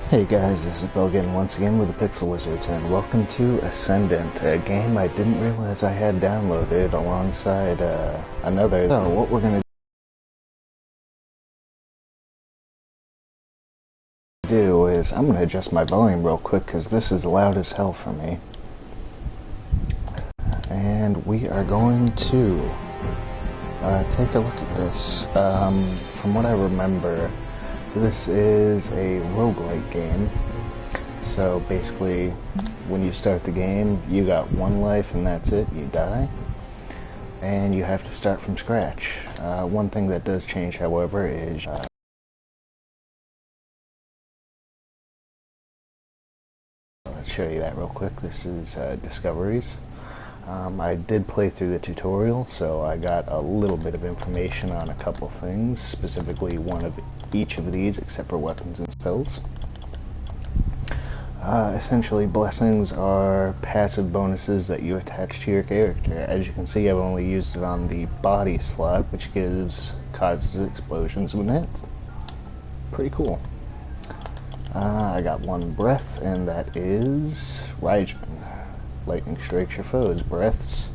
Hey guys, this is Bill again, once again with the Pixel Wizards, and welcome to Ascendant, a game I didn't realize I had downloaded alongside another. So what we're going to do is, I'm going to adjust my volume real quick because this is loud as hell for me. And we are going to take a look at this. From what I remember, this is a roguelike game. So basically, when you start the game, you got one life and that's it, you die. And you have to start from scratch. One thing that does change, however, is let's show you that real quick. This is Discoveries. I did play through the tutorial, so I got a little bit of information on a couple things, specifically one of each of these except for weapons and spells. Essentially, blessings are passive bonuses that you attach to your character. As you can see, I've only used it on the body slot, which causes explosions when hit. Pretty cool. I got one breath, and that is Raijin. Lightning strikes your foes. Breaths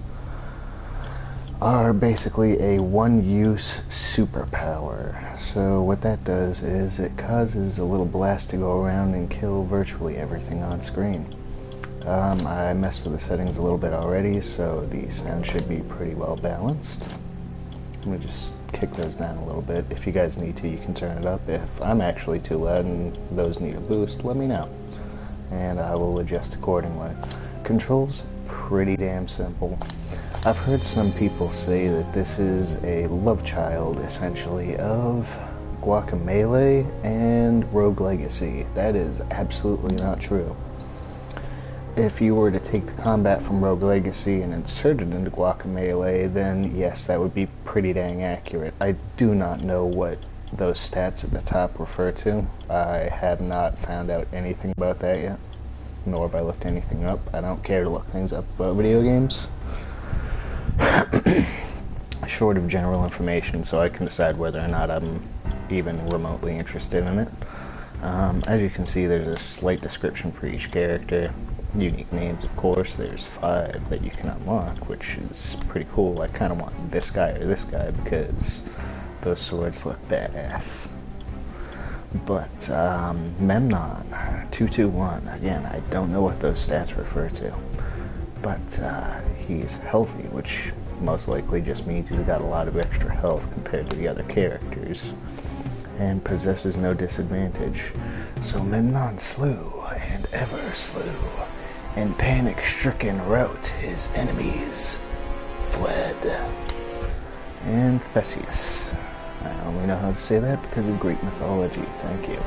are basically a one-use superpower. So what that does is it causes a little blast to go around and kill virtually everything on screen. I messed with the settings a little bit already, so the sound should be pretty well balanced. I'm going to just kick those down a little bit. If you guys need to, you can turn it up. If I'm actually too loud and those need a boost, let me know, and I will adjust accordingly. Controls, pretty damn simple. I've heard some people say that this is a love child, essentially, of Guacamelee and Rogue Legacy. That is absolutely not true. If you were to take the combat from Rogue Legacy and insert it into Guacamelee, then yes, that would be pretty dang accurate. I do not know what those stats at the top refer to. I have not found out anything about that yet, nor have I looked anything up. I don't care to look things up about video games. Short of general information, so I can decide whether or not I'm even remotely interested in it. As you can see, there's a slight description for each character. Unique names, of course. There's 5 that you can unlock, which is pretty cool. I kind of want this guy or this guy because those swords look badass. But Memnon 221, again, I don't know what those stats refer to, but he's healthy, which most likely just means he's got a lot of extra health compared to the other characters, and possesses no disadvantage. So Memnon slew and ever slew, and panic-stricken rout his enemies fled. And Theseus. I only know how to say that because of Greek mythology, thank you.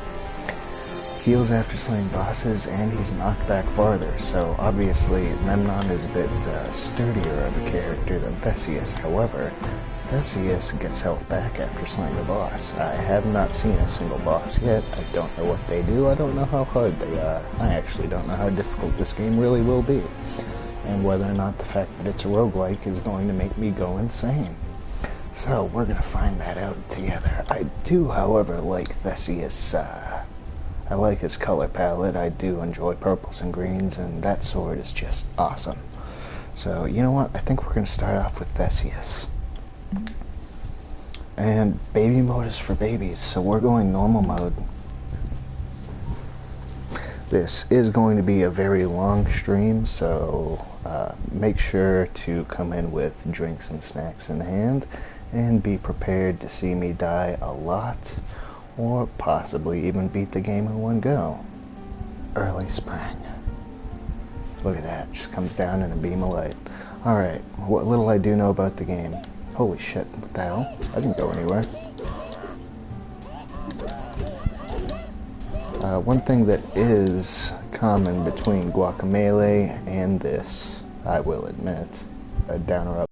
Heals after slaying bosses, and he's knocked back farther, so obviously Memnon is a bit sturdier of a character than Theseus. However, Theseus gets health back after slaying a boss. I have not seen a single boss yet. I don't know what they do. I don't know how hard they are. I actually don't know how difficult this game really will be, and whether or not the fact that it's a roguelike is going to make me go insane. So we're going to find that out together. I do, however, like Theseus. I like his color palette. I do enjoy purples and greens, and that sword is just awesome. So, you know what? I think we're going to start off with Theseus. And baby mode is for babies, so we're going normal mode. This is going to be a very long stream, so make sure to come in with drinks and snacks in hand, and be prepared to see me die a lot, or possibly even beat the game in one go. Early spring. Look at that, just comes down in a beam of light. Alright, what little I do know about the game. Holy shit, what the hell? I didn't go anywhere. One thing that is common between Guacamelee and this, I will admit, down or up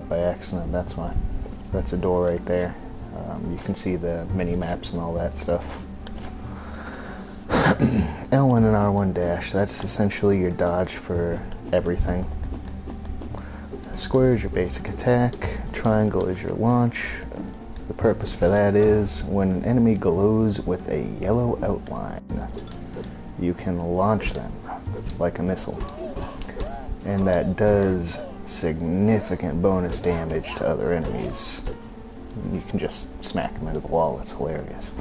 by accident, that's why. That's a door right there. You can see the mini maps and all that stuff. L1 and R1 dash, that's essentially your dodge for everything. Square is your basic attack, triangle is your launch, The purpose for that is when an enemy glows with a yellow outline, you can launch them like a missile. And that does significant bonus damage to other enemies. You can just smack them into the wall. It's hilarious.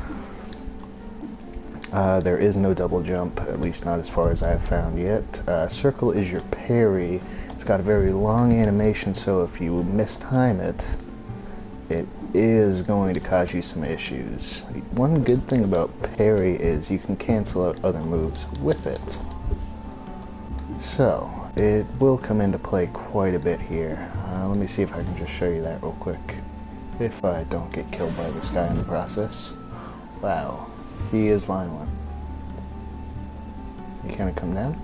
There is no double jump, at least not as far as I've found yet. Circle is your parry. It's got a very long animation, so if you mistime it, it is going to cause you some issues. One good thing about parry is you can cancel out other moves with it. So, it will come into play quite a bit here. Let me see if I can just show you that real quick. If I don't get killed by this guy in the process. Wow, he is violent. He gonna come down?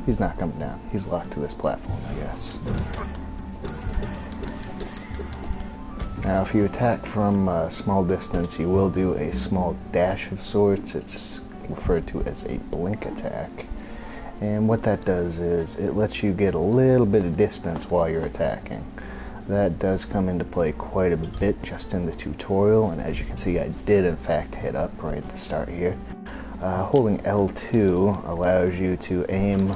He's not coming down. He's locked to this platform, I guess. Now, if you attack from a small distance, you will do a small dash of sorts. It's referred to as a blink attack. And what that does is it lets you get a little bit of distance while you're attacking. That does come into play quite a bit just in the tutorial, and as you can see, I did in fact hit up right at the start here. Holding L2 allows you to aim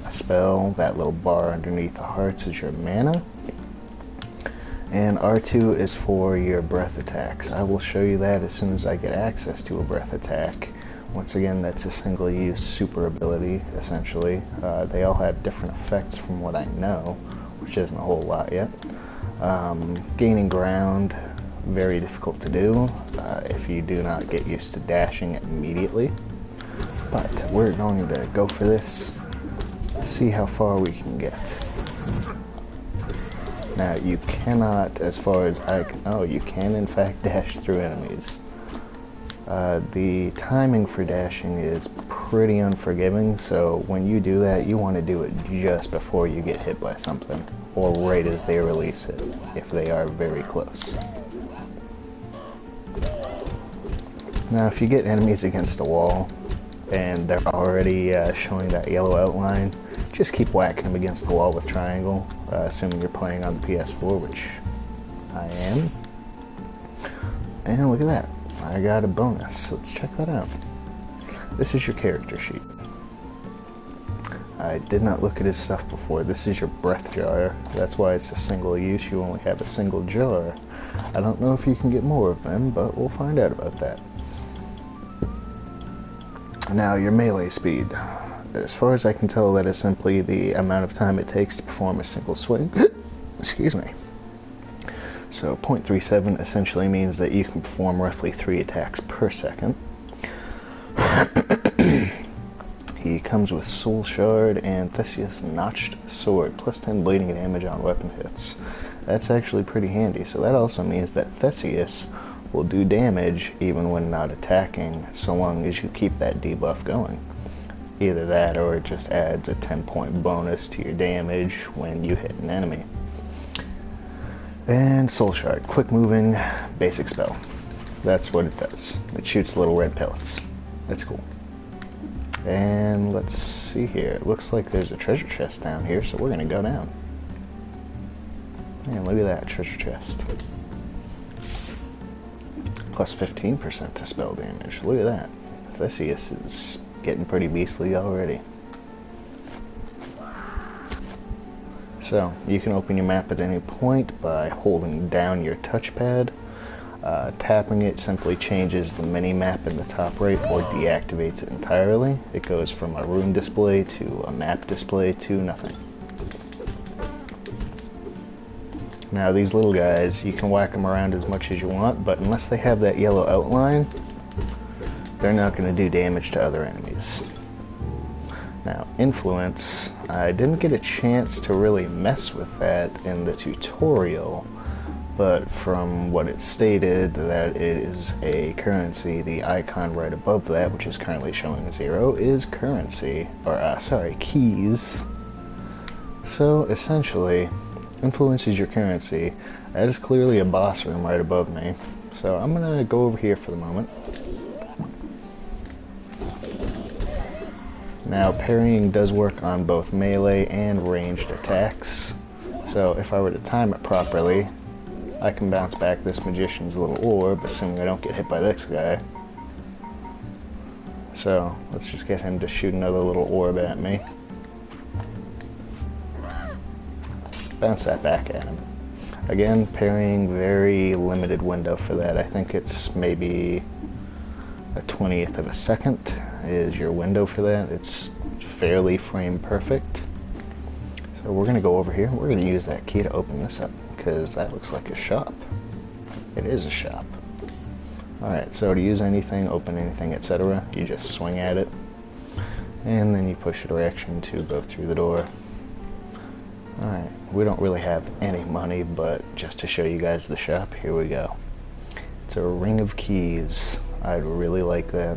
a spell. That little bar underneath the hearts is your mana. And R2 is for your breath attacks. I will show you that as soon as I get access to a breath attack. Once again, that's a single-use super ability, essentially. They all have different effects from what I know, which isn't a whole lot yet. Gaining ground, very difficult to do if you do not get used to dashing immediately. But we're going to go for this, see how far we can get. Now, you cannot, as far as I can... Oh, you can in fact dash through enemies. The timing for dashing is pretty unforgiving, so when you do that, you want to do it just before you get hit by something, or right as they release it, if they are very close. Now, if you get enemies against the wall, and they're already showing that yellow outline, just keep whacking them against the wall with triangle, assuming you're playing on the PS4, which I am. And look at that. I got a bonus. Let's check that out. This is your character sheet. I did not look at his stuff before. This is your breath jar. That's why it's a single use. You only have a single jar. I don't know if you can get more of them, but we'll find out about that. Now, your melee speed. As far as I can tell, that is simply the amount of time it takes to perform a single swing. Excuse me. So 0.37 essentially means that you can perform roughly 3 attacks per second. He comes with Soul Shard and Theseus Notched Sword, plus 10 bleeding damage on weapon hits. That's actually pretty handy, so that also means that Theseus will do damage even when not attacking, so long as you keep that debuff going. Either that or it just adds a 10-point bonus to your damage when you hit an enemy. And Soul Shard, quick moving, basic spell. That's what it does. It shoots little red pellets. That's cool. And let's see here. It looks like there's a treasure chest down here, so we're gonna go down. Man, look at that treasure chest. Plus 15% to spell damage. Look at that. Theseus is getting pretty beastly already. So, you can open your map at any point by holding down your touchpad. Tapping it simply changes the mini-map in the top right or deactivates it entirely. It goes from a rune display to a map display to nothing. Now these little guys, you can whack them around as much as you want, but unless they have that yellow outline, they're not going to do damage to other enemies. Now, influence, I didn't get a chance to really mess with that in the tutorial, but from what it stated, that is a currency. The icon right above that, which is currently showing 0, is currency, or sorry, keys. So essentially, influence is your currency. That is clearly a boss room right above me. So I'm gonna go over here for the moment. Now, parrying does work on both melee and ranged attacks. So if I were to time it properly, I can bounce back this magician's little orb, assuming I don't get hit by this guy. So, let's just get him to shoot another little orb at me. Bounce that back at him. Again, parrying, very limited window for that. I think it's maybe a 20th of a second is your window for that. It's fairly frame perfect. So we're going to go over here. We're going to use that key to open this up, because that looks like a shop. It is a shop. Alright, so to use anything, open anything, etc., you just swing at it, and then you push a direction to go through the door. Alright, we don't really have any money, but just to show you guys the shop, here we go. It's a ring of keys. I'd really like that.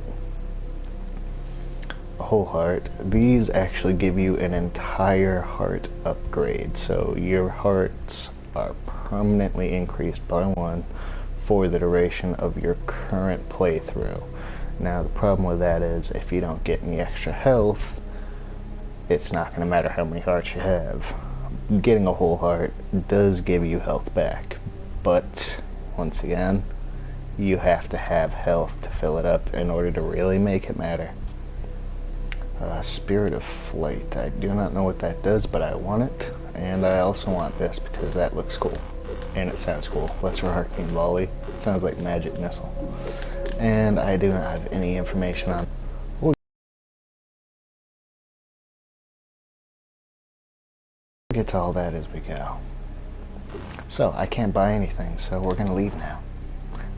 A whole heart. These actually give you an entire heart upgrade, so your hearts are permanently increased by 1 for the duration of your current playthrough. Now the problem with that is if you don't get any extra health, it's not going to matter how many hearts you have. Getting a whole heart does give you health back, but once again, you have to have health to fill it up in order to really make it matter. Spirit of Flight. I do not know what that does, but I want it, and I also want this because that looks cool. And it sounds cool. Lesser Arcane Volley. It sounds like magic missile. And I do not have any information on. We'll get to all that as we go. So, I can't buy anything, so we're going to leave now.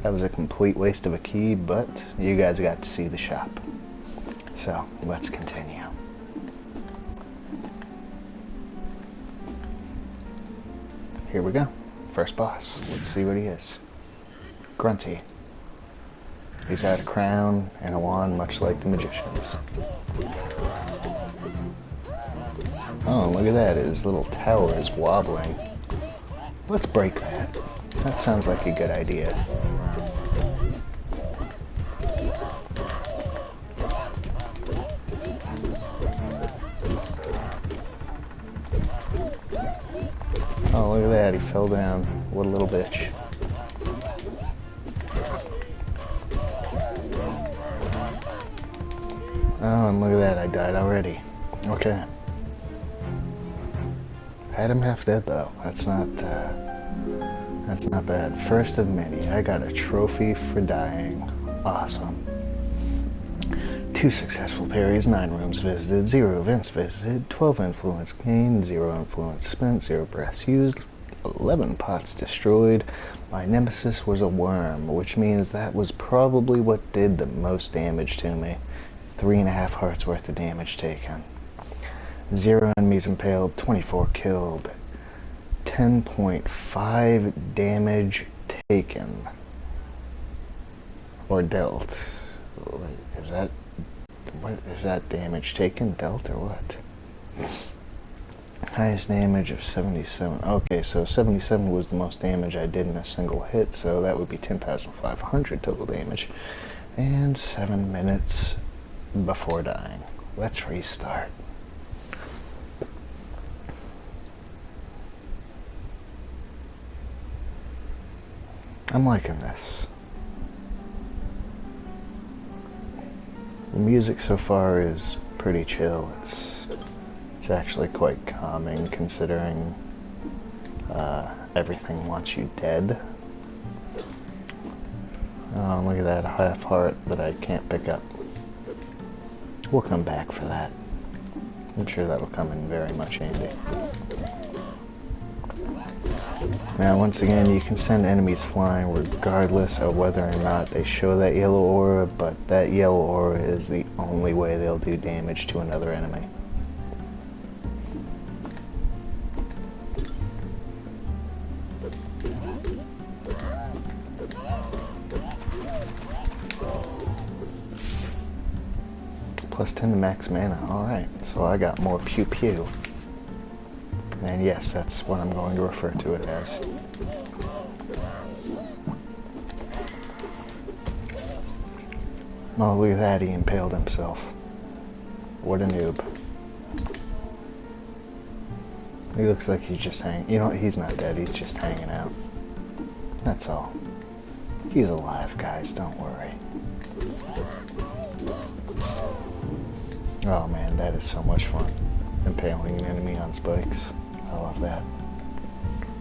That was a complete waste of a key, but you guys got to see the shop. So, let's continue. Here we go. First boss. Let's see what he is. Grunty. He's got a crown and a wand, much like the magicians. Oh, look at that. His little tower is wobbling. Let's break that. That sounds like a good idea. Oh, look at that, he fell down. What a little bitch. Oh, and look at that, I died already. Okay. Had him half dead though. That's not bad. First of many. I got a trophy for dying. Awesome. 2 successful parries, 9 rooms visited, 0 events visited, 12 influence gained, 0 influence spent, 0 breaths used, 11 pots destroyed. My nemesis was a worm, which means that was probably what did the most damage to me. 3.5 hearts worth of damage taken. 0 enemies impaled, 24 killed, 10.5 damage taken. Or dealt. What is that damage taken, dealt, or what? Highest damage of 77. Okay, so 77 was the most damage I did in a single hit, so that would be 10,500 total damage. And 7 minutes before dying. Let's restart. I'm liking this. The music so far is pretty chill. It's actually quite calming considering everything wants you dead. Oh, look at that half heart that I can't pick up. We'll come back for that. I'm sure that'll come in very much handy. Now, once again, you can send enemies flying regardless of whether or not they show that yellow aura, but that yellow aura is the only way they'll do damage to another enemy. Plus 10 to max mana. Alright, so I got more pew pew. And yes, that's what I'm going to refer to it as. Oh, look at that, he impaled himself. What a noob. He looks like he's just hanging. You know what, he's not dead, he's just hanging out. That's all. He's alive, guys, don't worry. Oh man, that is so much fun. Impaling an enemy on spikes. I love that.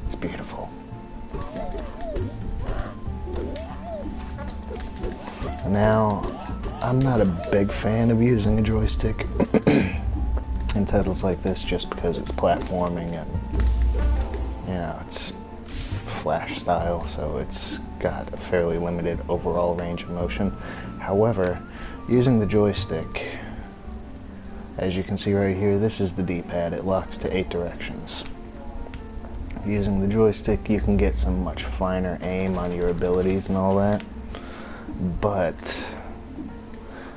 It's beautiful. Now, I'm not a big fan of using a joystick in titles like this just because it's platforming and, you know, it's Flash style, so it's got a fairly limited overall range of motion. However, using the joystick, as you can see right here, this is the D-pad. It locks to 8 directions. Using the joystick, you can get some much finer aim on your abilities and all that. But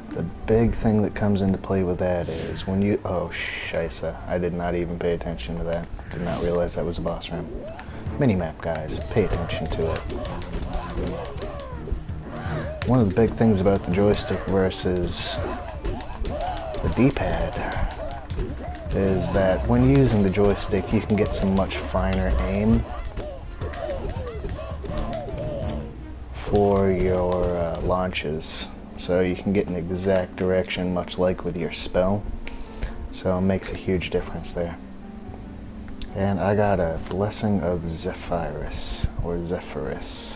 the big thing that comes into play with that is when you... Oh, scheisse. I did not even pay attention to that. Did not realize that was a boss room. Minimap, guys. Pay attention to it. One of the big things about the joystick versus the D-pad is that when using the joystick, you can get some much finer aim for your launches. So you can get an exact direction, much like with your spell. So it makes a huge difference there. And I got a Blessing of Zephyrus, or Zephyrus.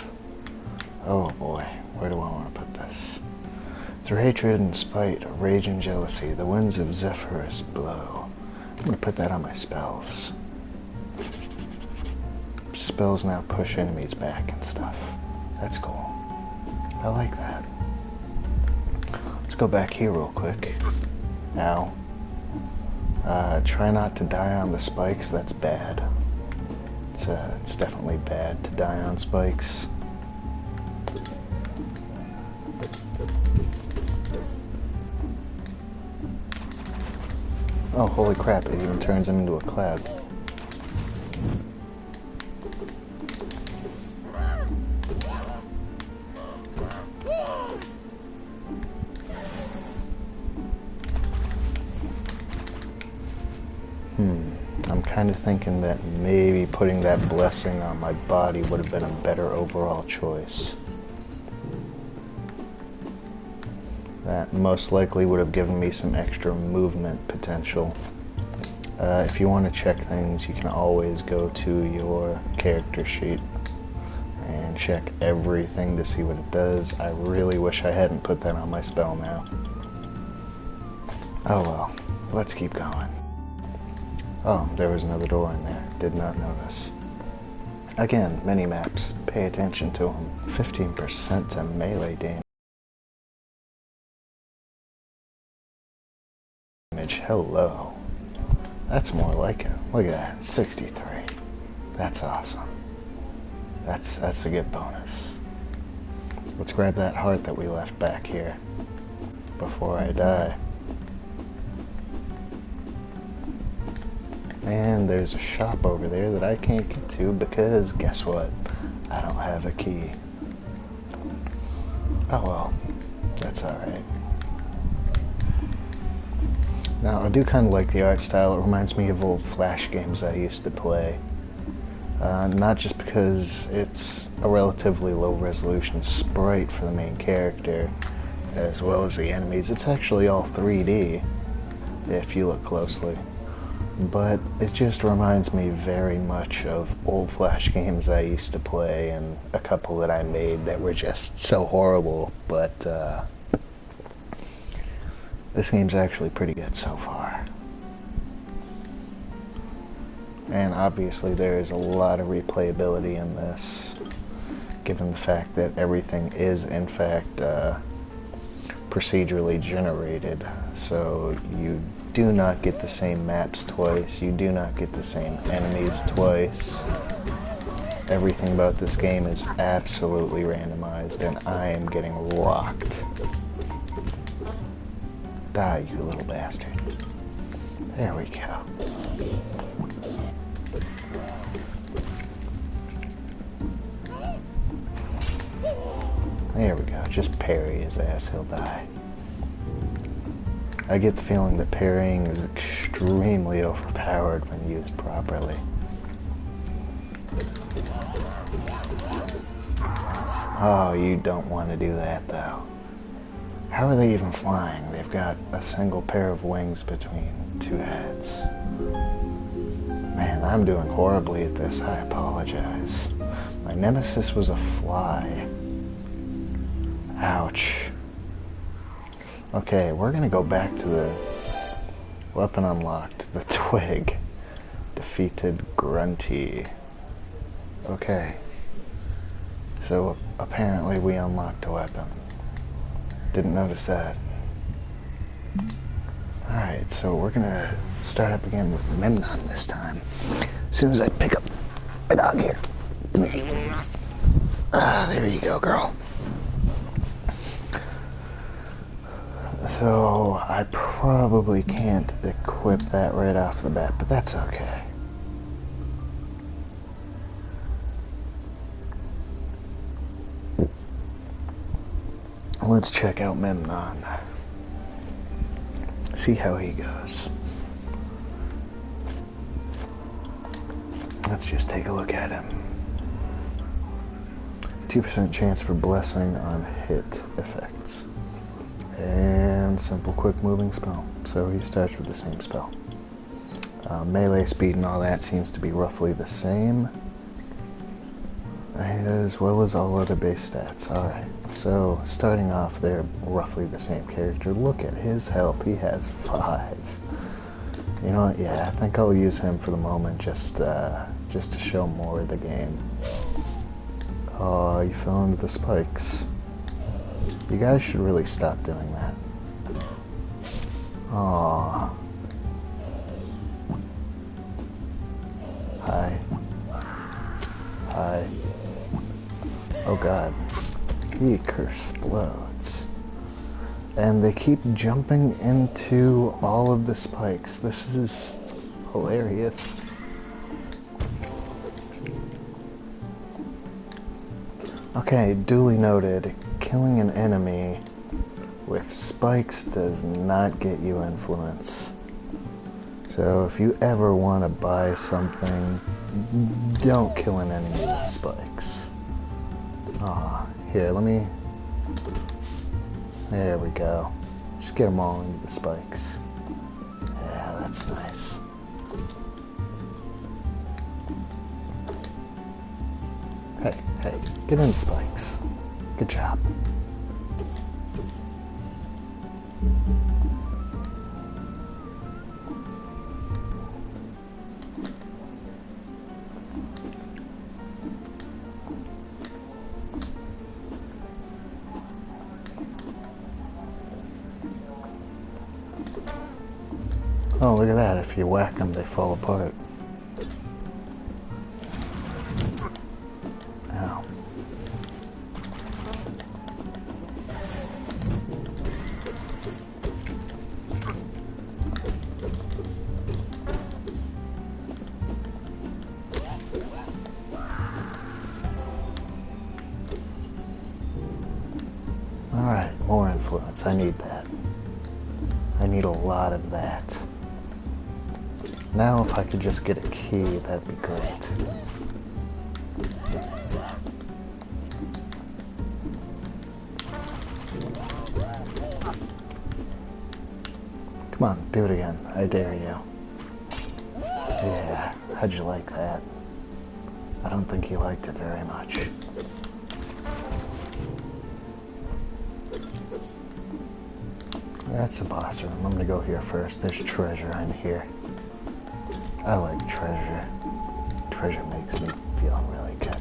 Oh boy, where do I want to put this? Through hatred and spite, rage and jealousy, the winds of Zephyrus blow. I'm going to put that on my spells. Spells now push enemies back and stuff. That's cool. I like that. Let's go back here real quick. Ow. Try not to die on the spikes, that's bad. It's definitely bad to die on spikes. Oh, holy crap, it even turns him into a cloud. I'm kind of thinking that maybe putting that blessing on my body would have been a better overall choice. That most likely would have given me some extra movement potential. If you want to check things, you can always go to your character sheet and check everything to see what it does. I really wish I hadn't put that on my spell now. Oh well, let's keep going. Oh, there was another door in there. Did not notice. Again, mini-maps. Pay attention to them. 15% to melee damage. Hello. That's more like it. Look at that. 63. That's awesome. That's a good bonus. Let's grab that heart that we left back here before I die. And there's a shop over there that I can't get to because, guess what? I don't have a key. Oh well, that's alright. Now, I do kind of like the art style. It reminds me of old Flash games I used to play. Not just because it's a relatively low resolution sprite for the main character, as well as the enemies. It's actually all 3D, if you look closely. But it just reminds me very much of old Flash games I used to play, and a couple that I made that were just so horrible, but this game's actually pretty good so far. And obviously there is a lot of replayability in this, given the fact that everything is in fact procedurally generated. So you do not get the same maps twice, you do not get the same enemies twice. Everything about this game is absolutely randomized, and I am getting rocked. Die, you little bastard. There we go. There we go. Just parry his ass, he'll die. I get the feeling that parrying is extremely overpowered when used properly. Oh, you don't want to do that, though. How are they even flying? They've got a single pair of wings between two heads. Man, I'm doing horribly at this. I apologize. My nemesis was a fly. Ouch. Okay, we're gonna go back to the weapon unlocked, the twig. Defeated Grunty. Okay. So apparently we unlocked a weapon. Didn't notice that. Alright, so we're gonna start up again with Memnon this time. As soon as I pick up my dog here. Ah, there you go, girl. So I probably can't equip that right off the bat, but that's okay. Let's check out Memnon. See how he goes. Let's just take a look at him. 2% chance for blessing on hit effects. And simple quick moving spell. So he starts with the same spell. Melee speed and all that seems to be roughly the same, as well as all other base stats. Alright, so starting off, they're roughly the same character. Look at his health, he has 5. You know what, yeah, I think I'll use him for the moment, just to show more of the game. Oh, you fell into the spikes. You guys should really stop doing that. Aww. Hi. Hi. Oh god. He explodes. And they keep jumping into all of the spikes. This is hilarious. Okay, duly noted. Killing an enemy with spikes does not get you influence. So if you ever want to buy something, don't kill an enemy with spikes. Ah, here, let me... There we go. Just get them all into the spikes. Yeah, that's nice. Hey, get in the spikes. Good job. Oh, look at that. If you whack them, they fall apart. Ow. Alright, more influence. I need that. I need a lot of that. Now if I could just get a key, that'd be great. Come on, do it again. I dare you. Yeah, how'd you like that? I don't think he liked it very much. That's the boss room. I'm gonna go here first. There's treasure in here. I like treasure. Treasure makes me feel really good.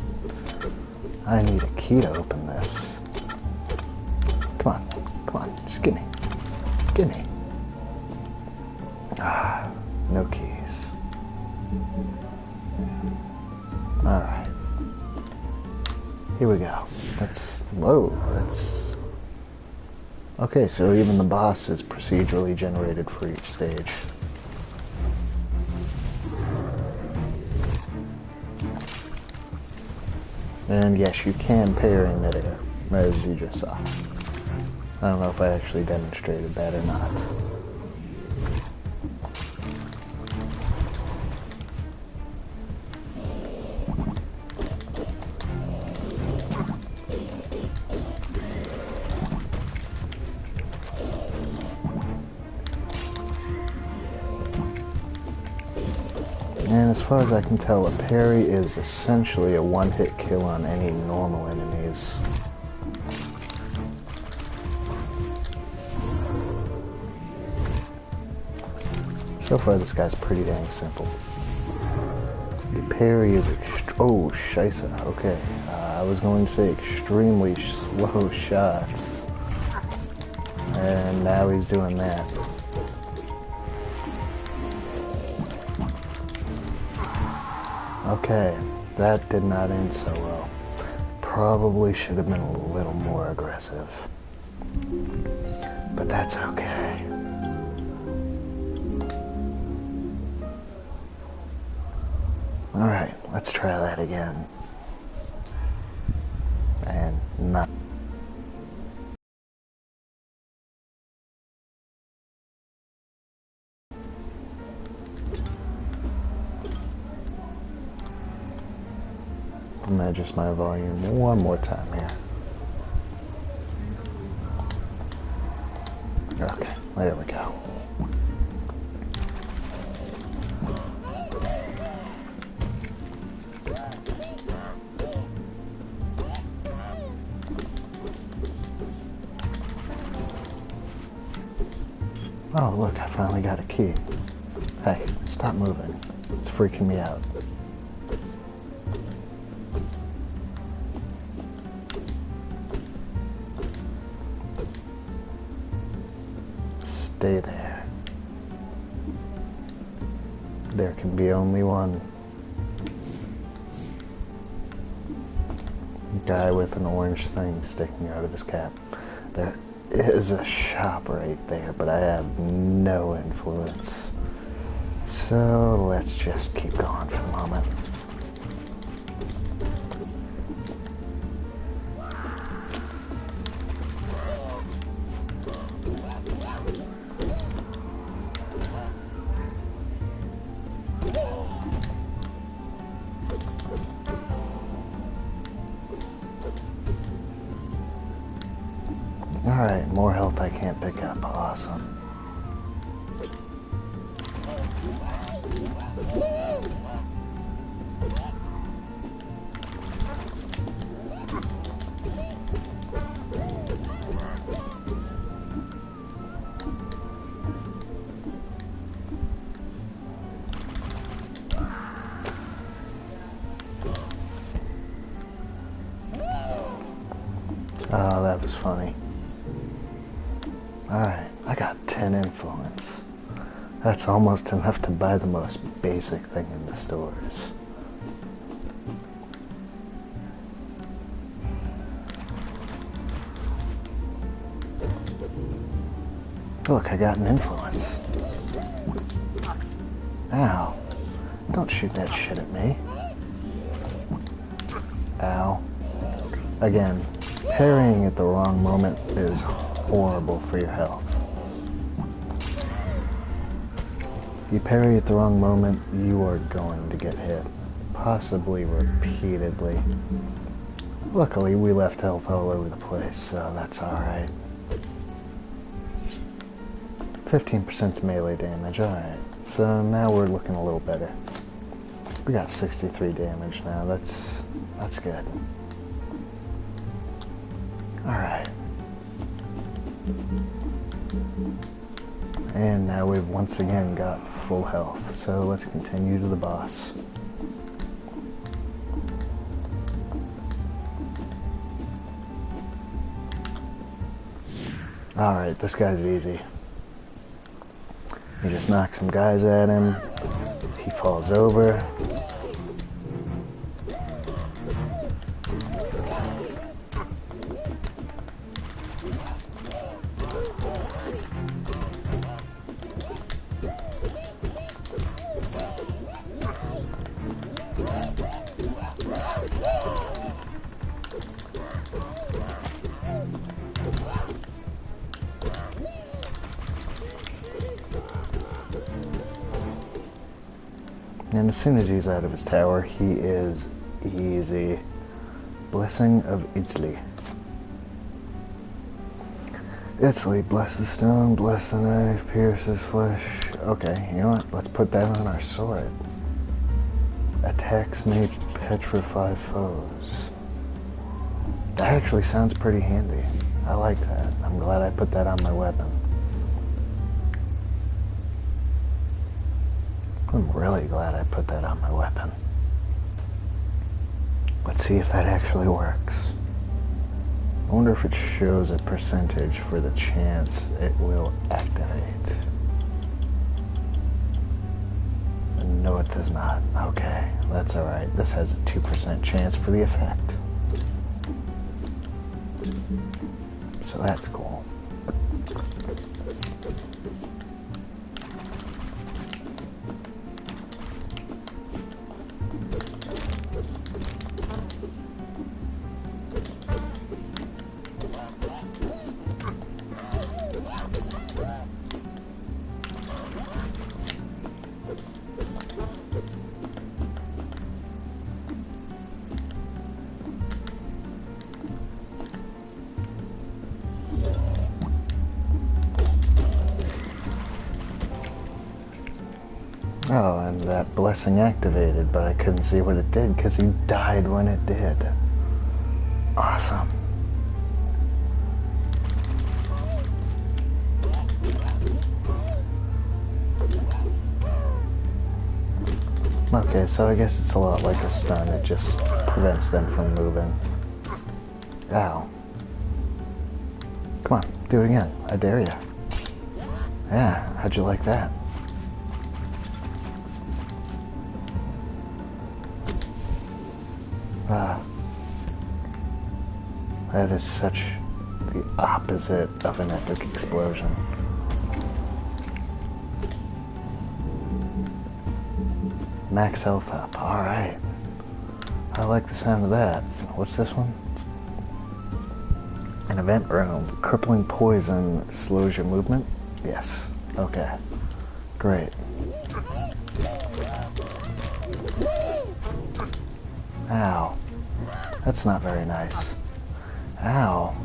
I need a key to open this. Come on, just give me. Give me. Ah, no keys. Alright. Here we go. That's... Okay, so even the boss is procedurally generated for each stage. And yes, you can parry midair, as you just saw. I don't know if I actually demonstrated that or not. as far as I can tell, a parry is essentially a one-hit kill on any normal enemies. So far, this guy's pretty dang simple. The parry is oh, scheisse. Okay, I was going to say extremely slow shots. And now he's doing that. Okay, that did not end so well. Probably should have been a little more aggressive. But that's okay. Alright, let's try that again. And not. I'm gonna adjust my volume one more time here. Okay, there we go. Oh, look, I finally got a key. Hey, stop moving. It's freaking me out. Stay there. There can be only one. Guy with an orange thing sticking out of his cap. There is a shop right there, but I have no influence. So let's just keep going for the moment. Alright, more health I can't pick up. Awesome. Oh, that was funny. Alright, I got 10 influence. That's almost enough to buy the most basic thing in the stores. Look, I got an influence. Ow. Don't shoot that shit at me. Ow. Again, parrying at the wrong moment is horrible for your health. If you parry at the wrong moment, you are going to get hit, possibly repeatedly. Luckily, we left health all over the place, so that's alright. 15% melee damage, alright. So now we're looking a little better. We got 63 damage now, that's good. Alright. And now we've once again got full health, so let's continue to the boss. Alright, this guy's easy. You just knock some guys at him, he falls over. And as soon as he's out of his tower, he is easy. Blessing of Italy. Italy, bless the stone, bless the knife, pierce his flesh. Okay, you know what? Let's put that on our sword. Attacks may petrify foes. That actually sounds pretty handy. I like that. I'm glad I put that on my weapon. I'm really glad I put that on my weapon. Let's see if that actually works. I wonder if it shows a percentage for the chance it will activate. No, it does not. Okay, that's alright. This has a 2% chance for the effect. So that's cool. Oh, and that blessing activated, but I couldn't see what it did because he died when it did. Awesome. Okay, so I guess it's a lot like a stun. It just prevents them from moving. Ow. Come on, do it again. I dare you. Yeah, how'd you like that? That is such the opposite of an epic explosion. Max health up, alright. I like the sound of that. What's this one? An event room. Crippling poison slows your movement? Yes. Okay. Great. Ow. That's not very nice. Ow.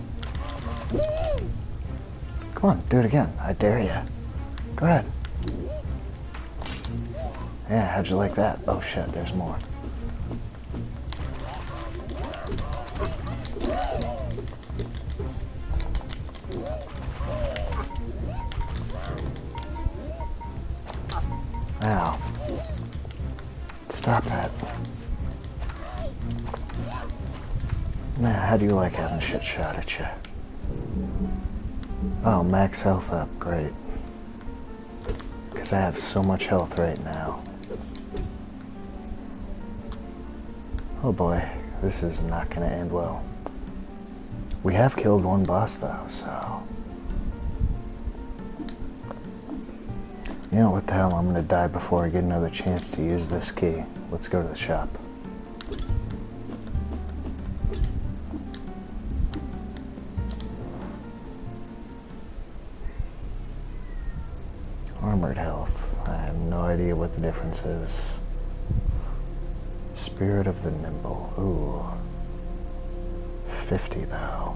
Come on, do it again. I dare you. Go ahead. Yeah, how'd you like that? Oh shit, there's more. Ow. Stop that. Nah, how do you like having shit shot at you? Oh, max health up, great. Because I have so much health right now. Oh boy, this is not going to end well. We have killed one boss though, so... You know what the hell, I'm going to die before I get another chance to use this key. Let's go to the shop. Armored health. I have no idea what the difference is. Spirit of the Nimble. Ooh. 50 though.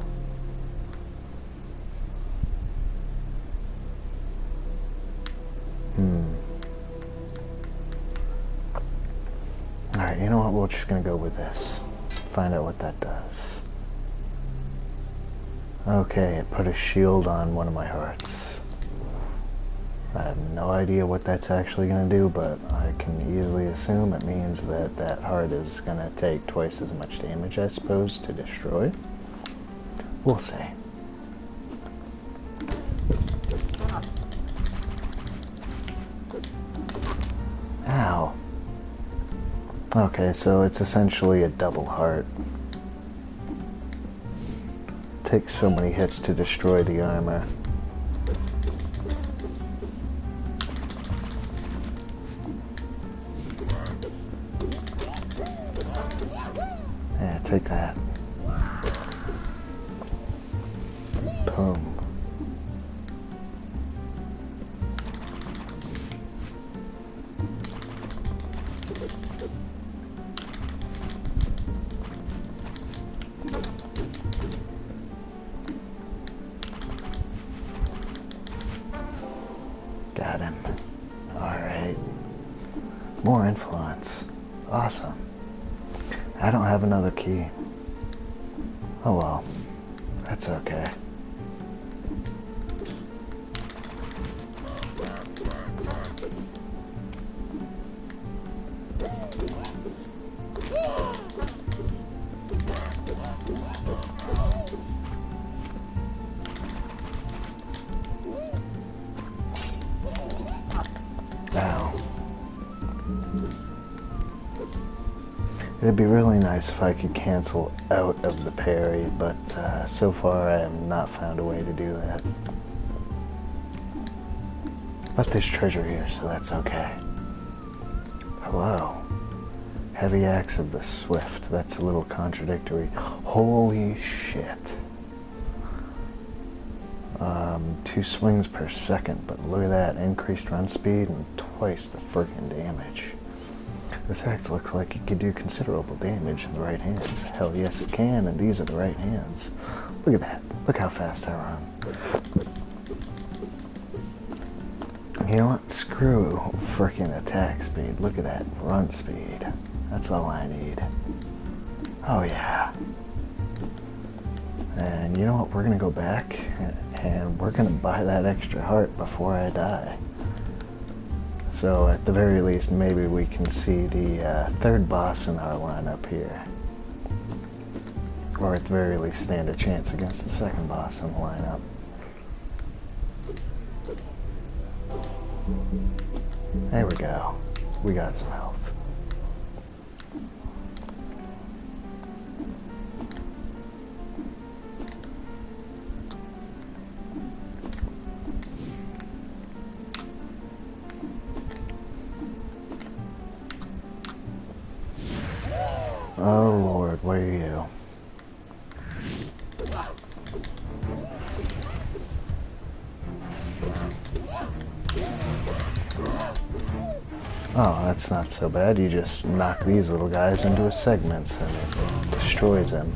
Alright, you know what? We're just gonna go with this. Find out what that does. Okay, it put a shield on one of my hearts. I have no idea what that's actually going to do, but I can easily assume it means that that heart is going to take twice as much damage, I suppose, to destroy. We'll see. Ow. Okay, so it's essentially a double heart. Takes so many hits to destroy the armor. Yeah, take that. Boom. Got him. Alright. More influence. Awesome. I don't have another key. Oh well. That's okay. Ow. It'd be really nice if I could cancel out of the parry, but so far I have not found a way to do that. But there's treasure here, so that's okay. Hello. Heavy axe of the swift. That's a little contradictory. Holy shit. 2 swings per second, but look at that. Increased run speed and twice the freaking damage. This axe looks like it could do considerable damage in the right hands. Hell yes it can, and these are the right hands. Look at that. Look how fast I run. You know what? Screw freaking attack speed. Look at that. Run speed. That's all I need. Oh yeah. And you know what? We're going to go back and we're going to buy that extra heart before I die. So at the very least, maybe we can see the third boss in our lineup here. Or at the very least stand a chance against the second boss in the lineup. There we go. We got some health. Oh Lord, what are you? Oh, that's not so bad. You just knock these little guys into his segments and it destroys him.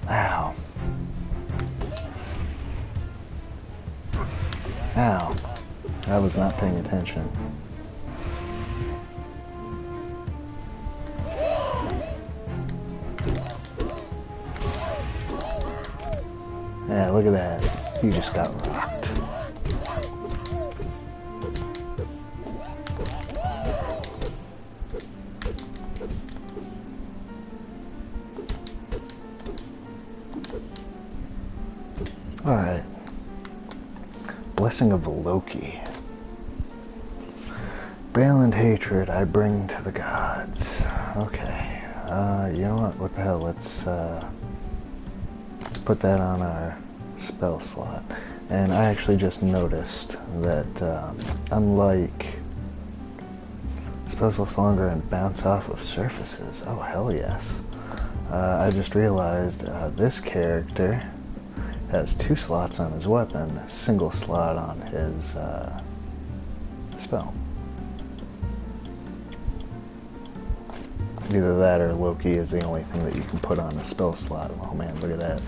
Ow. Ow. I was not paying attention. Yeah, look at that. You just got rocked. Alright. Blessing of Loki. Bale and hatred I bring to the gods. Okay. You know what the hell, let's put that on our spell slot. And I actually just noticed that unlike spells last longer and bounce off of surfaces. Oh hell yes. I just realized this character has 2 slots on his weapon, a single slot on his spell. Either that or Loki is the only thing that you can put on a spell slot. Oh man, look at that.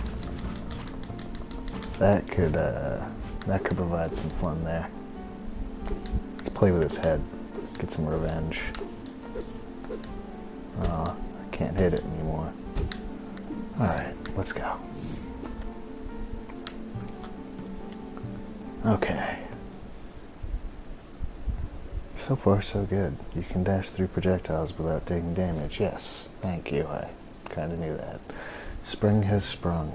That could provide some fun there. Let's play with his head. Get some revenge. I can't hit it anymore. Alright, let's go. Okay. So far so good. You can dash through projectiles without taking damage. Yes, thank you. I kind of knew that. Spring has sprung.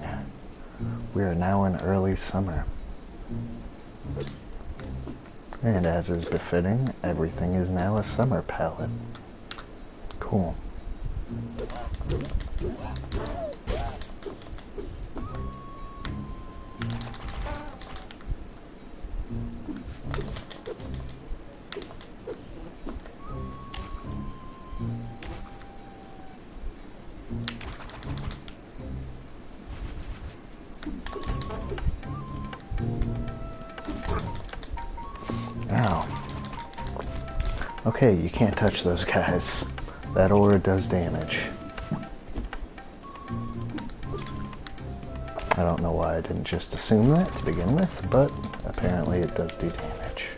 We are now in early summer. And as is befitting, everything is now a summer palette. Cool. Ow. Okay, you can't touch those guys. That aura does damage. I don't know why I didn't just assume that to begin with, but apparently it does do damage.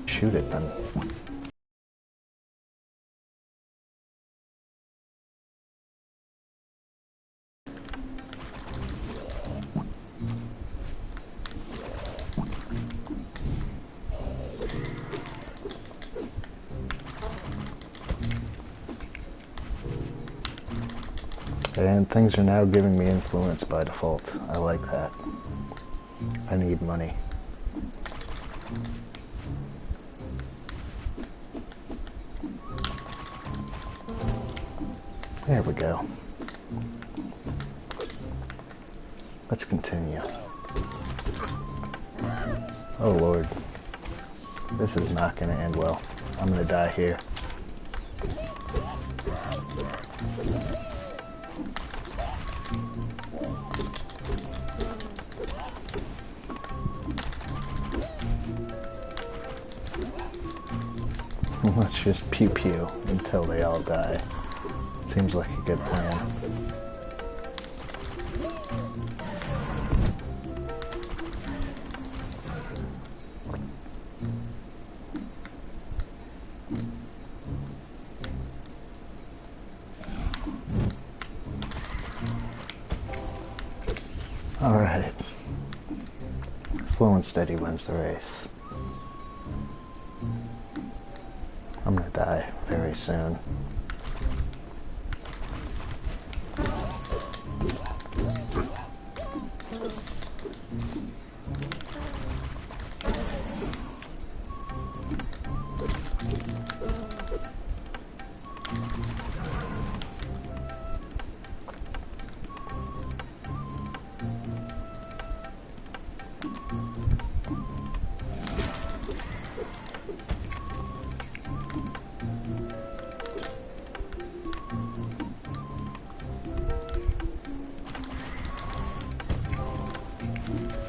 Shoot it then. And things are now giving me influence by default. I like that. I need money. There we go. Let's continue. Oh Lord. This is not going to end well. I'm going to die here. Let's just pew pew until they all die. Seems like a good plan. Alright. Slow and steady wins the race. I'm gonna die very soon.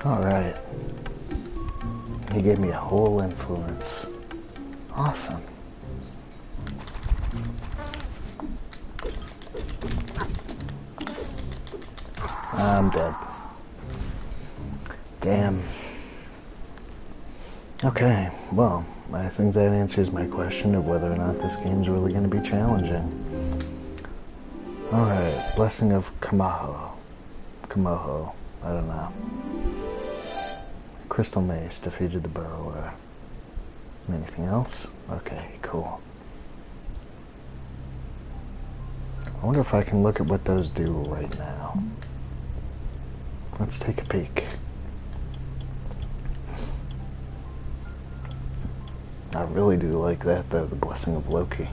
Alright. He gave me a whole influence. Awesome. I'm dead. Damn. Okay, well, I think that answers my question of whether or not this game's really going to be challenging. Alright, Blessing of Kamaho. Kamoho. I don't know. Crystal Mace defeated the burrower. Anything else? Okay, cool. I wonder if I can look at what those do right now. Let's take a peek. I really do like that though, the Blessing of Loki.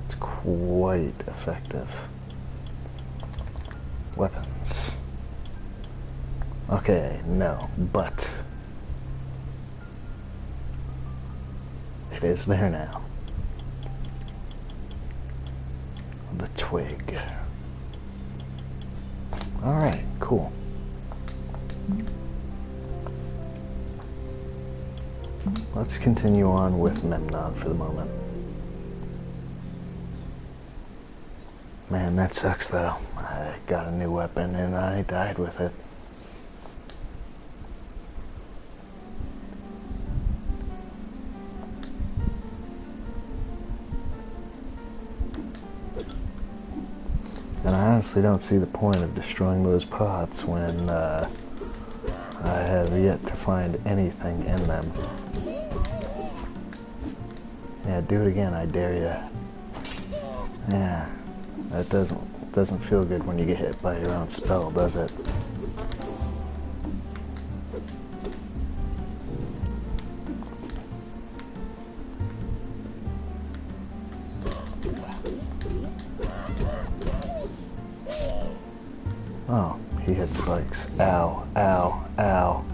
It's quite effective. Weapons. Okay, no, but it is there now. The twig. Alright, cool. Let's continue on with Memnon for the moment. Man, that sucks though. I got a new weapon and I died with it. And I honestly don't see the point of destroying those pots when I have yet to find anything in them. Yeah, do it again, I dare ya. Yeah, that doesn't feel good when you get hit by your own spell, does it? Oh, he hit spikes. Ow, ow, ow.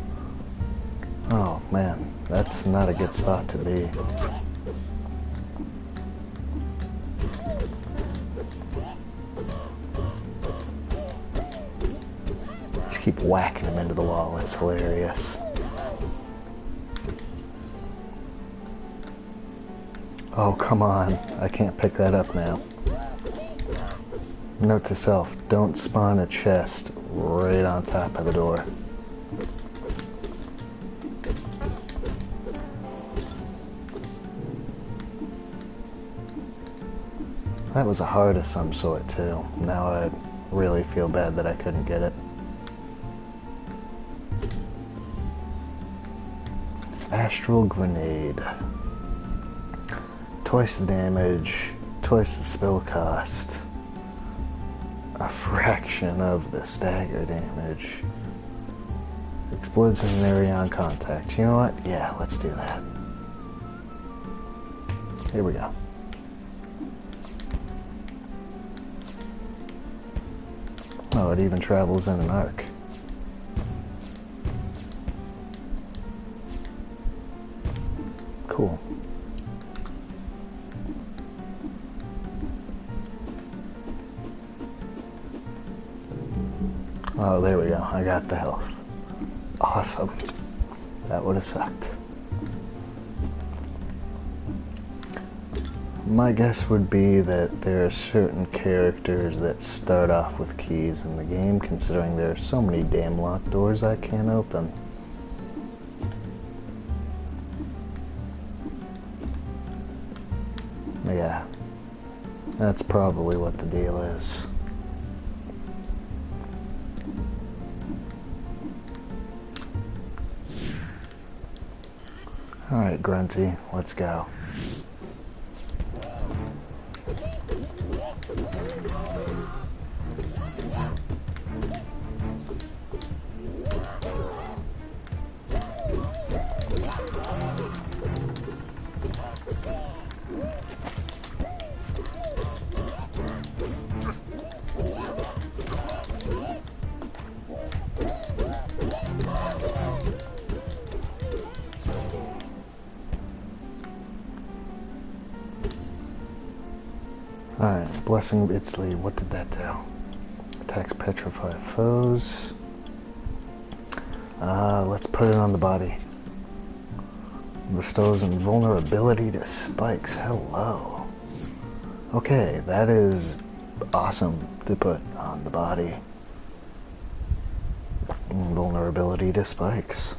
Oh man, that's not a good spot to be. Just keep whacking him into the wall, it's hilarious. Oh, come on. I can't pick that up now. Note to self, don't spawn a chest right on top of the door. That was a heart of some sort too. Now I really feel bad that I couldn't get it. Astral Grenade. Twice the damage, twice the spell cost, a fraction of the stagger damage. Explodes in an area on contact. You know what? Yeah, let's do that. Here we go. Oh, it even travels in an arc. Cool. Oh, there we go. I got the health. Awesome. That would have sucked. My guess would be that there are certain characters that start off with keys in the game, considering there are so many damn locked doors I can't open. Yeah, that's probably what the deal is. Alright, Grunty, let's go. Alright, Blessing of Itzli, what did that do? Attacks petrified foes. Let's put it on the body. Bestows invulnerability to spikes. Hello. Okay, that is awesome to put on the body. Invulnerability to spikes.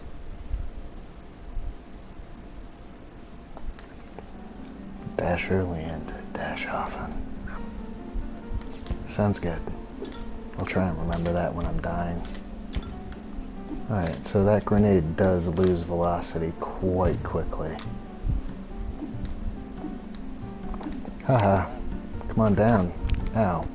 Dash early and dash often. Sounds good. I'll try and remember that when I'm dying. Alright, so that grenade does lose velocity quite quickly. Haha. Come on down. Ow.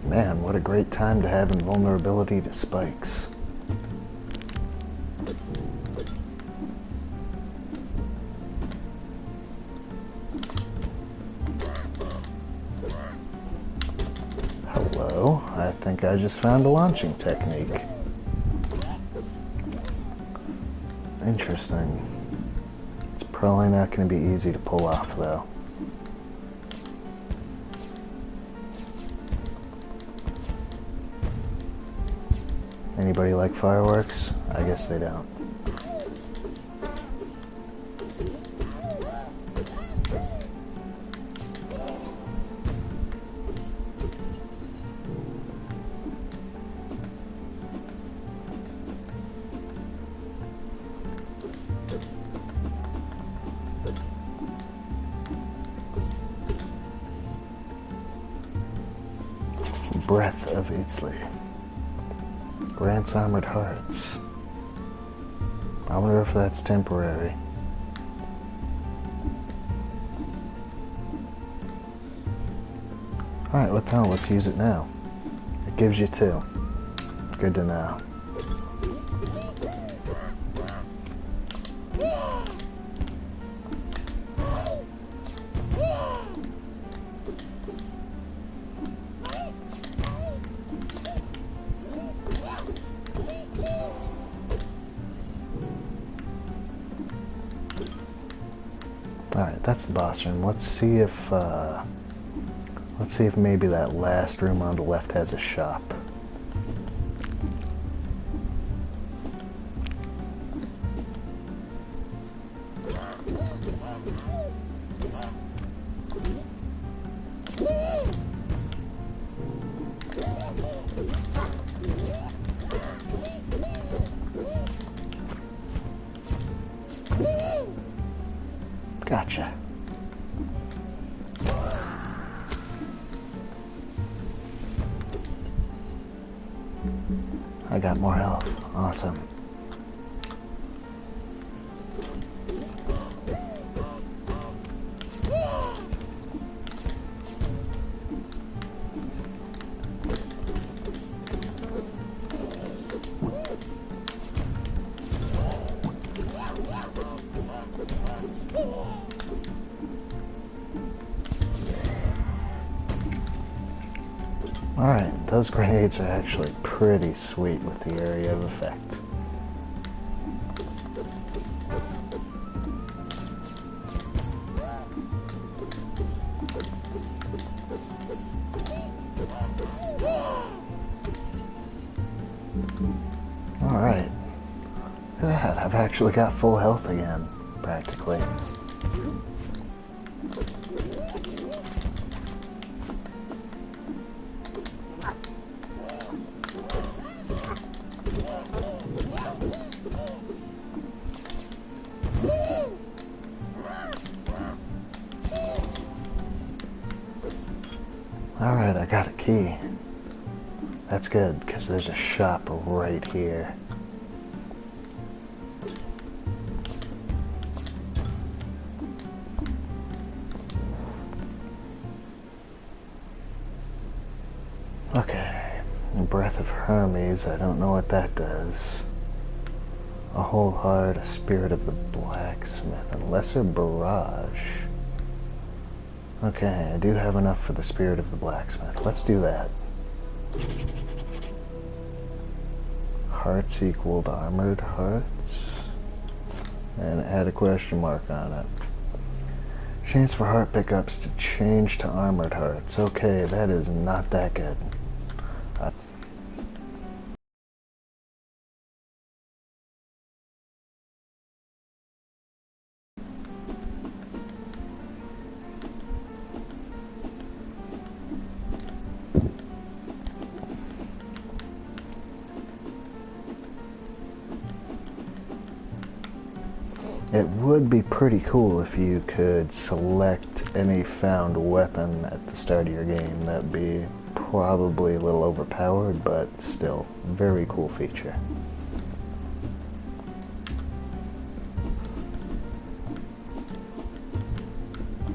Man, what a great time to have invulnerability to spikes. Hello, I think I just found a launching technique. Interesting. It's probably not going to be easy to pull off though. Anybody like fireworks? I guess they don't. Breath of Itzli. Grants armored hearts. I wonder if that's temporary. Alright, what the hell? Let's use it now. It gives you 2. Good to know. Alright, that's the boss room. Let's see if maybe that last room on the left has a shop. got more health. Awesome. Alright, those grenades are actually pretty sweet with the area of effect. Alright. Look at that, I've actually got full health again, practically. Alright, I got a key. That's good, because there's a shop right here. Okay, Breath of Hermes, I don't know what that does. A whole heart, a spirit of the blacksmith, and lesser barrage. Okay, I do have enough for the spirit of the blacksmith. Let's do that. Hearts equaled armored hearts. And add a question mark on it. Chance for heart pickups to change to armored hearts. Okay, that is not that good. It would be pretty cool if you could select any found weapon at the start of your game. That'd be probably a little overpowered, but still, very cool feature.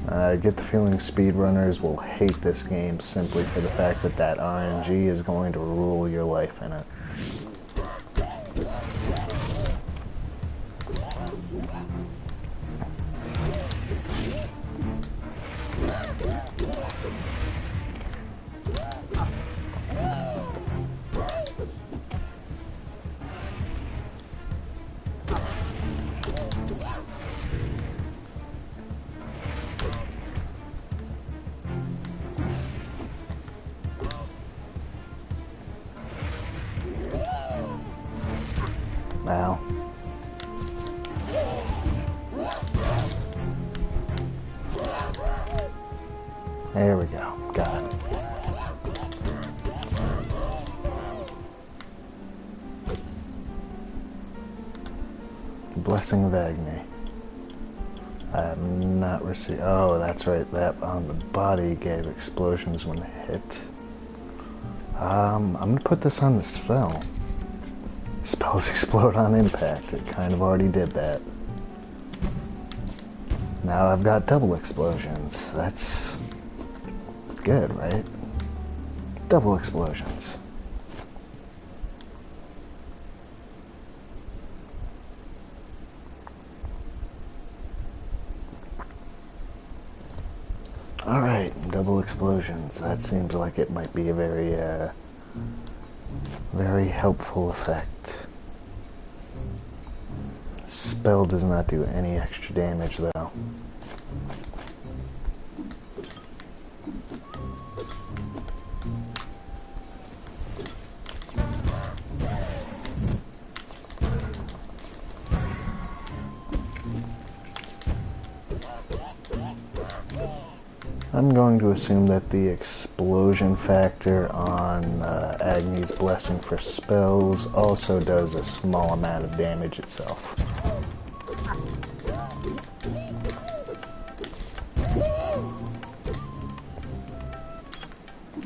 I get the feeling speedrunners will hate this game simply for the fact that that RNG is going to rule your life in it. Now. There we go. Got it. Blessing of Agni. I have not received... Oh, that's right. That on the body gave explosions when hit. I'm gonna put this on the spell. Spells explode on impact. It kind of already did that. Now I've got double explosions. That's good, right? Double explosions. Alright, double explosions. That seems like it might be a very helpful effect. Spell does not do any extra damage though. I'm going to assume that the explosion factor on Agni's Blessing for spells also does a small amount of damage itself.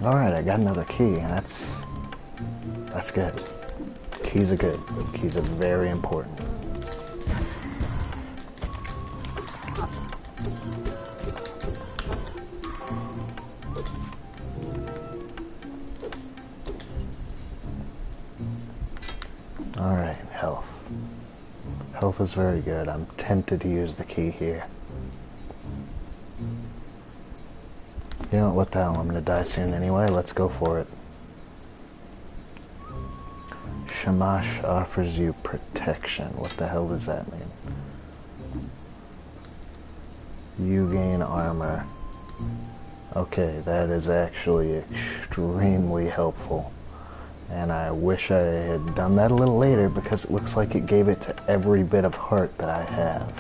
Alright, I got another key. That's good. Keys are good. Keys are very important. Alright, health. Health is very good. I'm tempted to use the key here. You know what the hell, I'm gonna die soon anyway, let's go for it. Shamash offers you protection. What the hell does that mean? You gain armor. Okay, that is actually extremely helpful. And I wish I had done that a little later because it looks like it gave it to every bit of heart that I have.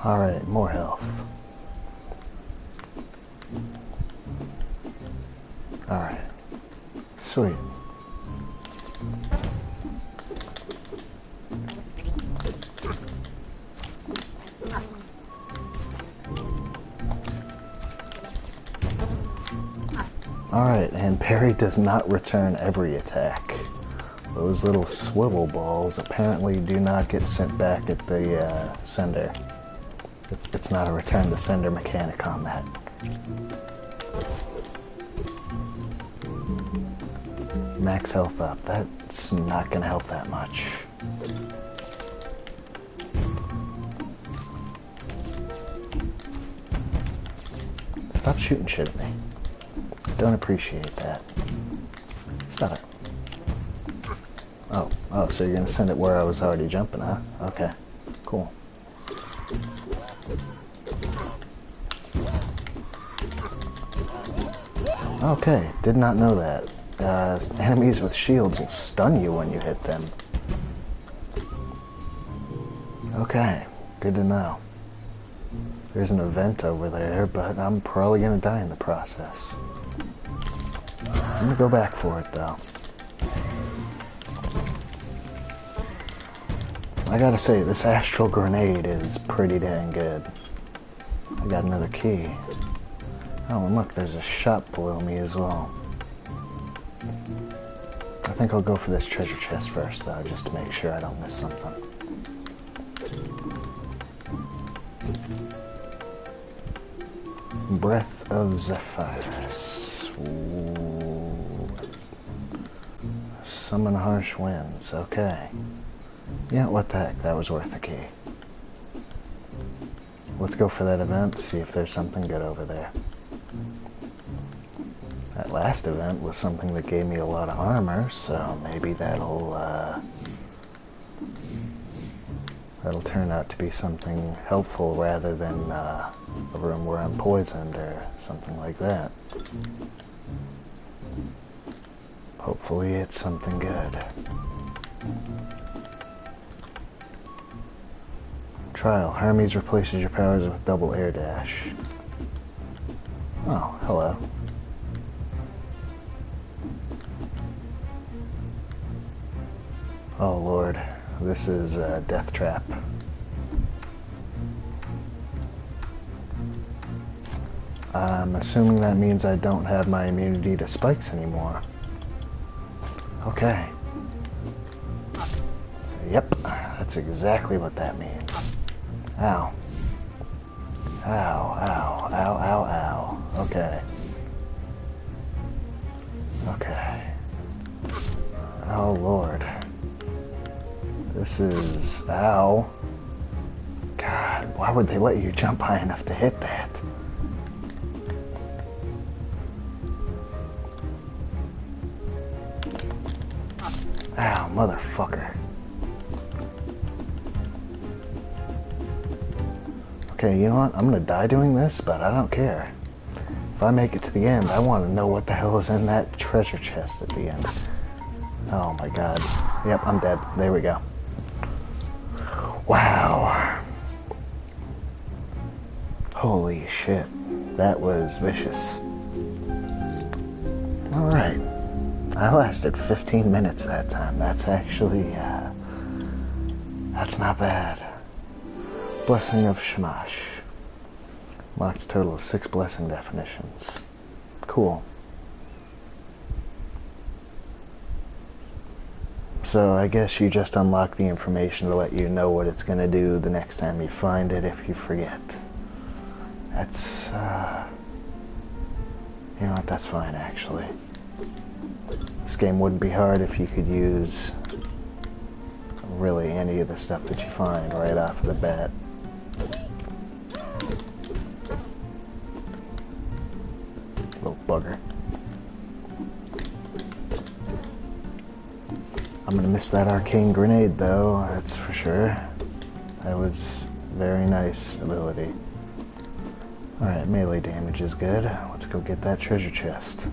Alright, more health. Alright. Sweet. Alright, and parry does not return every attack. Those little swivel balls apparently do not get sent back at the sender. It's not a return to sender mechanic on that. Max health up. That's not gonna help that much. Stop shooting shit at me. Don't appreciate that. Stop it. Oh, so you're gonna send it where I was already jumping, huh? Okay, cool. Okay, did not know that. Enemies with shields will stun you when you hit them. Okay, good to know. There's an event over there, but I'm probably gonna die in the process. I'm gonna go back for it, though. I gotta say, this astral grenade is pretty dang good. I got another key. Oh, and look, there's a shop below me as well. I think I'll go for this treasure chest first, though, just to make sure I don't miss something. Breath of Zephyrs. Ooh. Summon harsh winds. Okay. Yeah, what the heck, that was worth a key. Let's go for that event, see if there's something good over there. That last event was something that gave me a lot of armor, so maybe that'll turn out to be something helpful rather than a room where I'm poisoned or something like that. Hopefully it's something good. Trial. Hermes replaces your powers with double air dash. Oh, hello. Oh lord, this is a death trap. I'm assuming that means I don't have my immunity to spikes anymore. Okay. Yep, that's exactly what that means. Ow. Ow, ow, ow, ow, ow. Okay. Okay. Oh lord. This is... ow. God, why would they let you jump high enough to hit that? Ow, motherfucker. Okay, you know what? I'm gonna die doing this, but I don't care. If I make it to the end, I want to know what the hell is in that treasure chest at the end. Oh my god. Yep, I'm dead. There we go. Wow. Holy shit. That was vicious. Alright. I lasted 15 minutes that time. That's actually, that's not bad. Blessing of Shamash. Marks a total of 6 blessing definitions. Cool. So I guess you just unlock the information to let you know what it's going to do the next time you find it if you forget. That's, you know what, that's fine actually. This game wouldn't be hard if you could use really any of the stuff that you find right off of the bat. Little bugger. I'm gonna miss that arcane grenade though, that's for sure. That was very nice ability. Alright, melee damage is good. Let's go get that treasure chest.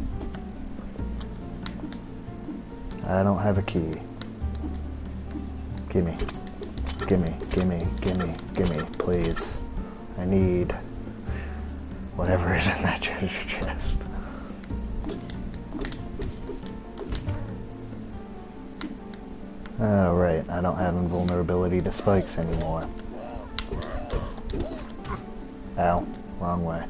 I don't have a key. Gimme. Gimme, gimme, gimme, gimme, please. I need whatever is in that treasure chest. Oh, right, I don't have invulnerability to spikes anymore. Ow, wrong way.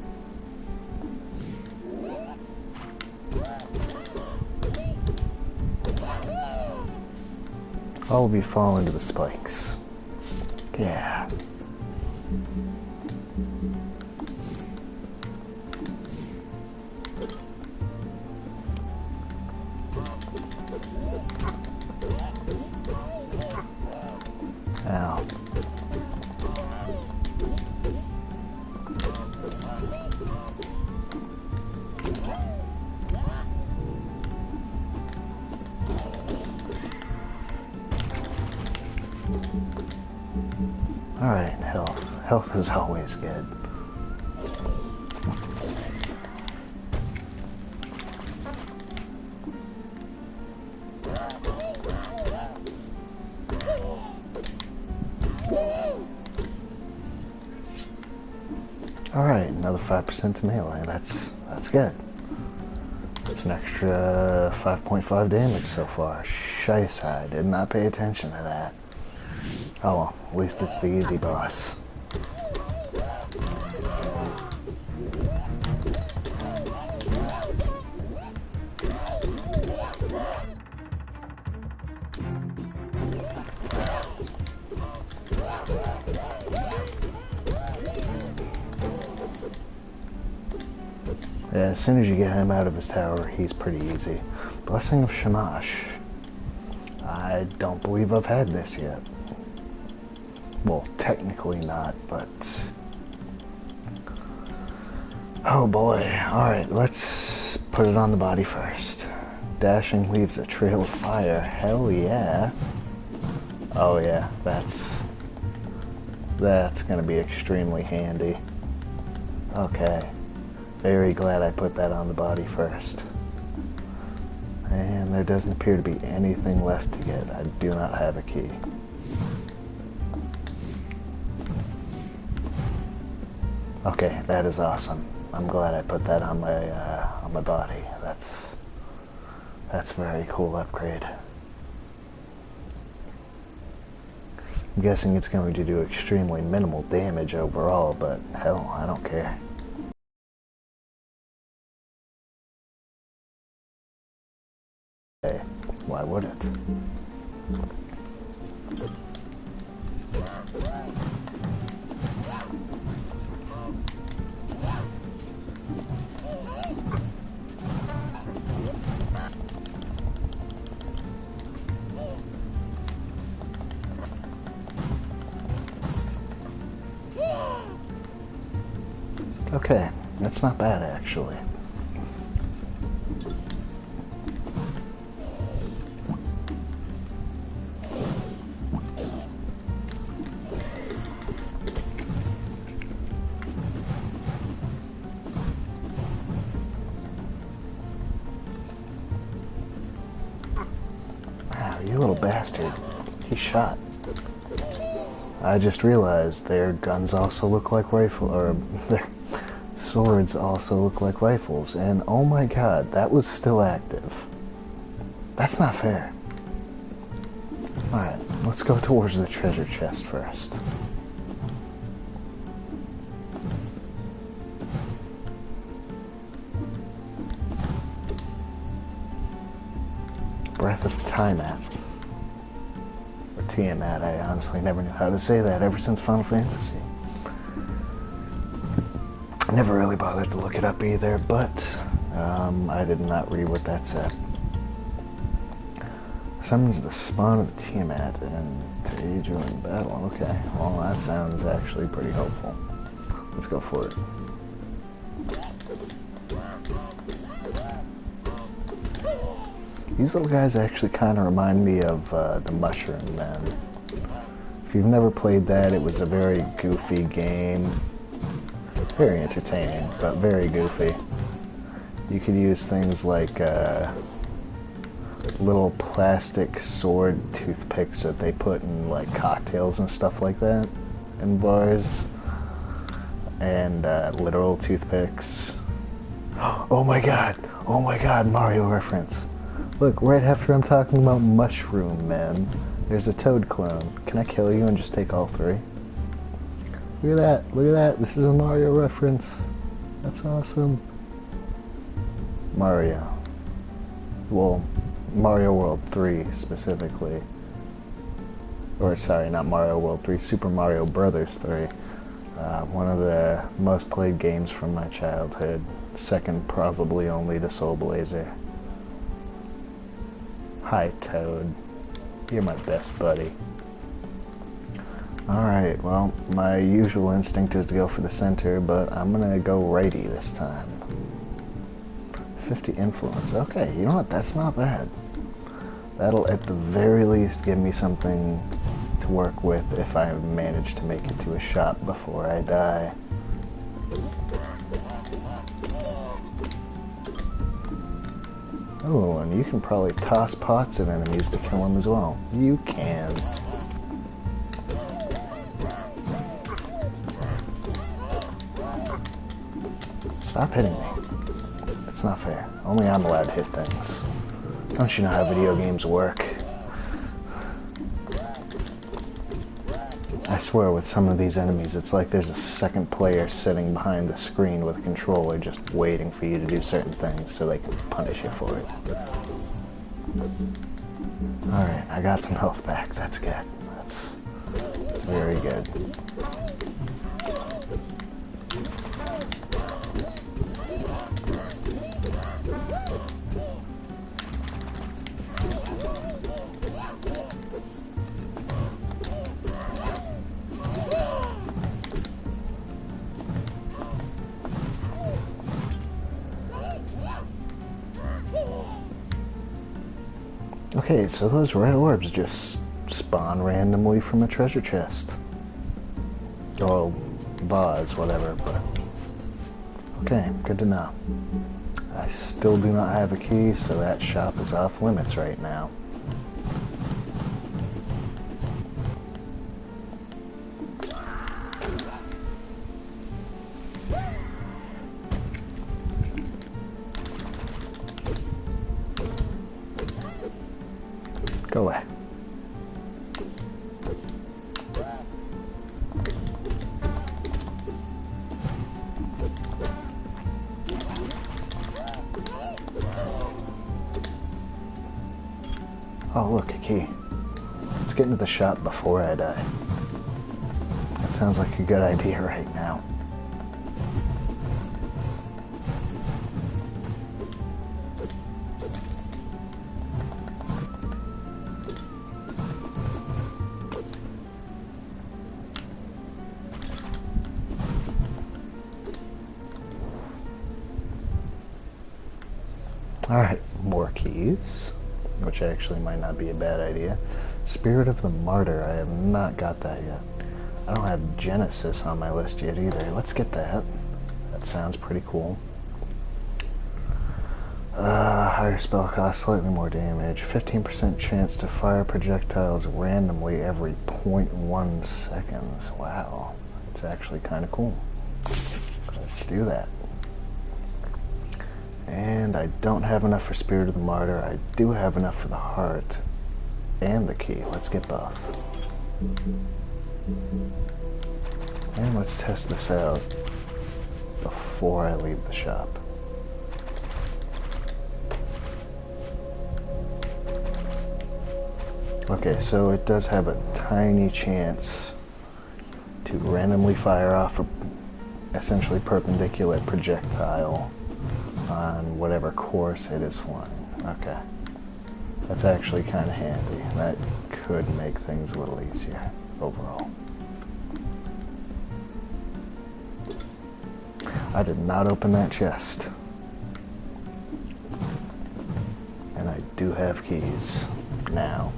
All of you fall into the spikes. Yeah. Ow. Alright, health. Health is always good. Alright, another 5% to melee. That's good. That's an extra 5.5 damage so far. Shice, I did not pay attention to that. Oh well, at least it's the easy boss. Yeah, as soon as you get him out of his tower, he's pretty easy. Blessing of Shamash. I don't believe I've had this yet. Well, technically not, but... oh boy. Alright, let's put it on the body first. Dashing leaves a trail of fire. Hell yeah. Oh yeah, that's gonna be extremely handy. Okay. Very glad I put that on the body first. And there doesn't appear to be anything left to get. I do not have a key. Okay, that is awesome. I'm glad I put that on my body. That's a very cool upgrade. I'm guessing it's going to do extremely minimal damage overall, but hell, I don't care. Hey, why would it? Okay, that's not bad actually. you little bastard. He shot. I just realized their guns also look like their swords also look like rifles, and oh my god, that was still active. That's not fair. Alright, let's go towards the treasure chest first. Breath of Tiamat. Or Tiamat, I honestly never knew how to say that ever since Final Fantasy. I never really bothered to look it up either, but I did not read what that said. Summons the spawn of Tiamat and to aid you in battle. Okay, well that sounds actually pretty helpful. Let's go for it. These little guys actually kind of remind me of the Mushroom Men. If you've never played that, it was a very goofy game. Very entertaining, but very goofy. You could use things like little plastic sword toothpicks that they put in like cocktails and stuff like that in bars. And literal toothpicks. Oh my god, Mario reference. Look, right after I'm talking about Mushroom Men, there's a Toad clone. Can I kill you and just take all three? Look at that, this is a Mario reference. That's awesome. Mario. Well, Mario World 3 specifically. Or sorry, not Mario World 3, Super Mario Brothers 3. One of the most played games from my childhood. Second probably only to Soul Blazer. Hi, Toad. You're my best buddy. Alright, well, my usual instinct is to go for the center, but I'm gonna go righty this time. 50 influence. Okay, you know what? That's not bad. That'll at the very least give me something to work with if I manage to make it to a shop before I die. Oh, and you can probably toss pots at enemies to kill them as well. You can. Stop hitting me. That's not fair. Only I'm allowed to hit things. Don't you know how video games work? I swear with some of these enemies, it's like there's a second player sitting behind the screen with a controller just waiting for you to do certain things so they can punish you for it. Alright, I got some health back. That's good. That's very good. Okay, so those red orbs just spawn randomly from a treasure chest. Or vase, whatever, but... Okay, good to know. I still do not have a key, so that shop is off limits right now. Go away. Oh, look, a key. Let's get into the shop before I die. That sounds like a good idea right now. Alright, more keys, which actually might not be a bad idea. Spirit of the Martyr, I have not got that yet. I don't have Genesis on my list yet either. Let's get that. That sounds pretty cool. Higher spell cost, slightly more damage. 15% chance to fire projectiles randomly every 0.1 seconds. Wow, it's actually kind of cool. Let's do that. And I don't have enough for Spirit of the Martyr. I do have enough for the Heart and the Key. Let's get both. And let's test this out before I leave the shop. Okay, so it does have a tiny chance to randomly fire off a essentially perpendicular projectile on whatever course it is flying. Okay. That's actually kind of handy. That could make things a little easier overall. I did not open that chest. And I do have keys now.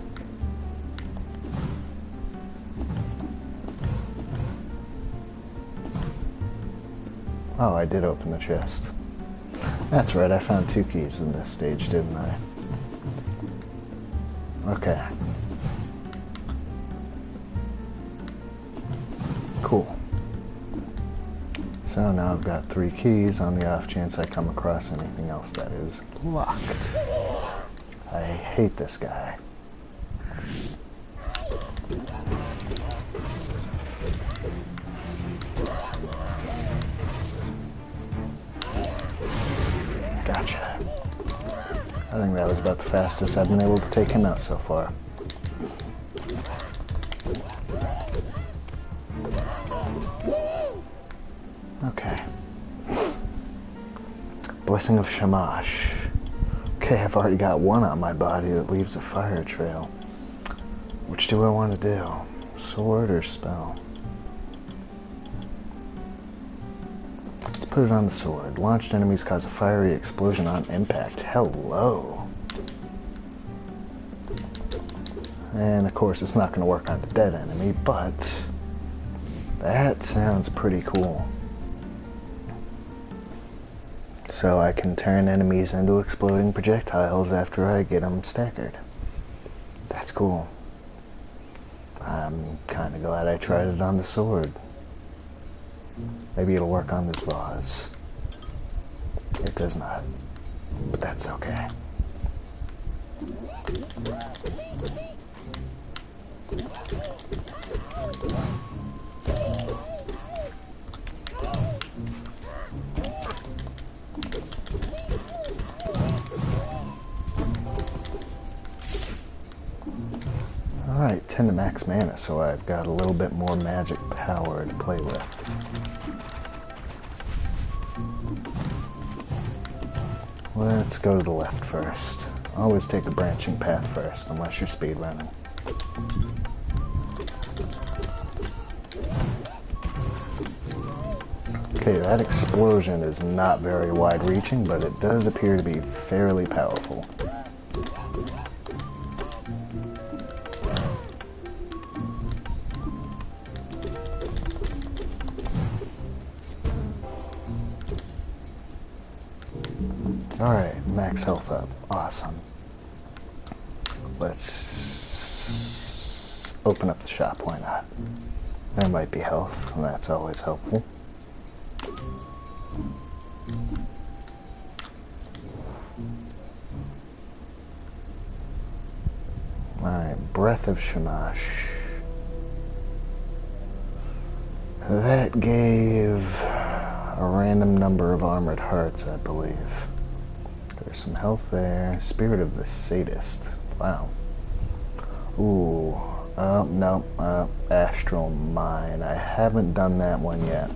Oh, I did open the chest. That's right, I found 2 keys in this stage, didn't I? Okay. Cool. So now I've got 3 keys on the off chance I come across anything else that is locked. I hate this guy. Gotcha. I think that was about the fastest I've been able to take him out so far. Okay. Blessing of Shamash. Okay, I've already got 1 on my body that leaves a fire trail. Which do I want to do? Sword or spell? Let's put it on the sword. Launched enemies cause a fiery explosion on impact. Hello. And of course it's not going to work on the dead enemy, but that sounds pretty cool. So I can turn enemies into exploding projectiles after I get them staggered. That's cool. I'm kind of glad I tried it on the sword. Maybe it'll work on this vase. It does not, but that's okay. Alright, 10 to max mana, so I've got a little bit more magic power to play with. Let's go to the left first. Always take a branching path first, unless you're speedrunning. Okay, that explosion is not very wide-reaching, but it does appear to be fairly powerful. Alright, max health up. Awesome. Let's open up the shop, why not? There might be health, and that's always helpful. Alright, Breath of Shamash. That gave a random number of armored hearts, I believe. There's some health there. Spirit of the Sadist. Wow. Ooh. No. Astral Mine. I haven't done that one yet.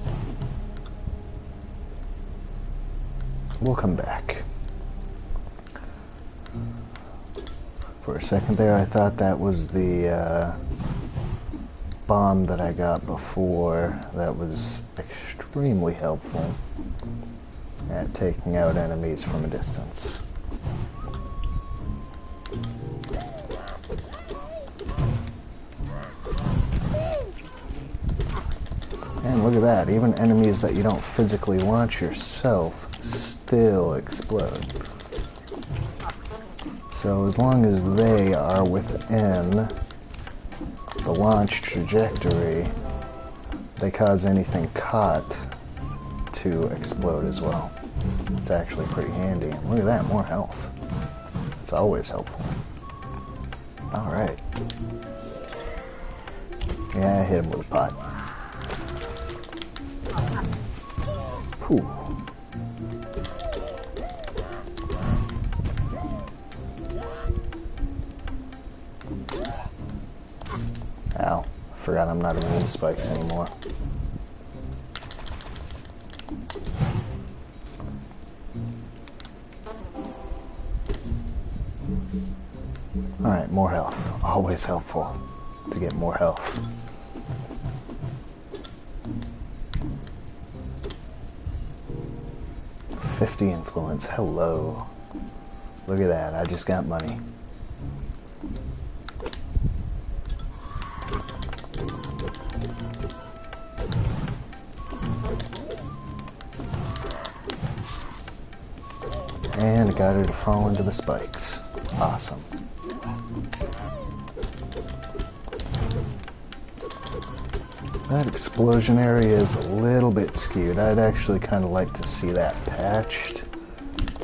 We'll come back. For a second there, I thought that was the bomb that I got before. That was extremely helpful at taking out enemies from a distance. And look at that, even enemies that you don't physically launch yourself still explode. So as long as they are within the launch trajectory, they cause anything caught to explode as well. It's actually pretty handy. And look at that, more health. It's always helpful. Alright. Yeah, I hit him with a pot. Whew. Ow. Forgot I'm not immune to spikes anymore. Alright, more health. Always helpful to get more health. $50 influence. Hello. Look at that. I just got money. And got her to fall into the spikes. Awesome. That explosion area is a little bit skewed. I'd actually kind of like to see that patched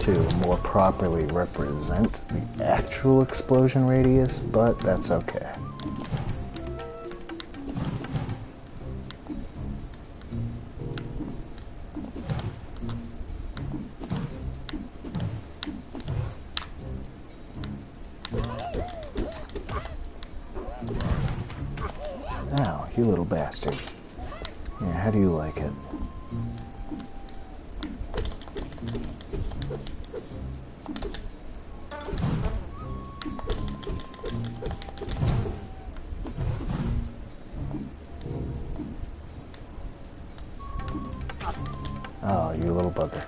to more properly represent the actual explosion radius, but that's okay. Ow, you little bastard. Yeah, how do you like it? Oh, you little bugger.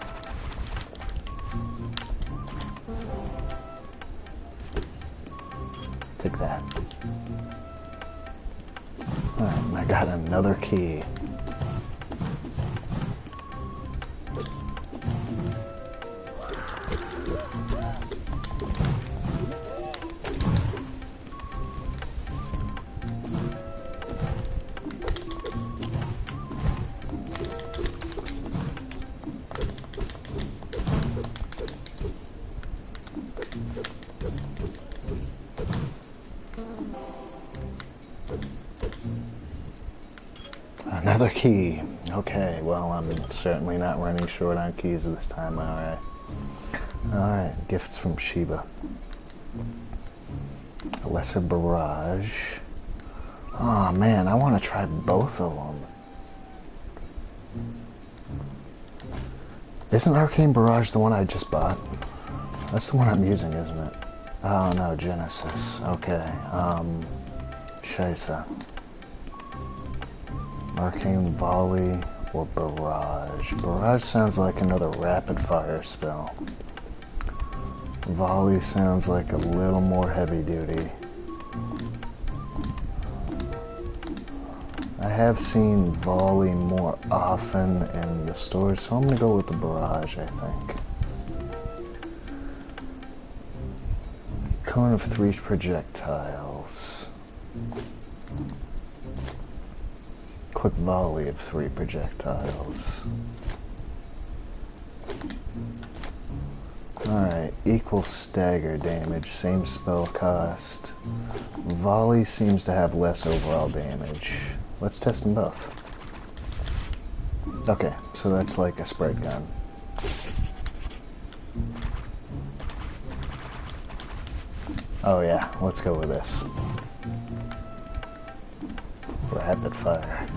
Take that. Alright, I got another key. Another key. Okay, well, I'm certainly not running short on keys this time, alright. Alright, gifts from Sheba. A lesser barrage. Oh man, I want to try both of them. Isn't Arcane Barrage the one I just bought? That's the one I'm using, isn't it? Oh no, Genesis. Okay, Scheisse. Arcane Volley or Barrage. Barrage sounds like another rapid fire spell. Volley sounds like a little more heavy duty. I have seen Volley more often in the stores, so I'm going to go with the Barrage, I think. Cone of 3 projectiles. Quick volley of 3 projectiles. Alright, equal stagger damage, same spell cost. Volley seems to have less overall damage. Let's test them both. Okay, so that's like a spread gun. Oh yeah, let's go with this. Rapid fire.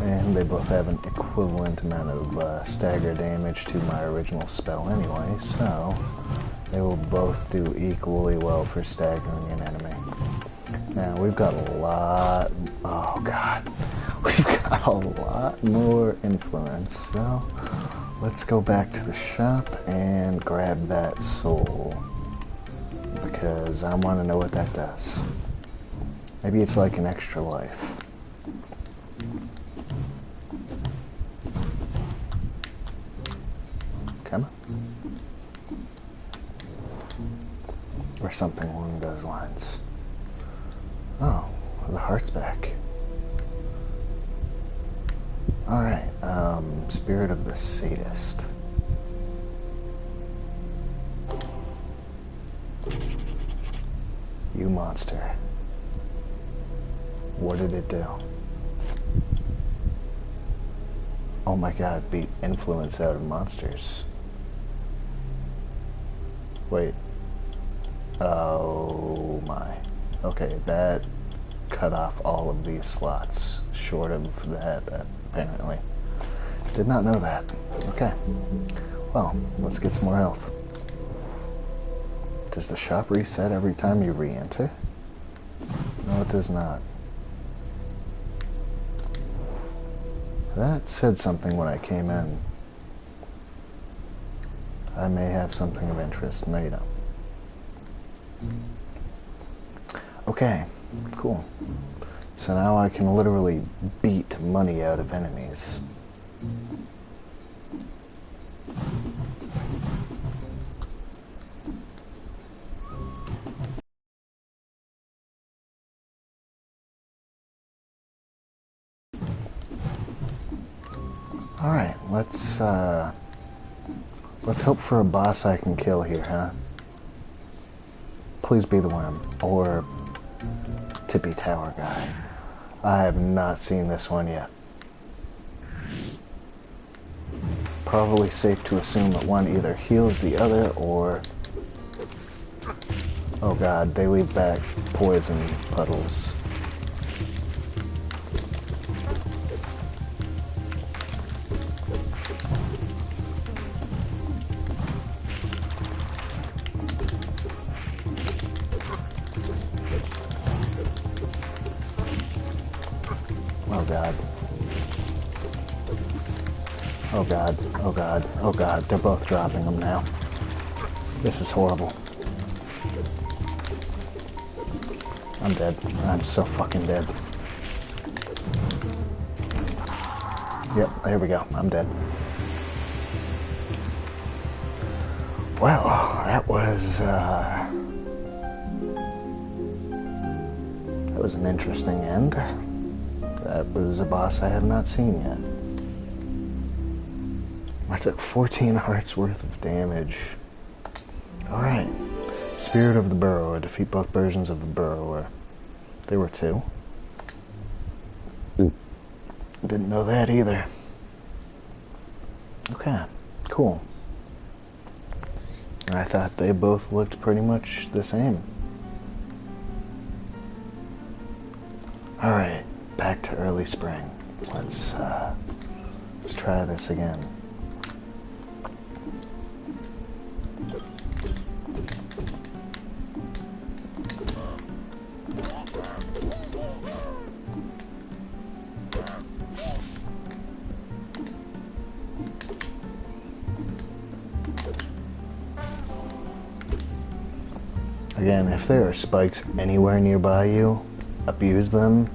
And they both have an equivalent amount of stagger damage to my original spell anyway, so they will both do equally well for staggering an enemy. Now we've got a lot, oh god, we've got a lot more influence, so let's go back to the shop and grab that soul, because I want to know what that does. Maybe it's like an extra life. Come on. Or something along those lines. Oh, the heart's back. Alright, Spirit of the Sadist. You monster. What did it do? Oh my god, beat influence out of monsters. Wait. Oh my. Okay, that cut off all of these slots, short of that, apparently. Did not know that. Okay. Well, let's get some more health. Does the shop reset every time you re-enter? No, it does not. That said something when I came in. I may have something of interest. No, you don't. Okay, cool. So now I can literally beat money out of enemies. Alright, let's hope for a boss I can kill here, huh? Please be the worm, or Tippy Tower guy. I have not seen this one yet. Probably safe to assume that one either heals the other, or... Oh god, they leave back poison puddles. Oh god. Oh god, oh god, oh god, they're both dropping them now. This is horrible. I'm dead. I'm so fucking dead. Yep, here we go. I'm dead. Well, that was an interesting end. That was a boss I have not seen yet. I took 14 hearts worth of damage. Alright. Spirit of the Burrower. Defeat both versions of the Burrower. There were two. Didn't know that either. Okay, cool. I thought they both looked pretty much the same. Alright, back to early spring. Let's try this again. Again, if there are spikes anywhere nearby you, abuse them,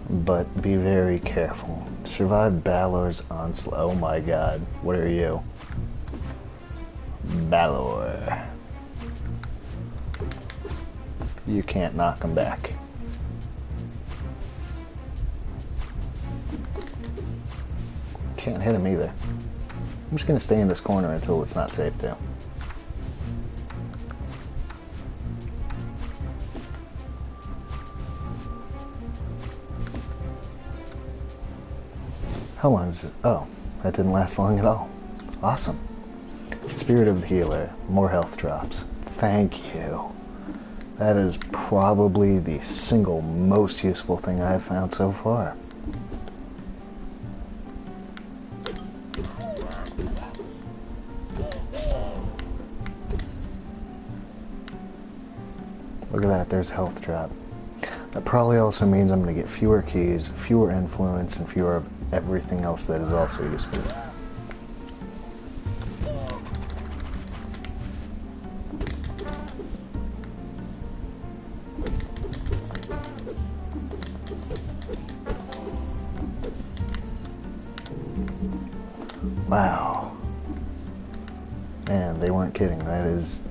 but be very careful. Survive Balor's onslaught. Oh my god, what are you? Balor. You can't knock him back. Can't hit him either. I'm just gonna stay in this corner until it's not safe to. How long is it? Oh, that didn't last long at all. Awesome. Spirit of the Healer. More health drops. Thank you. That is probably the single most useful thing I've found so far. Look at that, there's a health drop. That probably also means I'm going to get fewer keys, fewer influence, and fewer of everything else that is also useful. Wow. Man, they weren't kidding. That is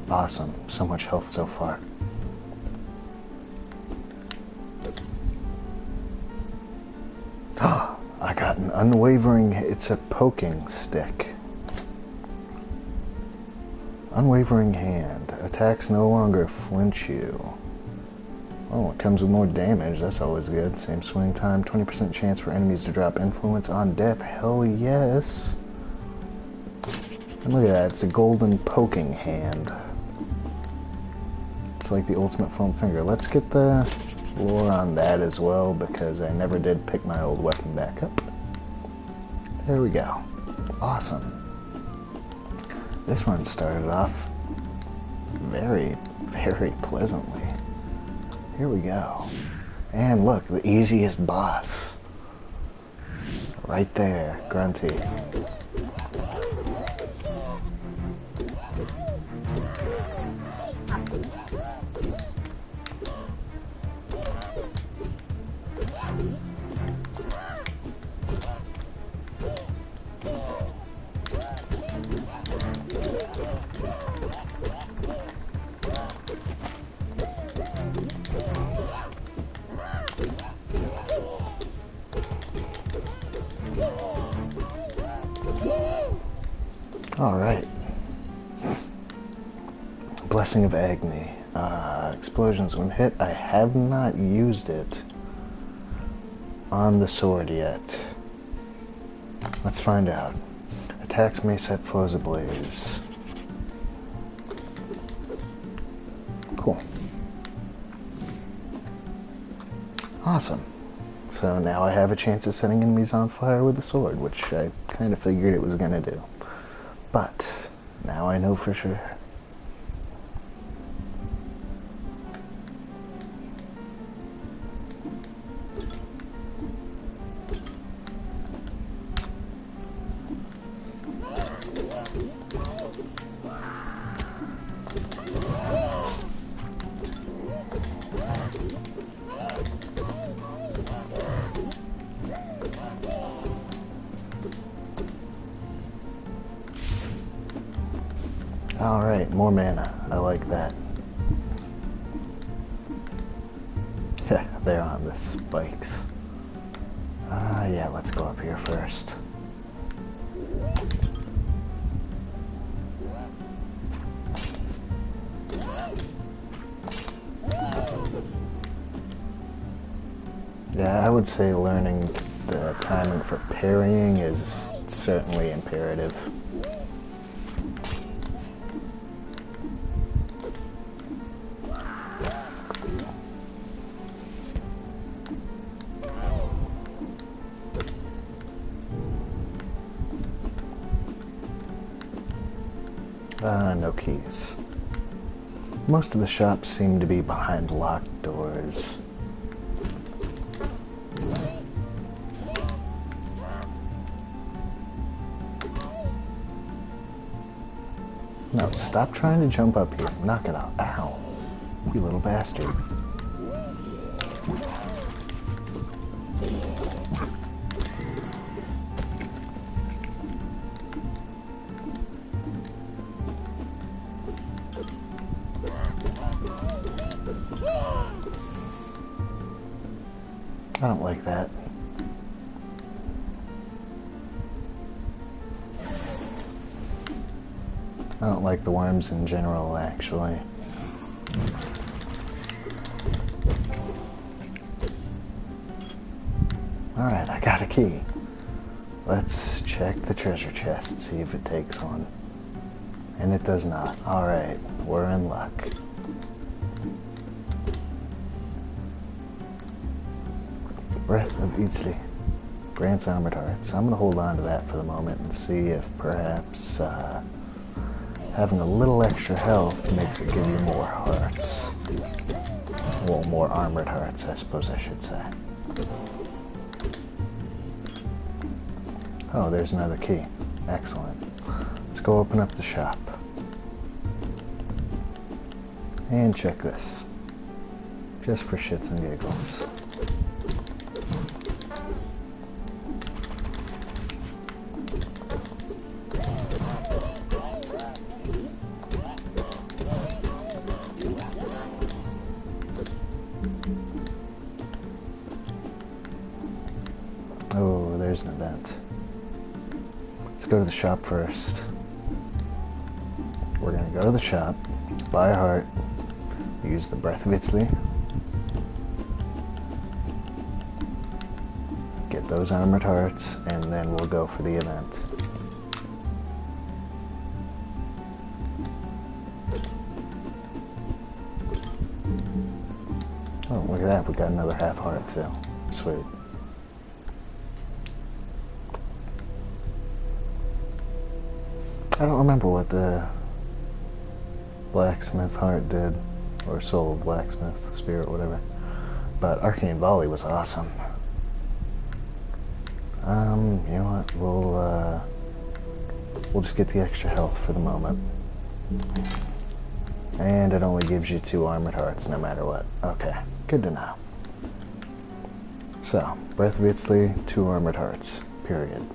Awesome. So much health so far. I got an unwavering... It's a poking stick. Unwavering hand. Attacks no longer flinch you. Oh, it comes with more damage. That's always good. Same swing time. 20% chance for enemies to drop influence on death. Hell yes. And look at that. It's a golden poking hand. It's like the ultimate foam finger. Let's get the lore on that as well, because I never did pick my old weapon back up. There we go. Awesome. This one started off very, very pleasantly. Here we go. And look, the easiest boss. Right there, Grunty. Alright. Blessing of Agni. Explosions when hit. I have not used it on the sword yet. Let's find out. Attacks may set foes ablaze. Cool. Awesome. So now I have a chance of setting enemies on fire with the sword, which I kind of figured it was going to do. But now I know for sure. Alright, more mana. I like that. Yeah, they're on the spikes. Yeah, let's go up here first. Yeah, I would say learning the timing for parrying is certainly imperative. No keys. Most of the shops seem to be behind locked doors. No, stop trying to jump up here. Knock it out. Ow. You little bastard. I don't like that. I don't like the worms in general, actually. Alright, I got a key. Let's check the treasure chest, see if it takes one. And it does not. Alright, we're in luck. Breath of Itzli. Grants armored hearts. I'm going to hold on to that for the moment and see if perhaps having a little extra health makes it give you more hearts. Well, more armored hearts, I suppose I should say. Oh, there's another key. Excellent. Let's go open up the shop. And check this. Just for shits and giggles. go to the shop first. We're gonna go to the shop, buy a heart, use the Breath of Italy, get those armored hearts, and then we'll go for the event. Oh, look at that, we got another half heart too. Sweet. I don't remember what the blacksmith heart did, or soul of blacksmith, spirit, whatever. But Arcane Volley was awesome. You know what? We'll just get the extra health for the moment. And it only gives you 2 armored hearts no matter what. Okay, good to know. So, Breath of Italy, 2 armored hearts. Period.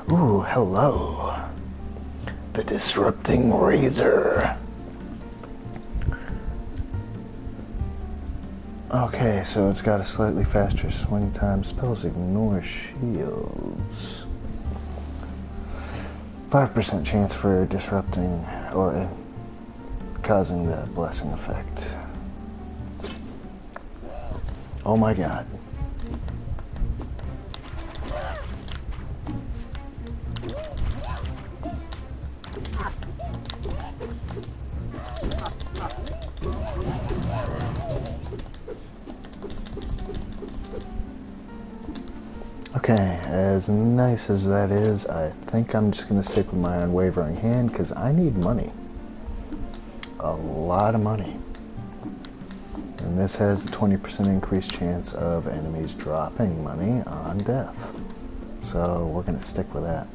Ooh, hello. The Disrupting Razor. Okay, so it's got a slightly faster swing time. Spells ignore shields. 5% chance for disrupting or causing the blessing effect. Oh my god. Okay, as nice as that is, I think I'm just going to stick with my unwavering hand because I need money. A lot of money. And this has the 20% increased chance of enemies dropping money on death. So we're going to stick with that.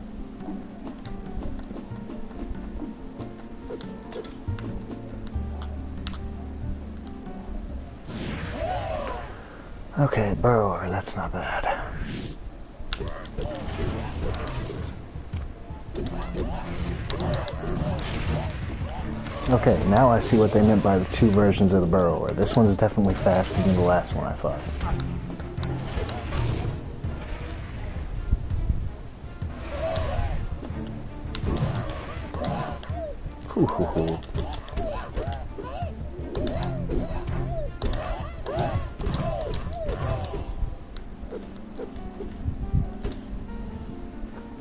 Okay, Burrower, that's not bad. Okay, now I see what they meant by the 2 versions of the Burrower. This one's definitely faster than the last one I fought. Hoo hoo hoo.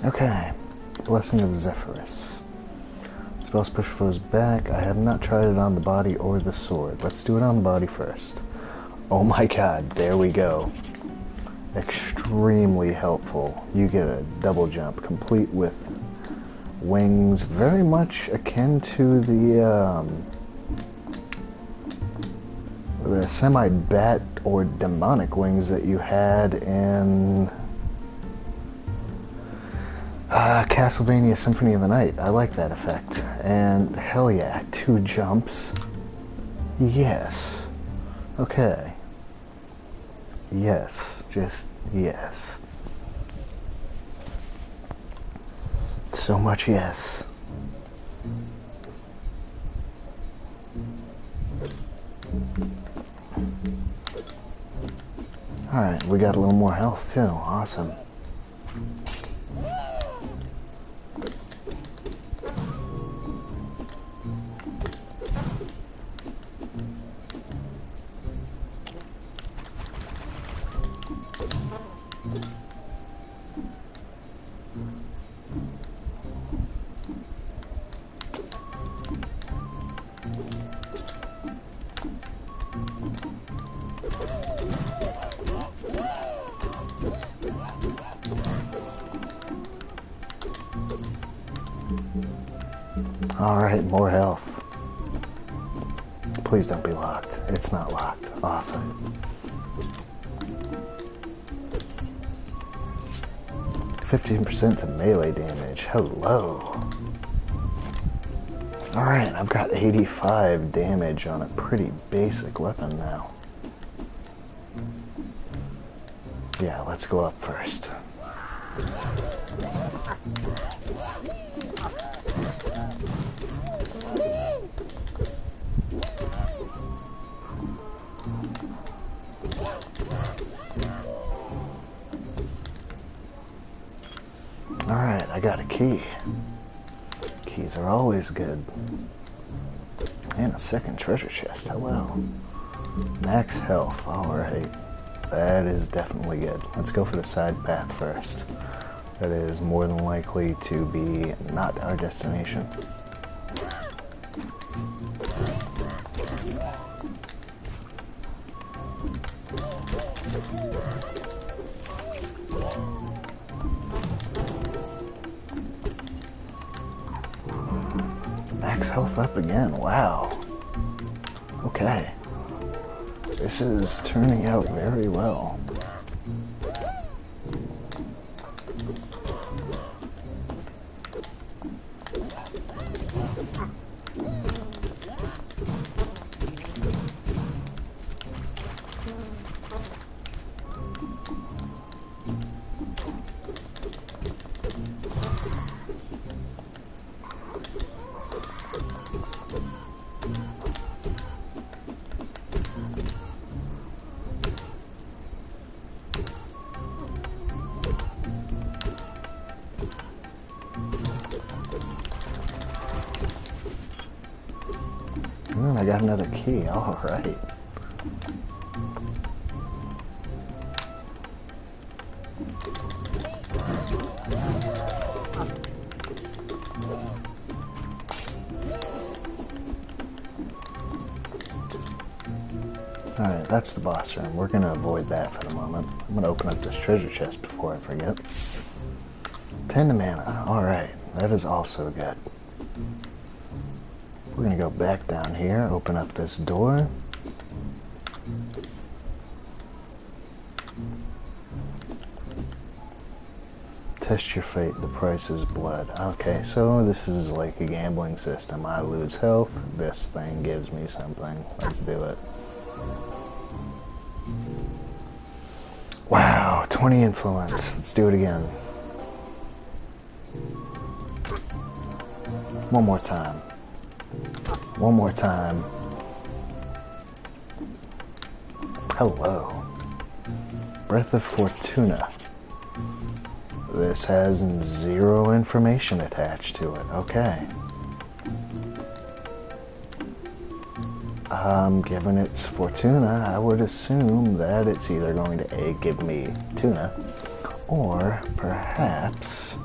Okay, Blessing of Zephyrus. Spells push foes back. I have not tried it on the body or the sword. Let's do it on the body first. Oh my god, there we go. Extremely helpful. You get a double jump, complete with wings, very much akin to the semi-bat or demonic wings that you had in Castlevania Symphony of the Night. I like that effect. And hell yeah, 2 jumps. Yes. Okay. Yes. Just yes. So much yes. Alright, we got a little more health too. Awesome. Alright, more health. Please don't be locked. It's not locked. Awesome. 15% to melee damage. Hello. Alright, I've got 85 damage on a pretty basic weapon now. Yeah, let's go up first. Alright, I got a key. Keys are always good. And a second treasure chest, hello. Max health, alright. That is definitely good. Let's go for the side path first. That is more than likely to be not our destination. Max health up again, wow. Okay. This is turning out very well. I got another key, alright. Alright, that's the boss room. We're gonna avoid that for the moment. I'm gonna open up this treasure chest before I forget. 10 to mana, alright. That is also good. We're gonna go back down here, open up this door. Test your fate, the price is blood. Okay, so this is like a gambling system. I lose health, this thing gives me something. Let's do it. Wow, 20 influence. Let's do it again. One more time. One more time. Hello. Breath of Fortuna. This has 0 information attached to it. Okay. Given it's Fortuna, I would assume that it's either going to A, give me tuna, or perhaps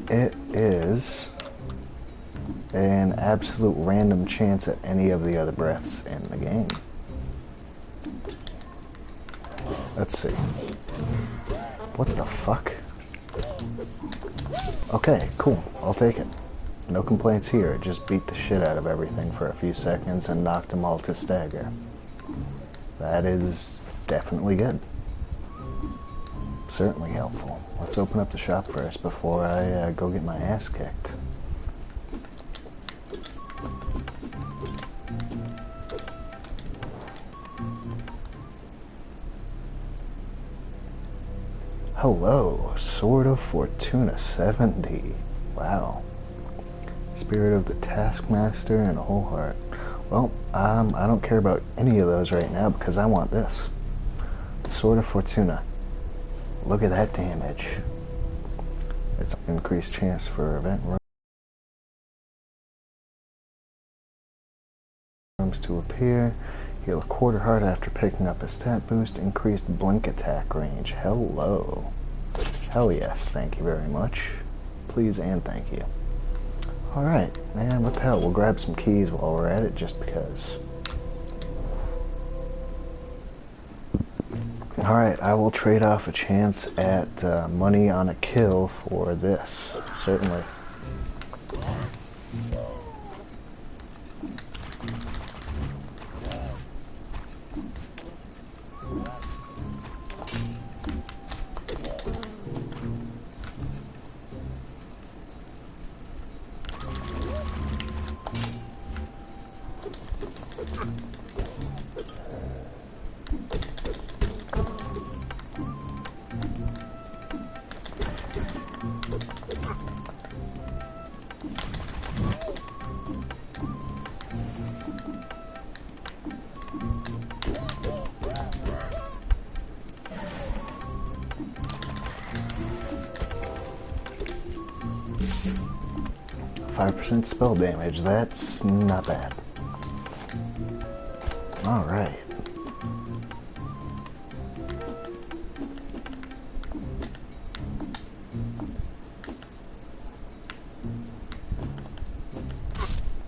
it is an absolute random chance at any of the other breaths in the game. Let's see. What the fuck? Okay, cool. I'll take it. No complaints here. It just beat the shit out of everything for a few seconds and knocked them all to stagger. That is definitely good. Certainly helpful. Let's open up the shop first before I go get my ass kicked. Hello, Sword of Fortuna 70. Wow. Spirit of the Taskmaster and a whole heart. Well, I don't care about any of those right now because I want this. Sword of Fortuna. Look at that damage. It's an increased chance for event rooms to appear. Heal a quarter heart after picking up a stat boost. Increased blink attack range. Hello. Hell yes, thank you very much. Please and thank you. Alright, man, what the hell? We'll grab some keys while we're at it, just because. Alright, I will trade off a chance at money on a kill for this, certainly. %5 spell damage, that's not bad. Alright.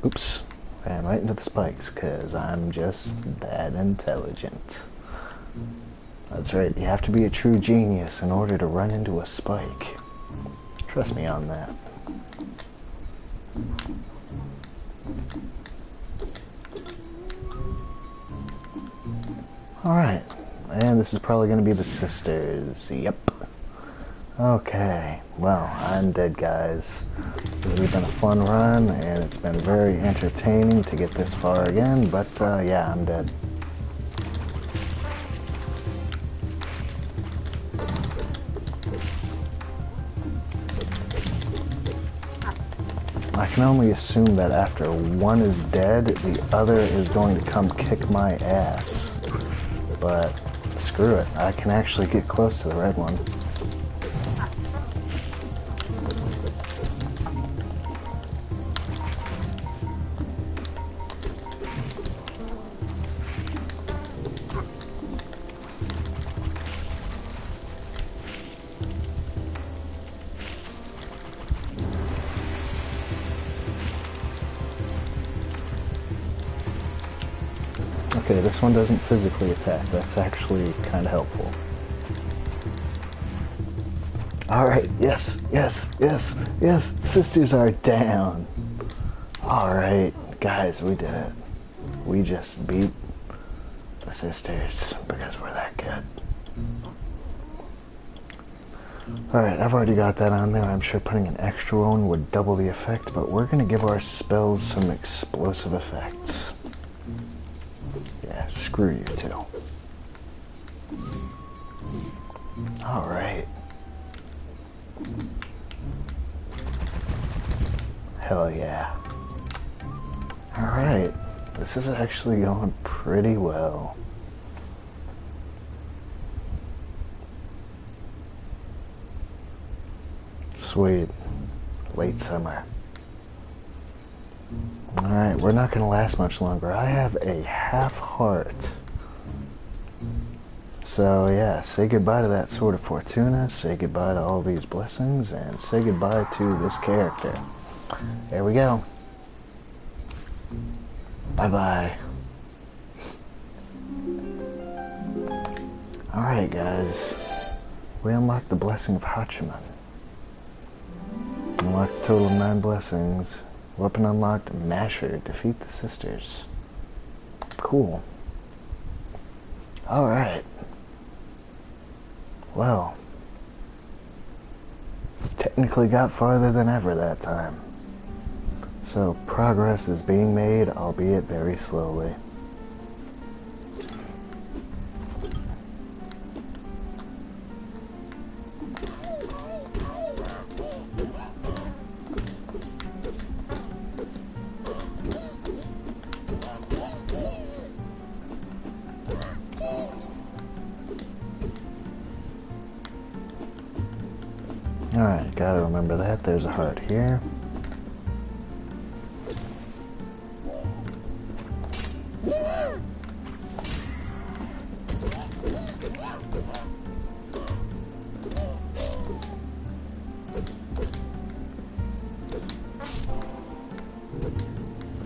Oops. Ran right into the spikes, because I'm just that intelligent. That's right, you have to be a true genius in order to run into a spike. Trust me on that. Alright, and this is probably going to be the sisters. Yep. Okay, well, I'm dead, guys. This has been a fun run, and it's been very entertaining to get this far again, but yeah, I'm dead. I can only assume that after one is dead, the other is going to come kick my ass. But screw it, I can actually get close to the red one. Okay, this one doesn't physically attack. That's actually kind of helpful. Alright, yes, yes, yes, yes. Sisters are down. Alright, guys, we did it. We just beat the sisters because we're that good. Alright, I've already got that on there. I'm sure putting an extra one would double the effect, but we're going to give our spells some explosive effects. Yeah, screw you too. Alright. Hell yeah. Alright. This is actually going pretty well. Sweet. Late summer. Alright, we're not going to last much longer. I have a half heart. So yeah, say goodbye to that Sword of Fortuna, say goodbye to all these blessings, and say goodbye to this character. There we go. Bye-bye. Alright guys, we unlocked the Blessing of Hachiman. Unlocked a total of 9 blessings. Weapon unlocked, Masher. Defeat the sisters. Cool. Alright. Well. Technically got farther than ever that time. So progress is being made, albeit very slowly. Alright, gotta remember that. There's a heart here.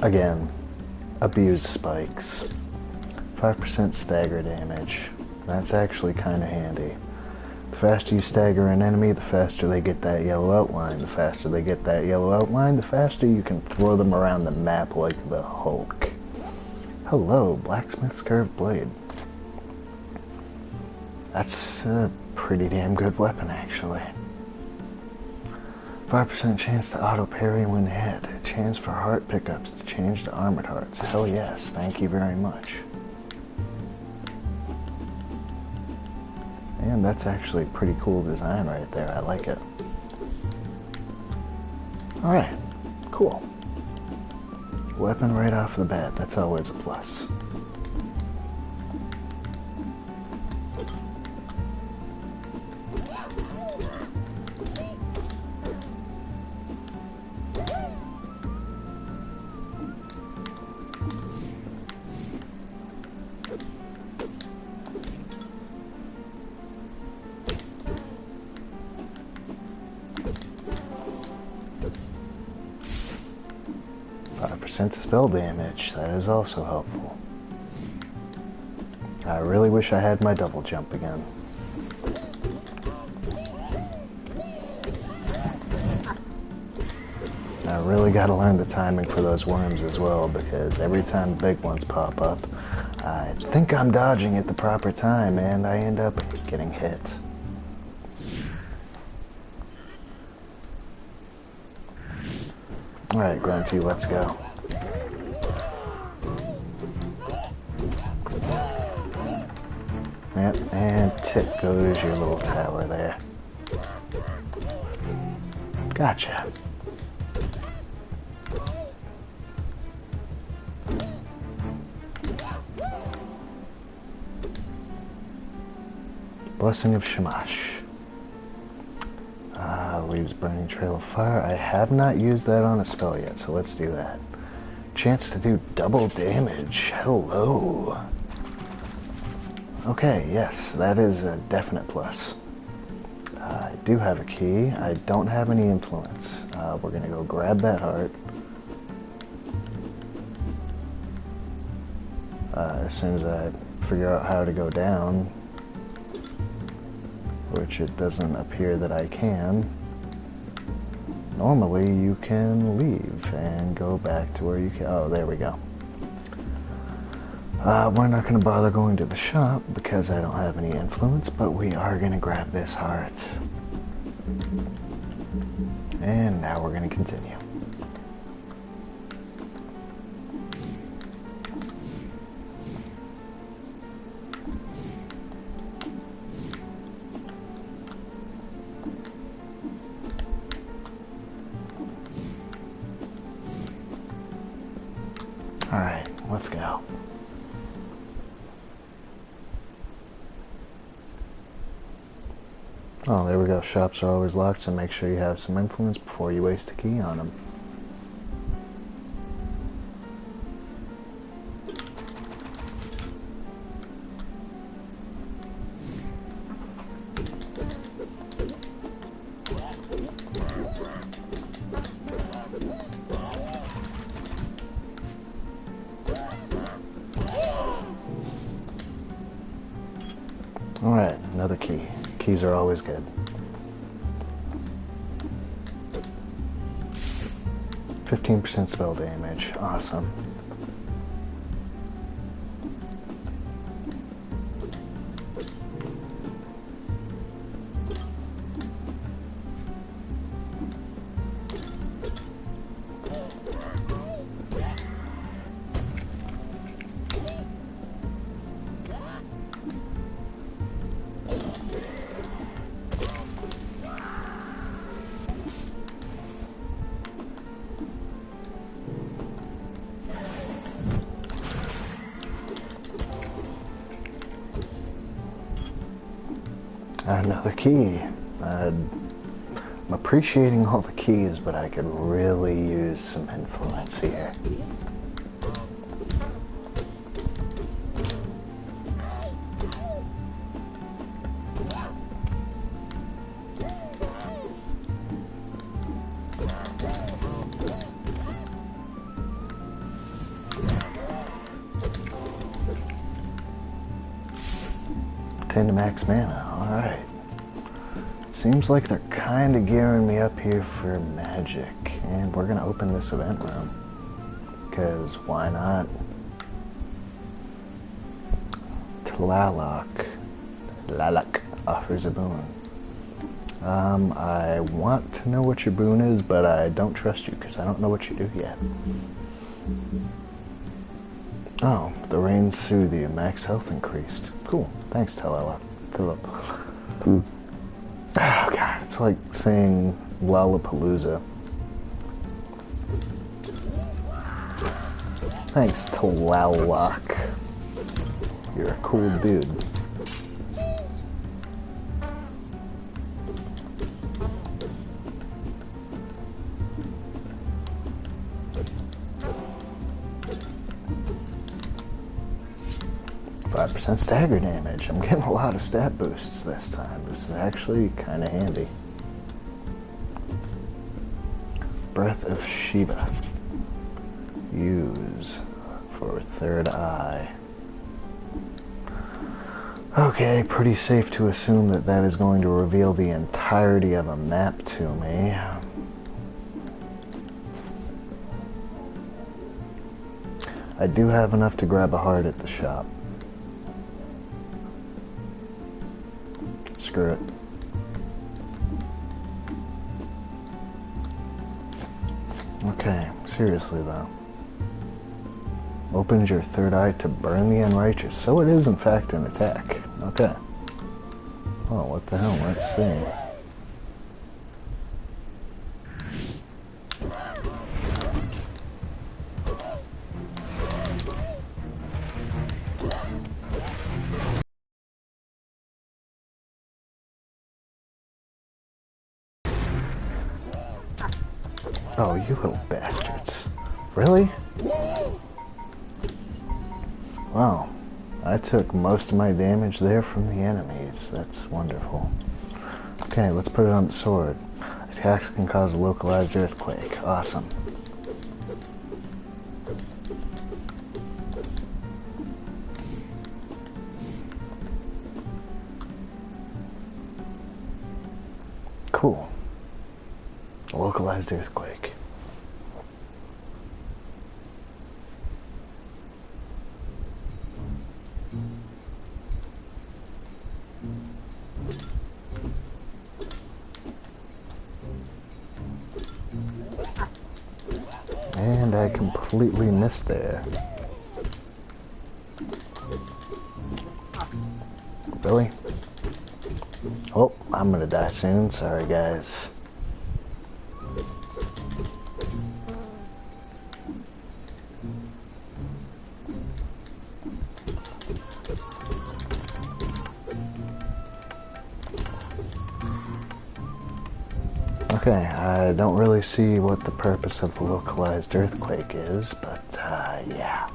Again, abuse spikes. 5% stagger damage. That's actually kind of handy. The faster you stagger an enemy, the faster they get that yellow outline. The faster they get that yellow outline, the faster you can throw them around the map like the Hulk. Hello, Blacksmith's Curved Blade. That's a pretty damn good weapon, actually. 5% chance to auto parry when hit. Chance for heart pickups to change to armored hearts. Hell yes, thank you very much. And that's actually a pretty cool design right there. I like it. Alright, cool. Weapon right off the bat, that's always a plus. Percent spell damage, that is also helpful. I really wish I had my double jump again. I really gotta learn the timing for those worms as well, because every time big ones pop up, I think I'm dodging at the proper time and I end up getting hit. Alright, Grunty, let's go. Yep, and tip goes your little tower there. Gotcha. Blessing of Shamash. Leaves burning trail of fire. I have not used that on a spell yet, so let's do that. Chance to do double damage. Hello. Okay, yes, that is a definite plus. I do have a key. I don't have any influence. We're going to go grab that heart. As soon as I figure out how to go down, which it doesn't appear that I can. Normally you can leave and go back to where you can. Oh, there we go. We're not going to bother going to the shop because I don't have any influence, but we are going to grab this heart. And now we're going to continue. Alright, let's go. Oh, there we go. Shops are always locked, so make sure you have some influence before you waste a key on them. Alright, another key. Keys are always good. 15% spell damage. Awesome. Another key. I'm appreciating all the keys, but I could really use some influence here. To max mana, alright. Seems like they're kind of gearing me up here for magic. And we're going to open this event room. Because why not? Tlaloc offers a boon. I want to know what your boon is, but I don't trust you because I don't know what you do yet. Oh, the rains soothe you. Max health increased. Cool. Thanks, Tlaloc. Oh god, it's like saying Lollapalooza. Thanks, Tlaloc. You're a cool dude. %, stagger damage. I'm getting a lot of stat boosts this time. This is actually kind of handy. Breath of Shiva. Use for third eye. Okay, pretty safe to assume that that is going to reveal the entirety of a map to me. I do have enough to grab a heart at the shop. Screw it. Okay, seriously though. Opens your third eye to burn the unrighteous. So it is in fact an attack. Okay. Oh, what the hell? Let's see. Oh, you little bastards. Really? Wow. I took most of my damage there from the enemies. That's wonderful. Okay, let's put it on the sword. Attacks can cause a localized earthquake. Awesome. Cool. A localized earthquake. And I completely missed there. Really? Oh, I'm gonna die soon. Sorry, guys. Okay, I don't really see what the purpose of the localized earthquake is, but yeah.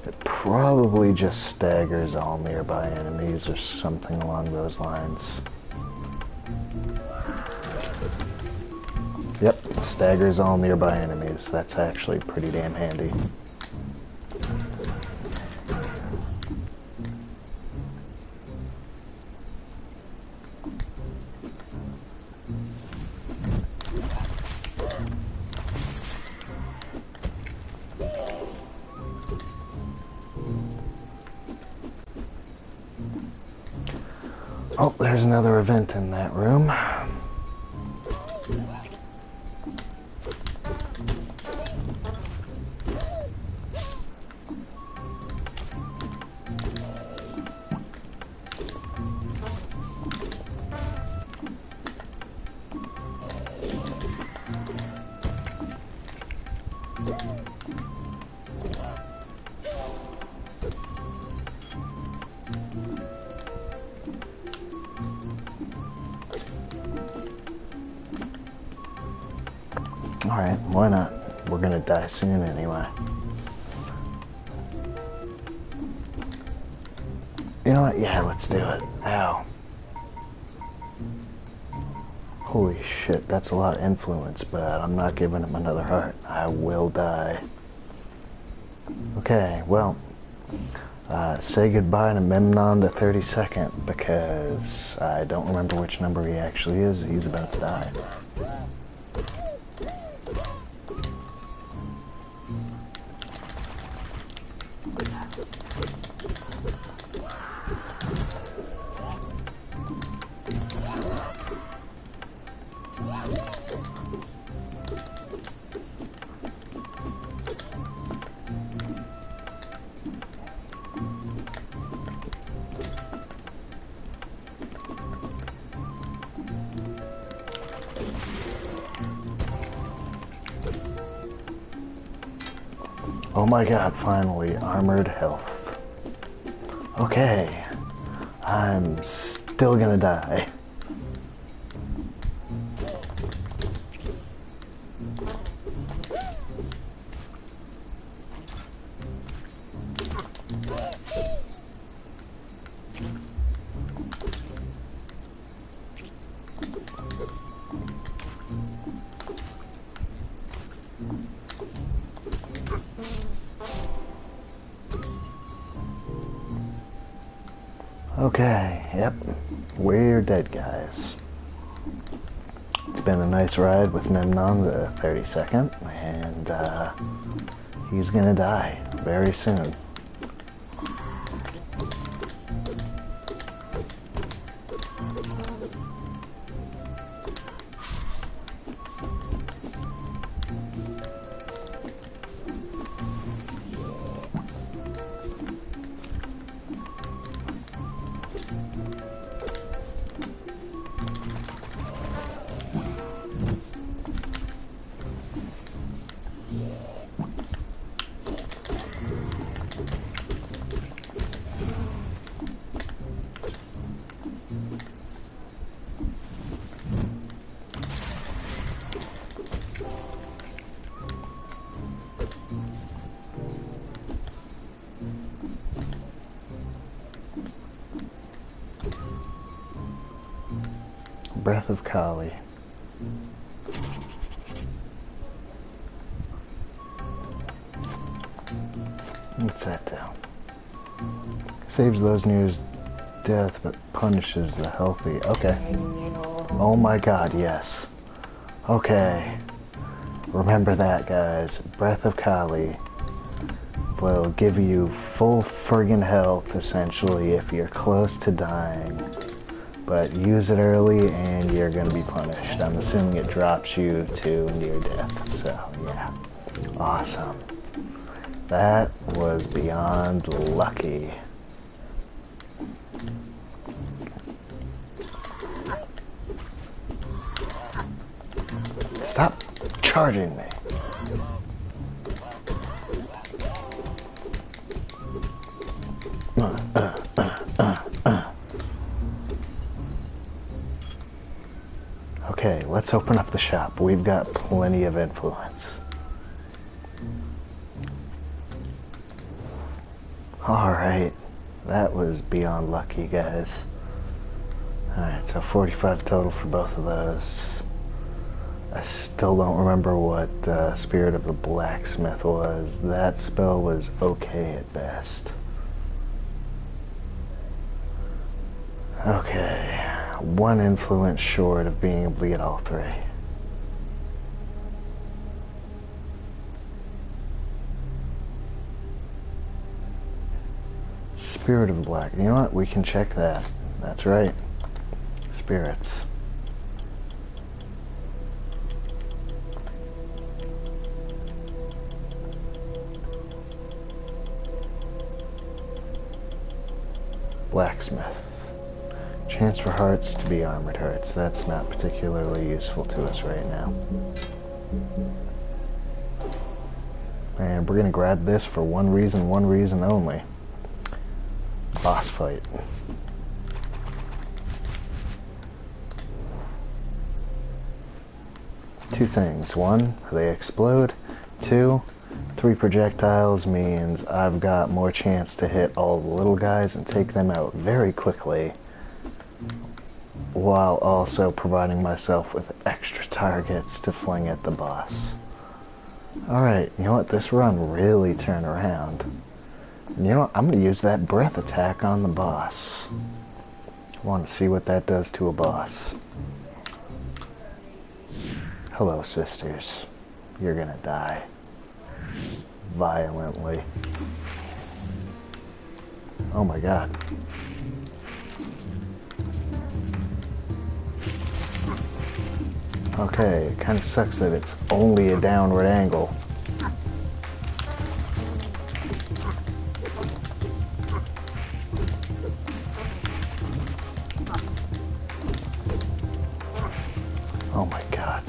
It probably just staggers all nearby enemies or something along those lines. Yep, staggers all nearby enemies. That's actually pretty damn handy. Oh, there's another event in that room. Alright, why not? We're gonna die soon anyway. You know what? Yeah, let's do it. Ow. Holy shit, that's a lot of influence, but I'm not giving him another heart. I will die. Okay, well, say goodbye to Memnon the 32nd, because I don't remember which number he actually is. He's about to die. Oh my god, finally, armored health. Okay, I'm still gonna die. Okay, yep, we're dead, guys. It's been a nice ride with Memnon the 32nd, and he's gonna die very soon. Breath of Kali. What's that do? Saves those near death but punishes the healthy. Okay. Oh my god, yes. Okay. Remember that, guys. Breath of Kali will give you full friggin' health, essentially, if you're close to dying. But use it early and you're going to be punished. I'm assuming it drops you to near death. So, yeah. Awesome. That was beyond lucky. Stop charging me. Okay, let's open up the shop. We've got plenty of influence. Alright, that was beyond lucky, guys. Alright, so 45 total for both of those. I still don't remember what Spirit of the Blacksmith was. That spell was okay at best. Okay. One influence short of being able to get all three. Spirit of Black. You know what? We can check that. That's right. Spirits. Blacksmith. Chance for hearts to be armored hearts. That's not particularly useful to us right now. And we're going to grab this for one reason only. Boss fight. Two things. One, they explode. Two, 3 projectiles means I've got more chance to hit all the little guys and take them out very quickly, while also providing myself with extra targets to fling at the boss. Alright, you know what? This run really turned around. And you know what? I'm going to use that breath attack on the boss. I want to see what that does to a boss. Hello, sisters. You're going to die. Violently. Oh my god. Okay, it kind of sucks that it's only a downward angle. Oh my god.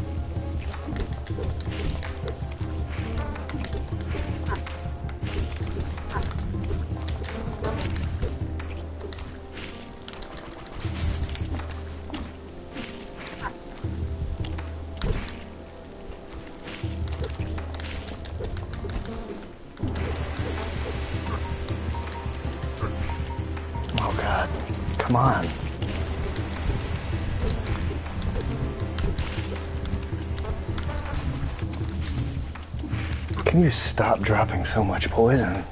God. Come on. Can you stop dropping so much poison?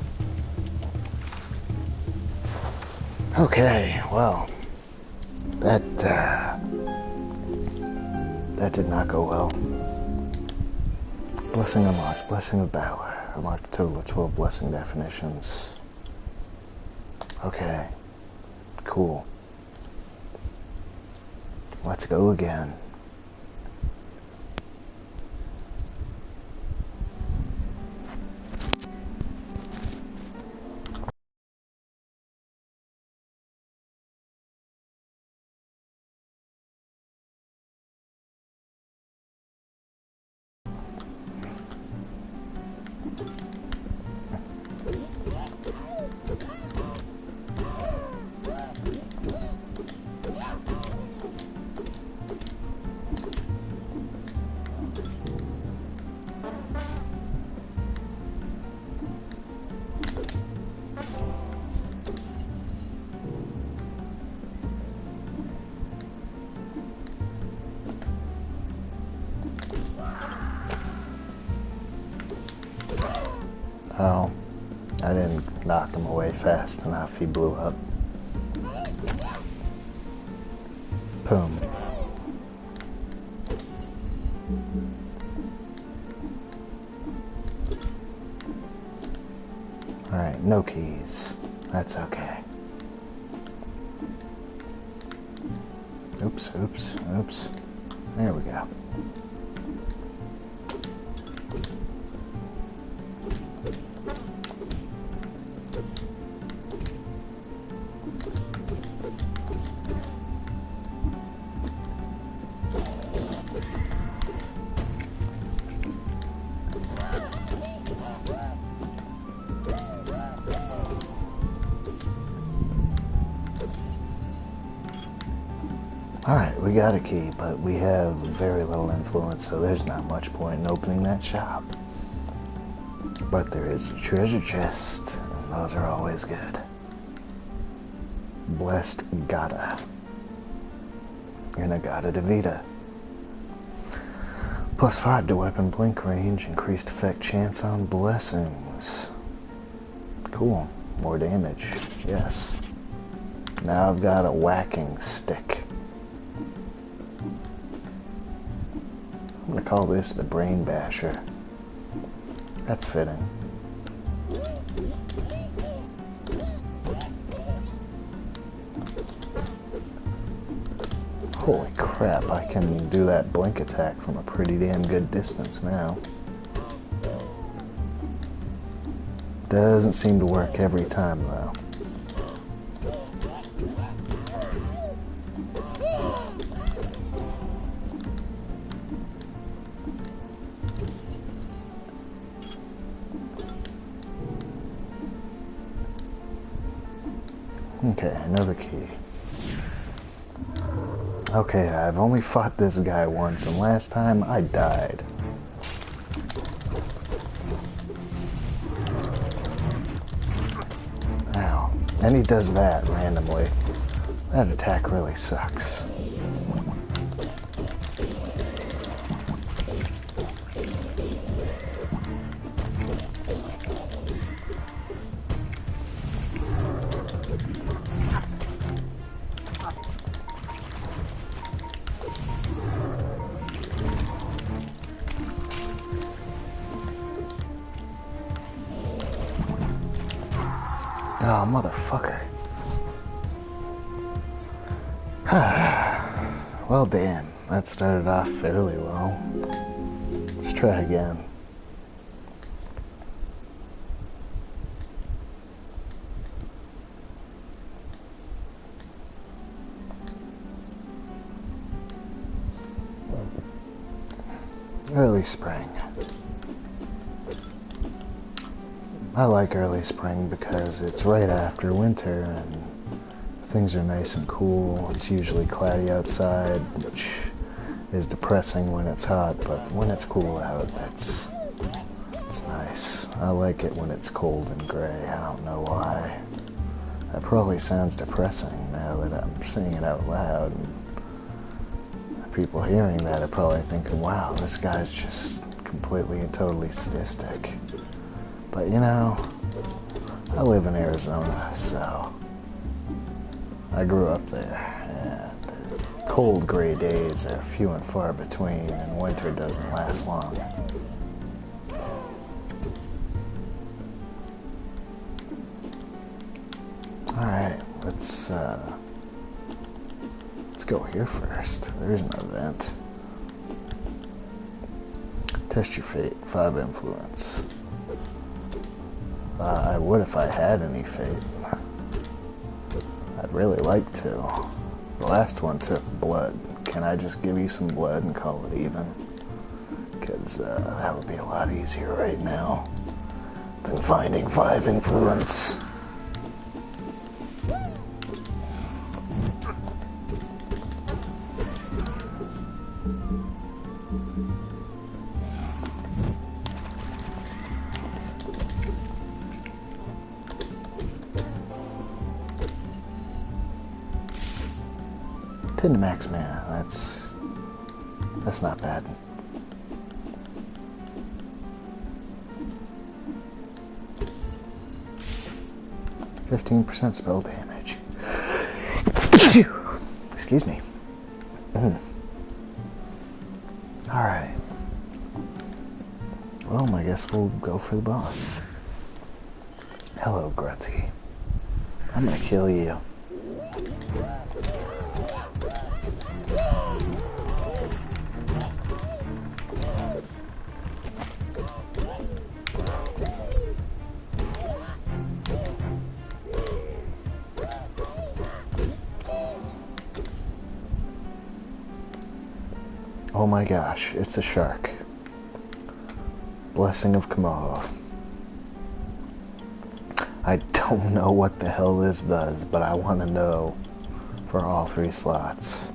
Okay, well, that did not go well. Blessing unlocked. Blessing of Valor. Unlocked a total of 12 blessing definitions. Okay. Cool. Let's go again. Oh, I didn't knock him away fast enough. He blew up. Boom. Alright, no keys. That's okay. Oops, oops, oops. There we go. Alright, we got a key, but we have very little influence, so there's not much point in opening that shop. But there is a treasure chest, and those are always good. Blessed Gata. And a Gata Davida. +5 to weapon blink range, increased effect chance on blessings. Cool. More damage. Yes. Now I've got a whacking stick. I'm gonna call this the Brain Basher. That's fitting. Holy crap, I can do that blink attack from a pretty damn good distance now. Doesn't seem to work every time though. Okay, another key. Okay, I've only fought this guy once, and last time I died. Ow. And he does that randomly. That attack really sucks. Oh, motherfucker. Well, damn. That started off fairly well. Let's try again. Early spring. I like early spring because it's right after winter and things are nice and cool. It's usually cloudy outside, which is depressing when it's hot, but when it's cool out, it's nice. I like it when it's cold and gray. I don't know why. That probably sounds depressing now that I'm saying it out loud. And people hearing that are probably thinking, wow, this guy's just completely and totally sadistic. But you know, I live in Arizona, so I grew up there, and cold gray days are few and far between, and winter doesn't last long. Alright, let's go here first. There's an event. Test your fate, 5 influence. I would if I had any fate. I'd really like to. The last one took blood. Can I just give you some blood and call it even? Because that would be a lot easier right now than finding 5 influence. To max mana, that's not bad. %15 spell damage. Excuse me. Alright. Well, I guess we'll go for the boss. Hello, Grutzy. I'm gonna kill you. Oh my gosh, it's a shark. Blessing of Komodo. I don't know what the hell this does, but I want to know for all 3 slots.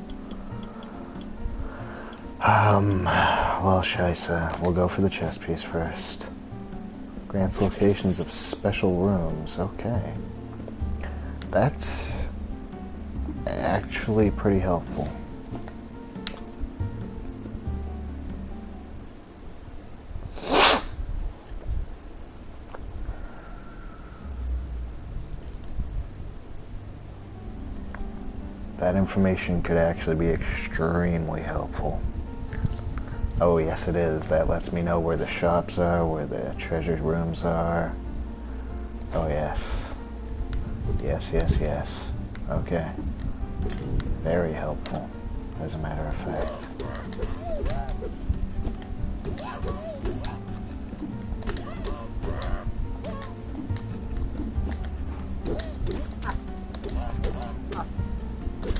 Well, scheisse. We'll go for the chess piece first. Grants locations of special rooms. Okay. That's actually pretty helpful. That information could actually be extremely helpful. Oh yes it is. That lets me know where the shops are, where the treasure rooms are. Oh yes. Yes. Okay. Very helpful, as a matter of fact.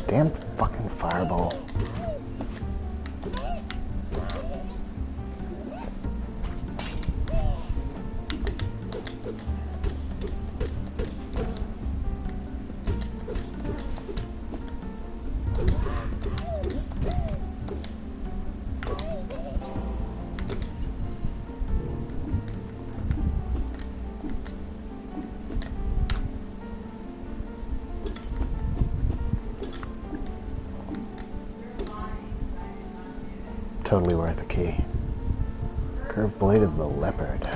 Damn fucking fireball. Totally worth the key. Curved blade of the leopard.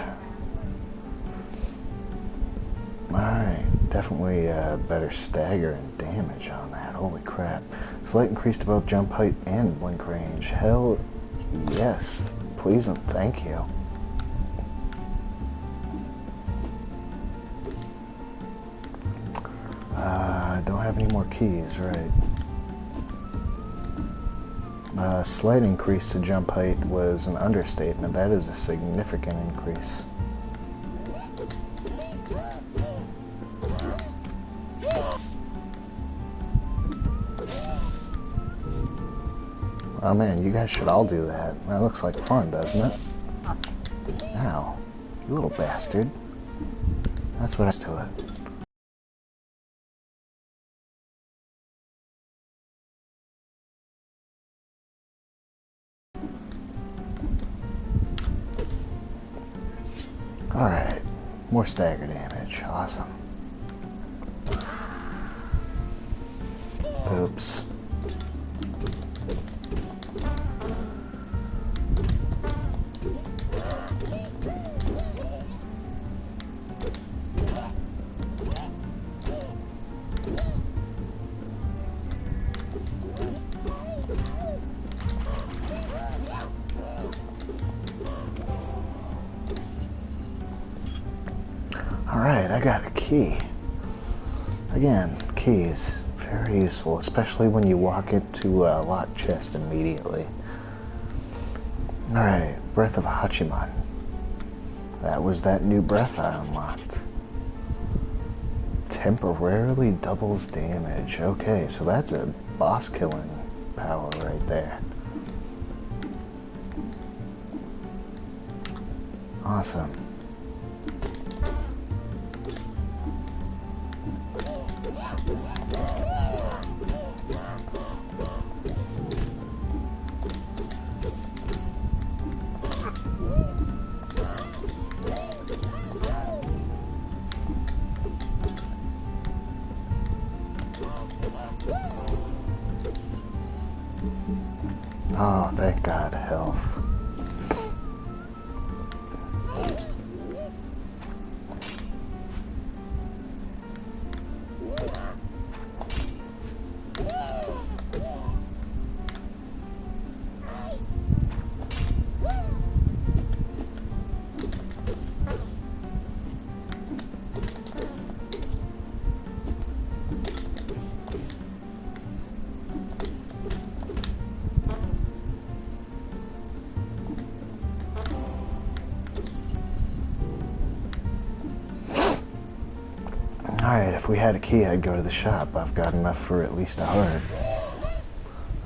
Alright, definitely better stagger and damage on that. Holy crap. Slight increase to both jump height and blink range. Hell yes. Please and thank you. I don't have any more keys, right? Slight increase to jump height was an understatement. That is a significant increase. Oh man, you guys should all do that. That looks like fun, doesn't it? Ow, you little bastard. That's what I was to it. Alright, more stagger damage. Awesome. Oops. Alright, I got a key. Again, keys, very useful, especially when you walk into a locked chest immediately. Alright, Breath of Hachiman. That was that new breath I unlocked. Temporarily doubles damage. Okay, so that's a boss killing power right there. Awesome. Oh, thank God, health. Alright, if we had a key, I'd go to the shop. I've got enough for at least a heart.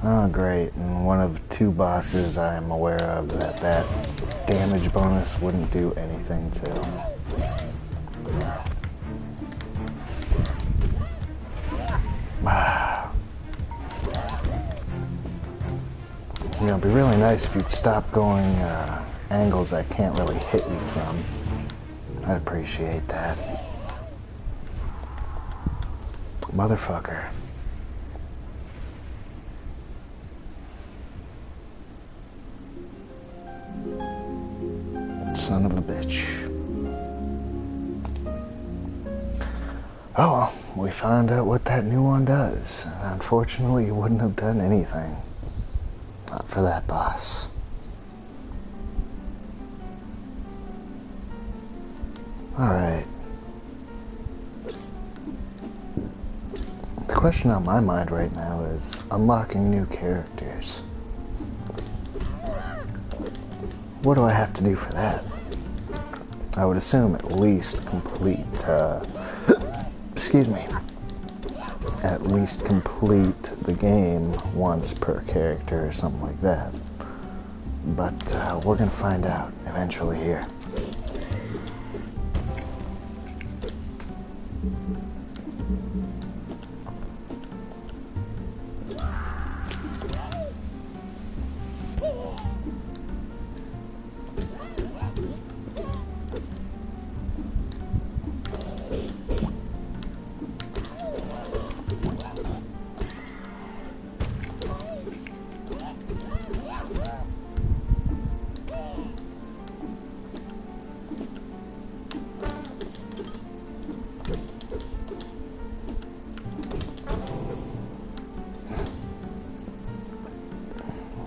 Oh, great. And one of two bosses I am aware of that damage bonus wouldn't do anything to. You know, it'd be really nice if you'd stop going angles I can't really hit you from. I'd appreciate that. Motherfucker. Son of a bitch. Oh well, we found out what that new one does. Unfortunately, it wouldn't have done anything. Not for that boss. Alright. The question on my mind right now is unlocking new characters. What do I have to do for that? I would assume at least complete, excuse me, at least complete the game once per character or something like that. But we're gonna find out eventually here.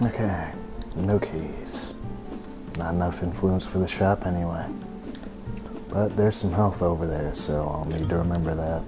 Okay, no keys. Not enough influence for the shop anyway. But there's some health over there, so I'll need to remember that.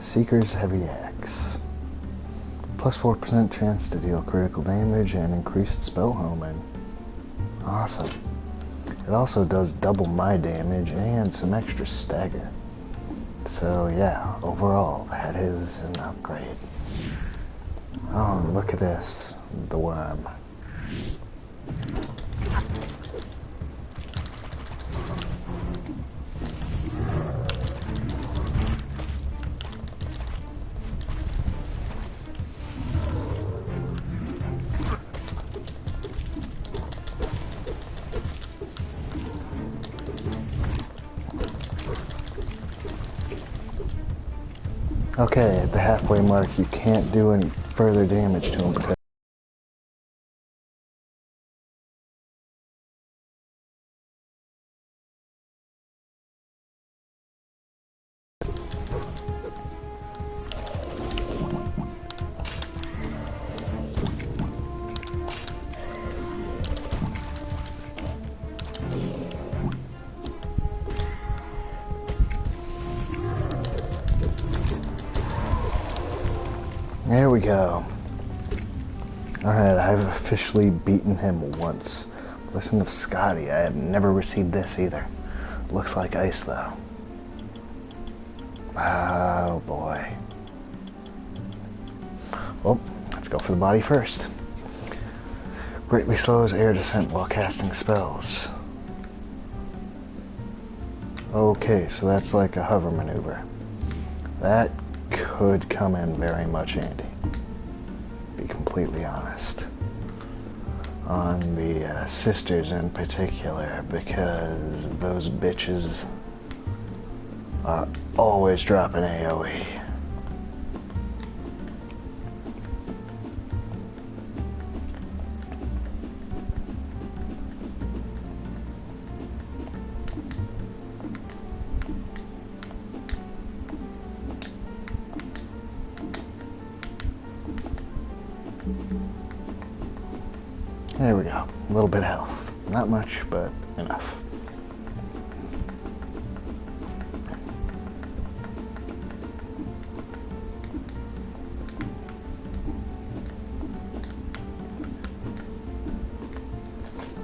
Seeker's Heavy Axe. Plus 4% chance to deal critical damage and increased spell homing. Awesome. It also does double my damage and some extra stagger. So yeah, overall, that is an upgrade. Oh, and look at this, the worm. Okay, at the halfway mark, you can't do any further damage to him because there we go. Alright, I've officially beaten him once. Listen to Scotty, I have never received this either. Looks like ice though. Oh boy. Well, let's go for the body first. Greatly slows air descent while casting spells. Okay, so that's like a hover maneuver. That could come in very much handy. Be completely honest. On the sisters in particular, because those bitches are always dropping AoE. There we go. A little bit of health. Not much, but enough.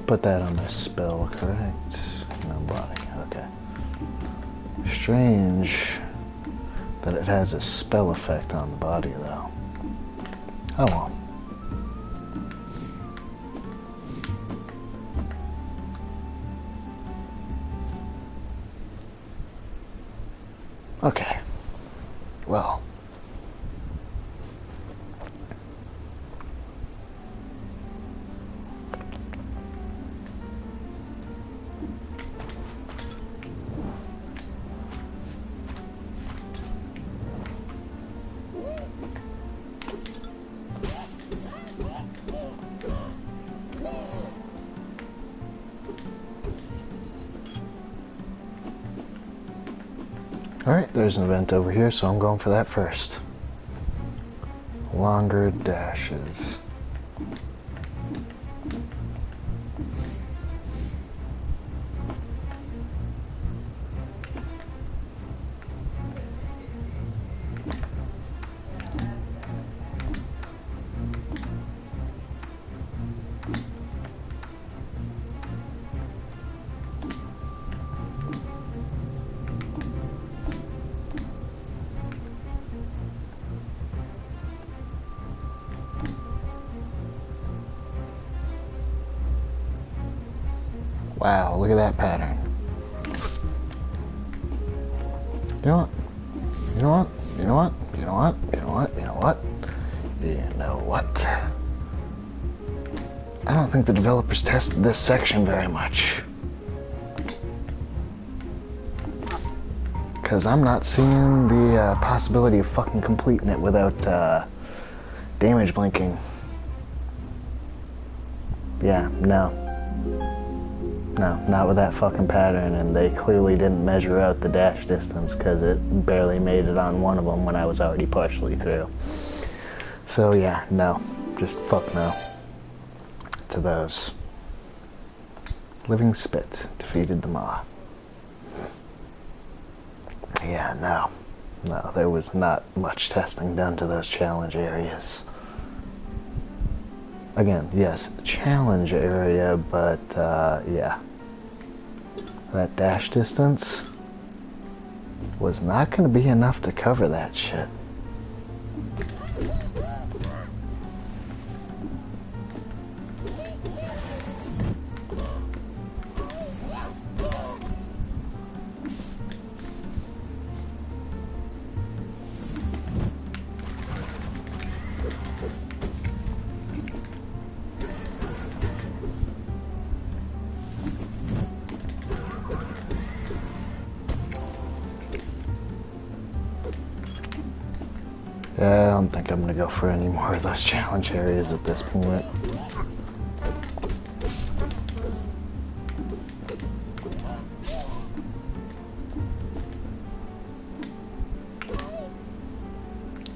Put that on this spell, correct? No body, okay. Strange that it has a spell effect on the body, though. Oh well. Okay. Well. Alright, there's an event over here, so I'm going for that first. Longer dashes. Wow, look at that pattern. You know what? You know what? You know what? You know what? You know what? You know what? You know what? I don't think the developers tested this section very much. Because I'm not seeing the possibility of fucking completing it without damage blinking. Yeah, no. No, not with that fucking pattern, and they clearly didn't measure out the dash distance because it barely made it on one of them when I was already partially through. So yeah, no. Just fuck no to those. Living Spit defeated the Maw. Yeah, no. No, there was not much testing done to those challenge areas. Again, yes, challenge area, but yeah. That dash distance was not going to be enough to cover that shit. Yeah, I don't think I'm gonna go for any more of those challenge areas at this point.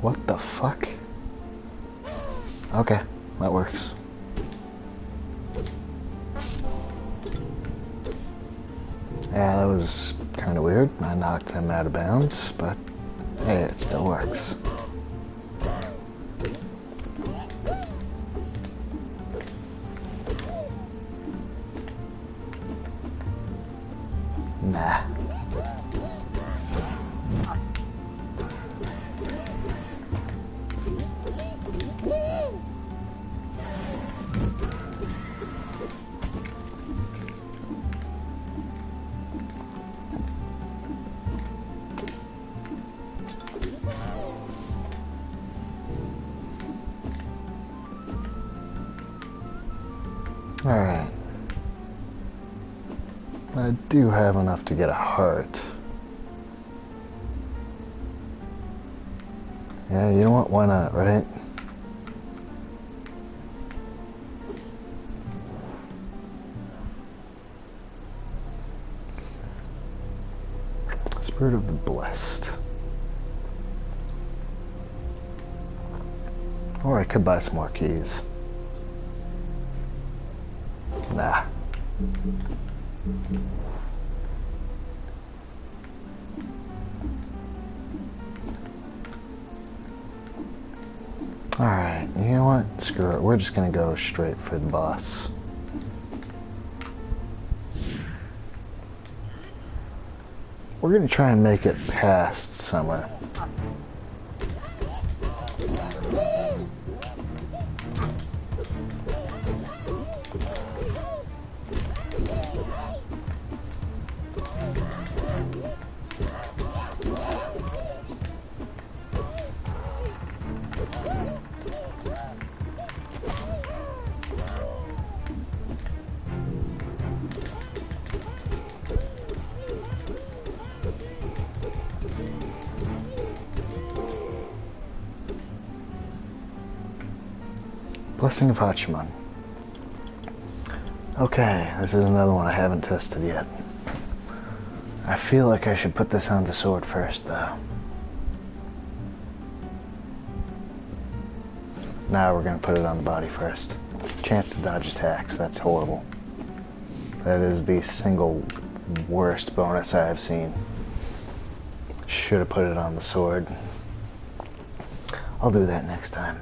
What the fuck? Okay, that works. Yeah, that was kind of weird. I knocked him out of bounds, but hey, it still works. Nah. Alright. I do have enough to get a heart. Yeah, you know what? Why not, right? Spirit of the Blessed. Or I could buy some more keys. Nah. Alright, you know what? Screw it. We're just gonna go straight for the boss. We're gonna try and make it past summer. Blessing of Hachiman. Okay, this is another one I haven't tested yet. I feel like I should put this on the sword first, though. Now we're going to put it on the body first. Chance to dodge attacks, that's horrible. That is the single worst bonus I have seen. Should have put it on the sword. I'll do that next time.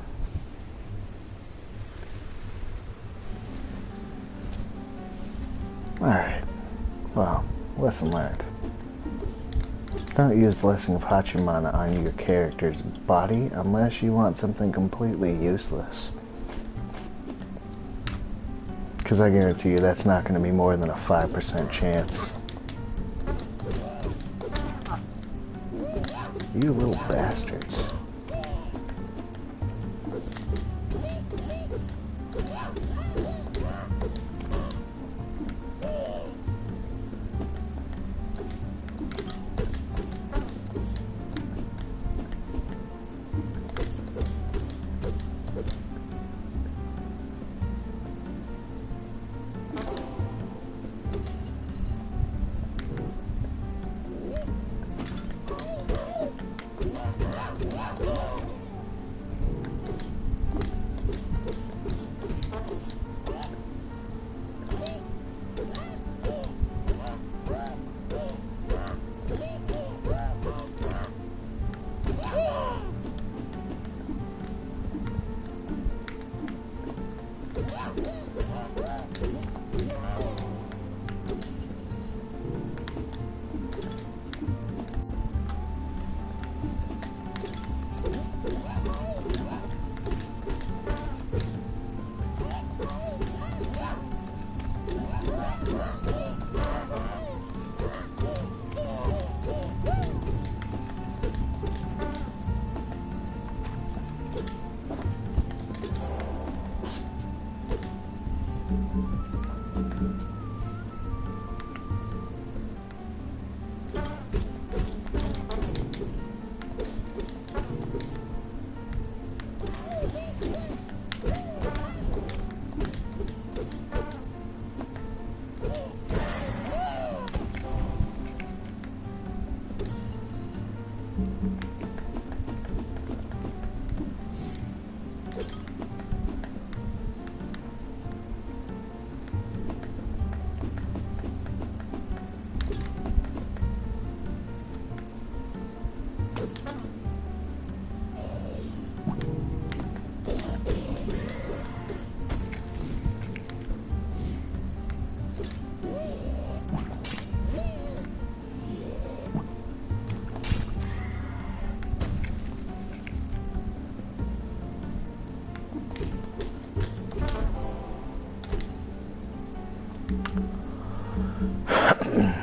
Alright, well, lesson learned. Don't use Blessing of Hachiman on your character's body unless you want something completely useless. Because I guarantee you that's not going to be more than a 5% chance. You little bastards.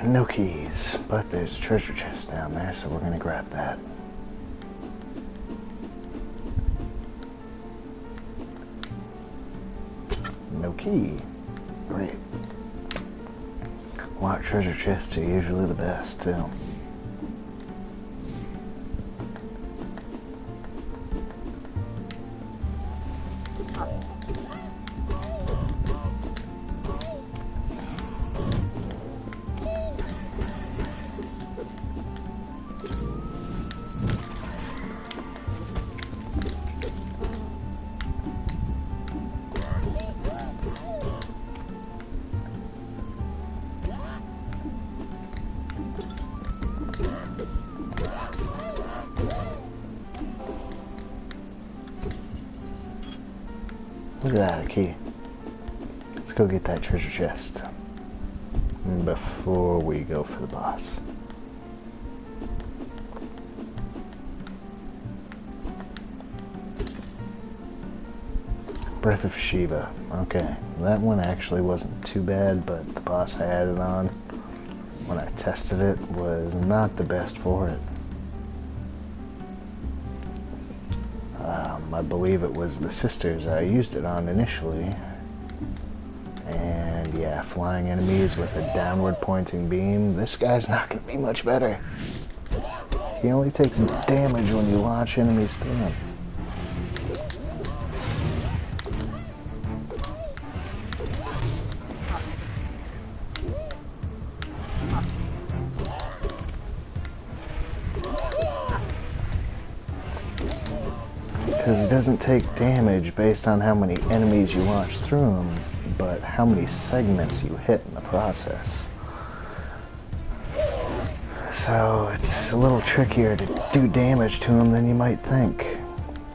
No keys, but there's a treasure chest down there, so we're gonna grab that. No key. Great. Locked treasure chests are usually the best, too. Look at that, a key. Let's go get that treasure chest before we go for the boss. Breath of Shiva. Okay, that one actually wasn't too bad, but the boss I had it on when I tested it was not the best for it. I believe it was the sisters I used it on initially, and yeah, flying enemies with a downward pointing beam, this guy's not going to be much better. He only takes damage when you launch enemies through him. Because it doesn't take damage based on how many enemies you launch through him, but how many segments you hit in the process. So it's a little trickier to do damage to him than you might think,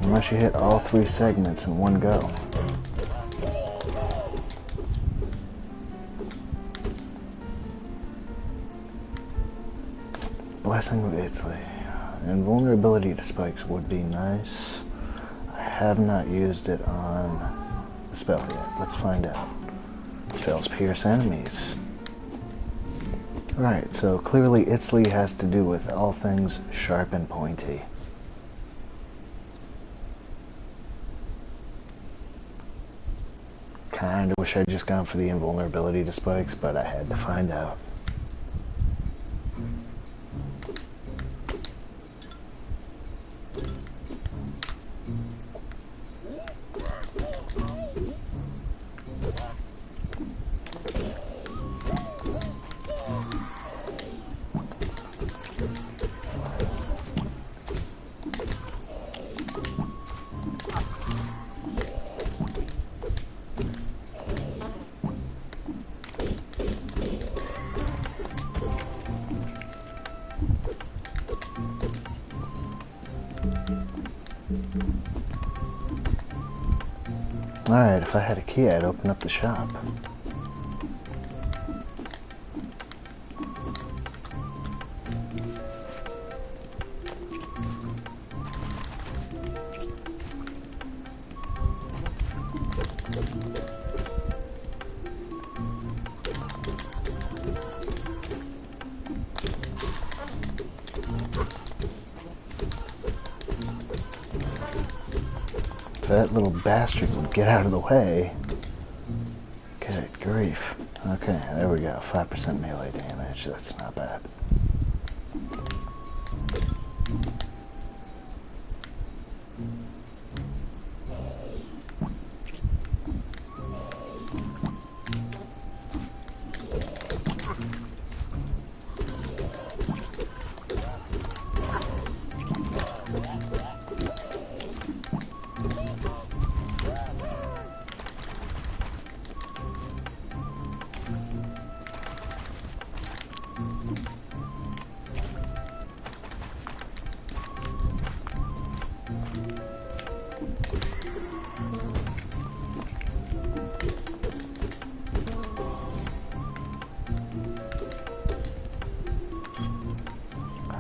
unless you hit all 3 segments in one go. Blessing of Italy. Invulnerability to spikes would be nice. I have not used it on the spell yet. Let's find out. Spells pierce enemies. Right, so clearly Italy has to do with all things sharp and pointy. Kinda wish I'd just gone for the invulnerability to spikes, but I had to find out. Alright, if I had a key, I'd open up the shop. If that little bastard would get out of the way. Good grief. Okay, there we go. 5% melee damage. That's not bad.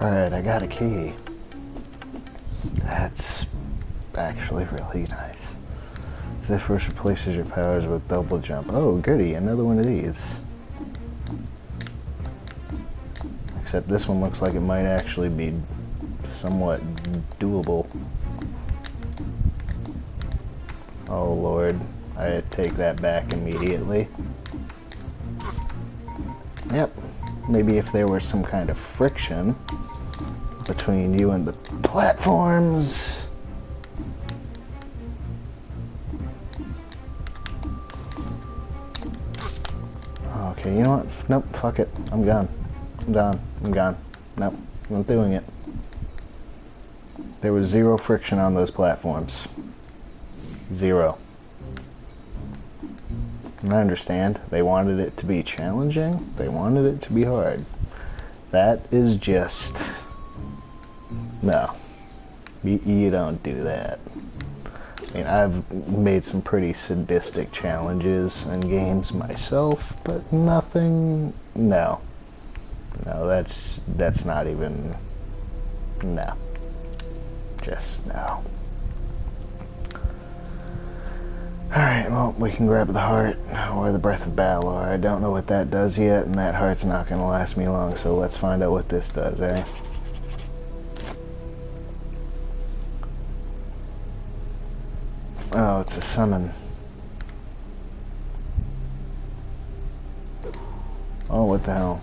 Alright, I got a key. That's actually really nice. This first replaces your powers with double jump. Oh, goody, another one of these. Except this one looks like it might actually be somewhat doable. Oh lord, I take that back immediately. Yep, maybe if there was some kind of friction between you and the platforms. Okay, you know what? Nope, fuck it. I'm gone. I'm done. I'm gone. Nope, I'm not doing it. There was zero friction on those platforms. Zero. And I understand. They wanted it to be challenging. They wanted it to be hard. That is just... No. You don't do that. I mean, I've made some pretty sadistic challenges in games myself, but nothing... No. No, that's not even... No. Just no. Alright, well, we can grab the heart, or the breath of Balor. I don't know what that does yet, and that heart's not going to last me long, so let's find out what this does, eh? Oh, it's a summon. Oh, what the hell?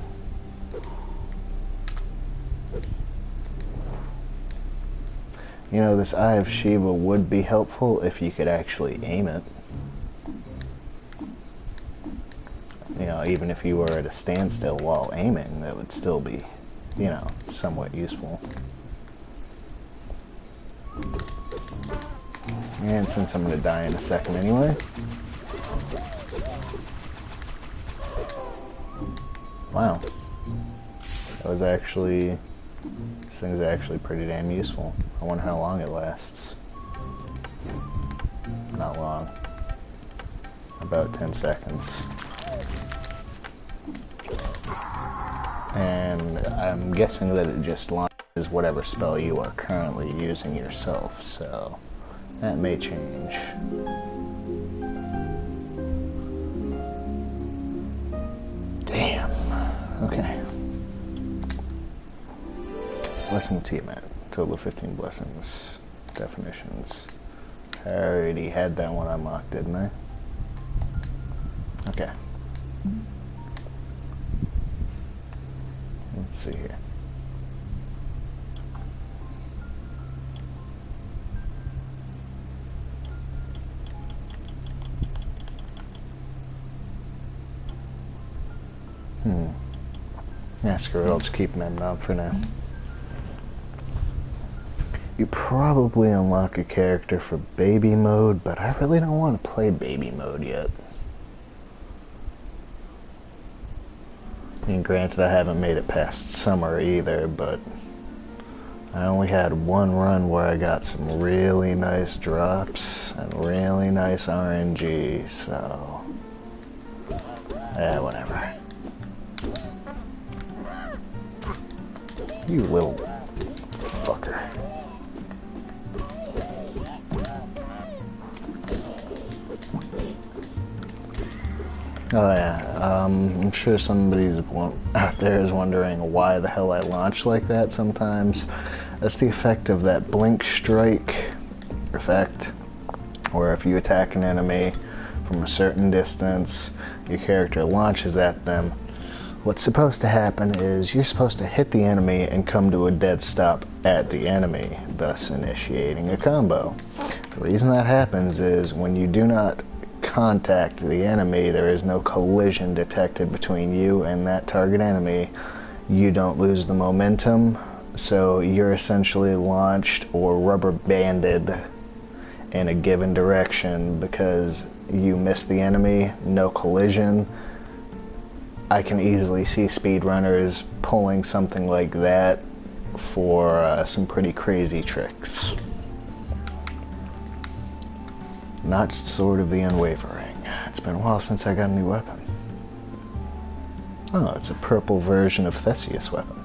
You know, this Eye of Shiva would be helpful if you could actually aim it. You know, even if you were at a standstill while aiming, that would still be, you know, somewhat useful. And since I'm going to die in a second anyway. Wow. That was actually... This thing's actually pretty damn useful. I wonder how long it lasts. Not long. About 10 seconds. And I'm guessing that it just launches whatever spell you are currently using yourself, so that may change. Damn. Okay. Blessing Tiamat. Total of 15 blessings. Definitions. I already had that one unlocked, didn't I? Okay. Let's see here. Yeah, screw it, I'll just keep Med Knob for now. You probably unlock a character for baby mode, but I really don't want to play baby mode yet. I mean, granted, I haven't made it past summer either, but I only had one run where I got some really nice drops and really nice RNG, so... yeah, whatever. You little fucker. Oh yeah, I'm sure somebody's out there is wondering why the hell I launch like that sometimes. That's the effect of that blink strike effect, where if you attack an enemy from a certain distance, your character launches at them. What's supposed to happen is you're supposed to hit the enemy and come to a dead stop at the enemy, thus initiating a combo. The reason that happens is when you do not contact the enemy, there is no collision detected between you and that target enemy. You don't lose the momentum, so you're essentially launched or rubber banded in a given direction because you missed the enemy, no collision. I can easily see speedrunners pulling something like that for some pretty crazy tricks. Notched Sword of the Unwavering. It's been a while since I got a new weapon. Oh, it's a purple version of Theseus' weapon.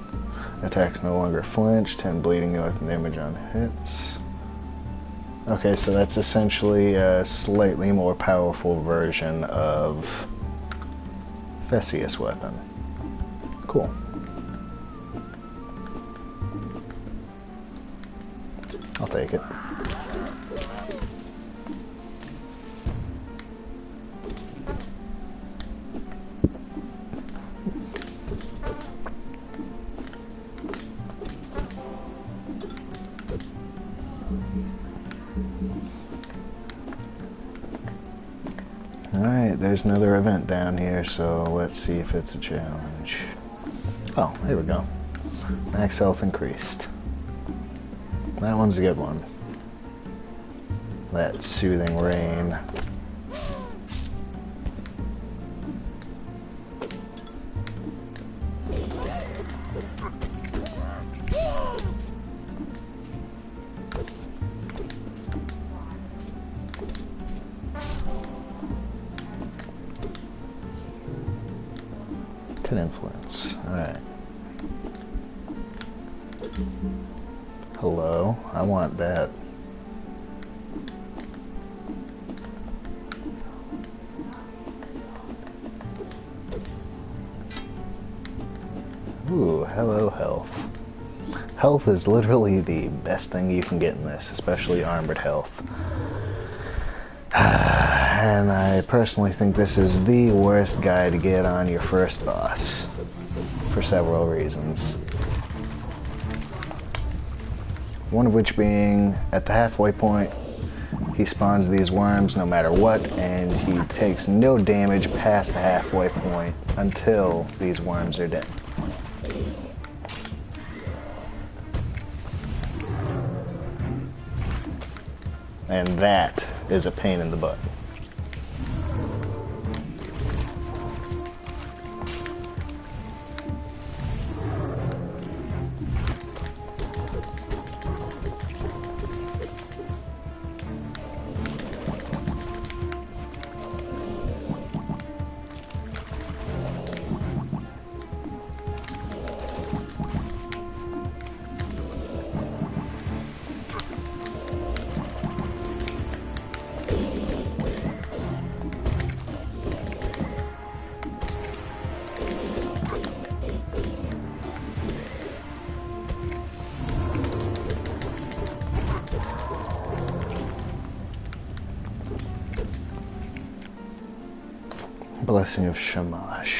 Attacks no longer flinch, 10 bleeding weapon damage on hits. Okay, so that's essentially a slightly more powerful version of Theseus' weapon. Cool. I'll take it. Alright, there's another event down here, so let's see if it's a challenge. Oh, here we go. Max health increased. That one's a good one. That soothing rain. Influence. Alright. Hello. I want that. Ooh, hello health. Health is literally the best thing you can get in this, especially armored health. And I personally think this is the worst guy to get on your first boss, for several reasons. One of which being, at the halfway point, he spawns these worms no matter what, and he takes no damage past the halfway point until these worms are dead. And that is a pain in the butt. Blessing of Shamash.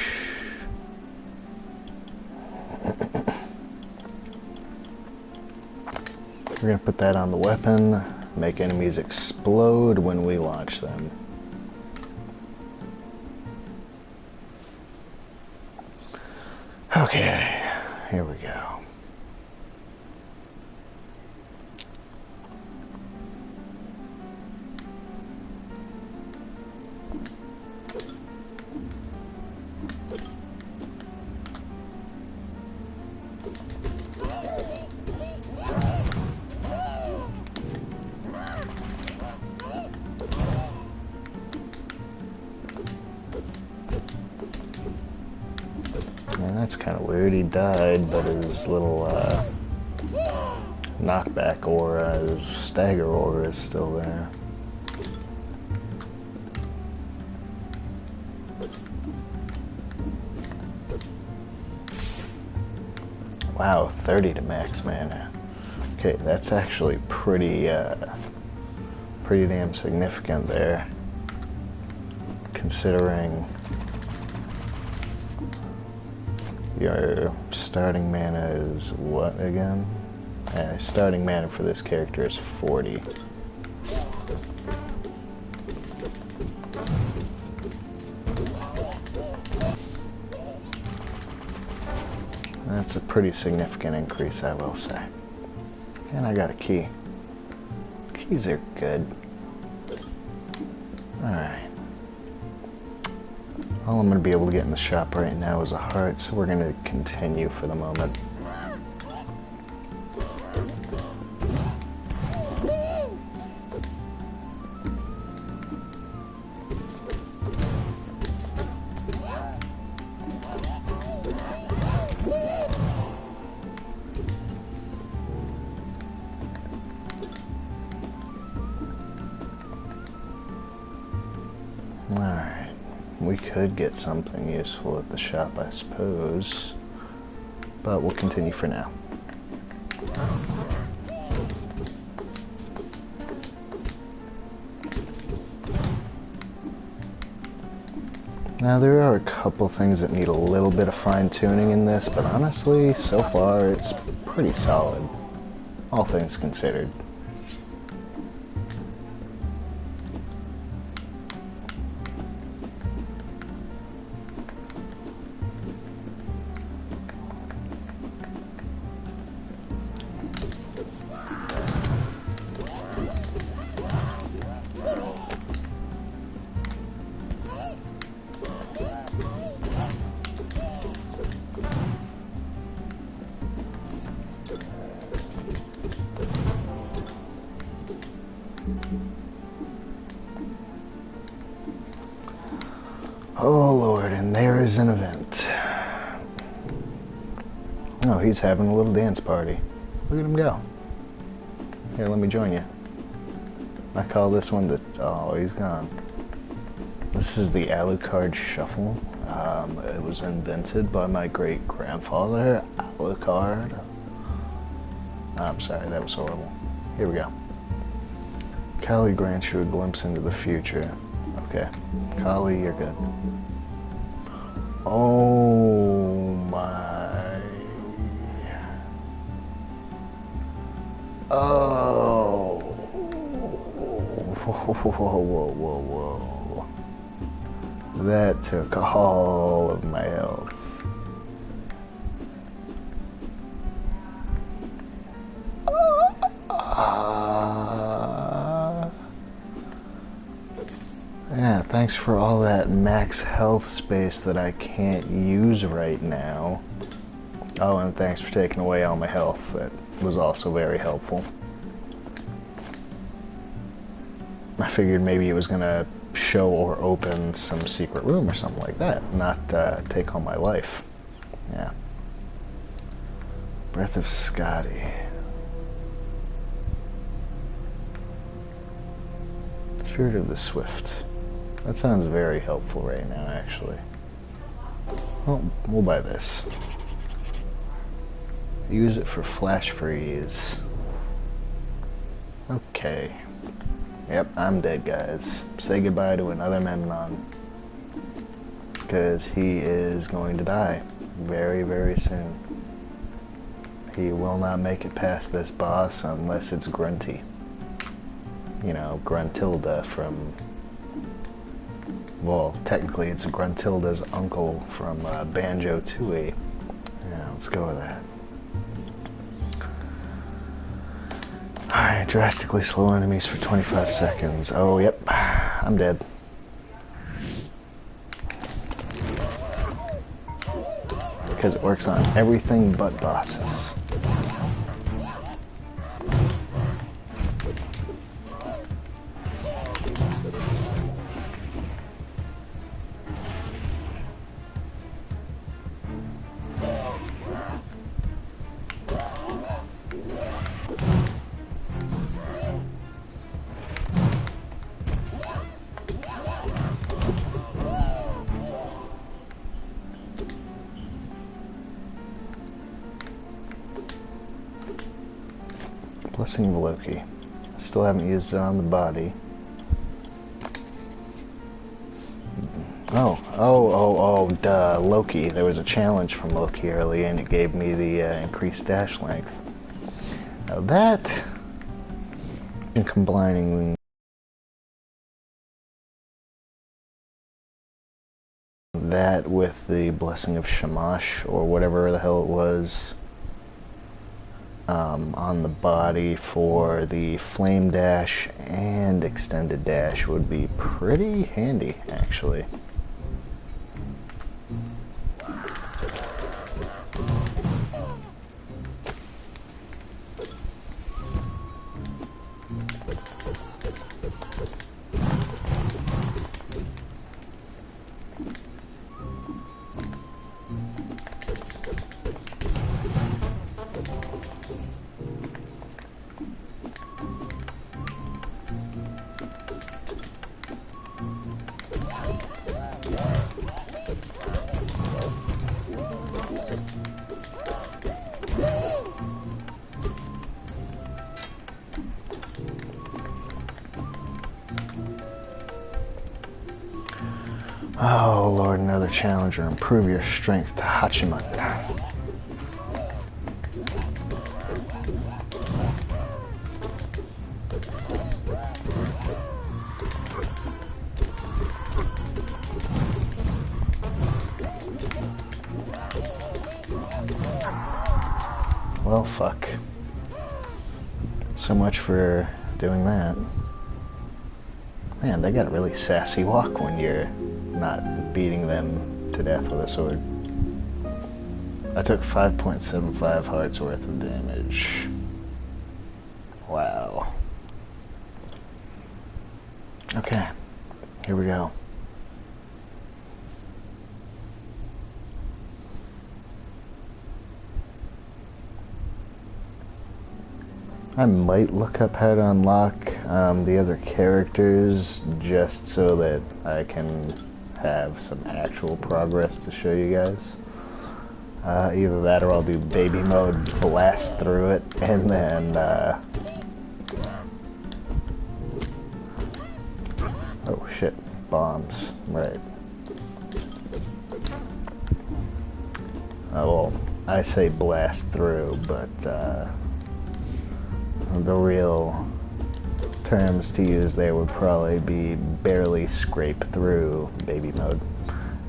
We're going to put that on the weapon, make enemies explode when we launch them. Okay, here we go. That's kind of weird. He died, but his little knockback aura, his stagger aura is still there. Wow, 30 to max mana. Okay, that's actually pretty damn significant there, considering your starting mana is what again? Starting mana for this character is 40. That's a pretty significant increase, I will say. And I got a key. Keys are good. Alright. All I'm going to be able to get in the shop right now is a heart, so we're going to continue for the moment. could get something useful at the shop, I suppose. But we'll continue for now. Now there are a couple things that need a little bit of fine-tuning in this, but honestly, so far it's pretty solid, all things considered. Oh Lord, and there is an event. Oh, he's having a little dance party. Look at him go. Here, let me join you. I call this one the... oh, he's gone. This is the Alucard Shuffle. It was invented by my great-grandfather, Alucard. I'm sorry, that was horrible. Here we go. Kali grants you a glimpse into the future. Okay. Kali, you're good. Oh my. Oh. Whoa. That took all of my health. Yeah, thanks for all that max health space that I can't use right now. Oh, and thanks for taking away all my health. That was also very helpful. I figured maybe it was gonna show or open some secret room or something like that, not take all my life. Yeah. Breath of Scotty. Spirit of the Swift. That sounds very helpful right now, actually. Well, we'll buy this. Use it for flash freeze. Okay. Yep, I'm dead, guys. Say goodbye to another Memnon. Because he is going to die very, very soon. He will not make it past this boss unless it's Grunty. You know, Gruntilda from... well, technically it's Gruntilda's uncle from Banjo-Tooie. Yeah, let's go with that. Alright, drastically slow enemies for 25 seconds. Oh, yep, I'm dead. Because it works on everything but bosses. Blessing of Loki. Still haven't used it on the body. Duh, Loki. There was a challenge from Loki earlier and it gave me the increased dash length. Now that, and combining that with the Blessing of Shamash, or whatever the hell it was, on the body for the flame dash and extended dash would be pretty handy, actually. Oh Lord, another challenger. Improve your strength to Hachiman. Well, fuck. So much for doing that. Man, they got a really sassy walk when you're not beating them to death with a sword. I took 5.75 hearts worth of damage. Wow. Okay, here we go. I might look up how to unlock the other characters just so that I can have some actual progress to show you guys. Either that or I'll do baby mode, blast through it, and then oh shit, bombs, right. Well, I say blast through, but the real terms to use there would probably be barely scrape through baby mode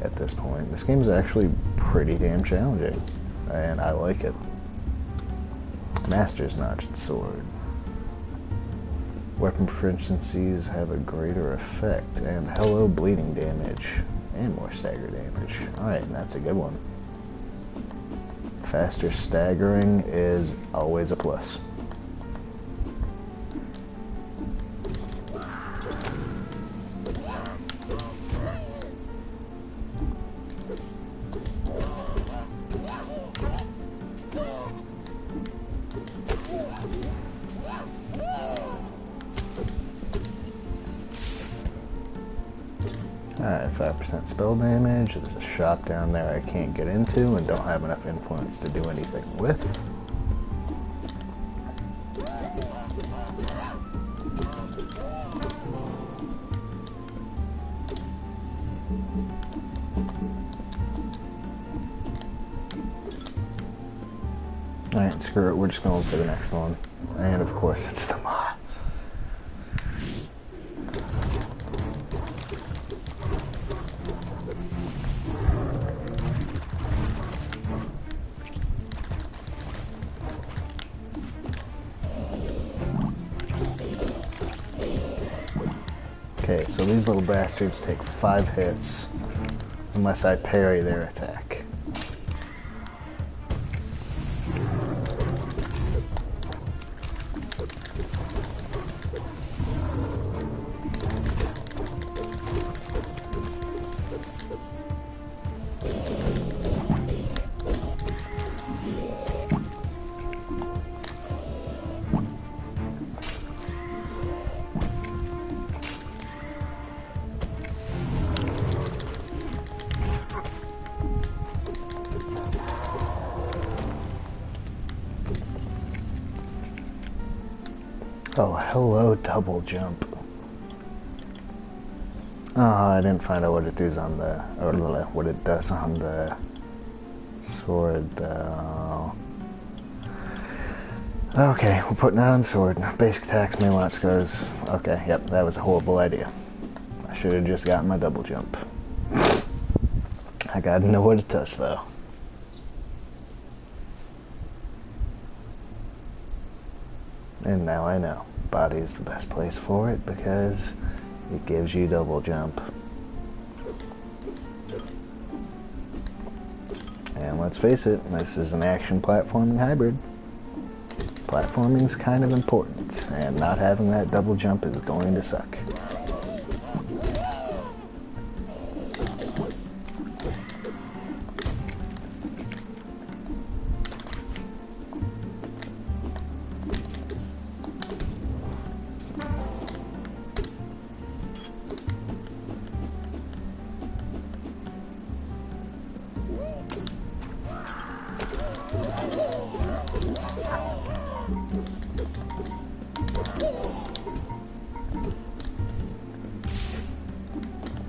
at this point. This game is actually pretty damn challenging, and I like it. Master's Notched Sword. Weapon proficiencies have a greater effect, and hello bleeding damage, and more stagger damage. Alright, that's a good one. Faster staggering is always a plus. Alright, 5% spell damage. There's a shop down there I can't get into and don't have enough influence to do anything with. Alright, screw it. We're just going for the next one. And of course, it's the mod. Okay, so these little bastards take 5 hits unless I parry their attack. Oh, hello, double jump. Oh, I didn't find out what it does on the, or what it does on the sword, though. Okay, we're putting on sword. Basic attacks, melee launch scars. Okay, yep, that was a horrible idea. I should have just gotten my double jump. I gotta know what it does, though. And now I know. Body is the best place for it because it gives you double jump. And let's face it, this is an action platforming hybrid. Platforming's kind of important, and not having that double jump is going to suck.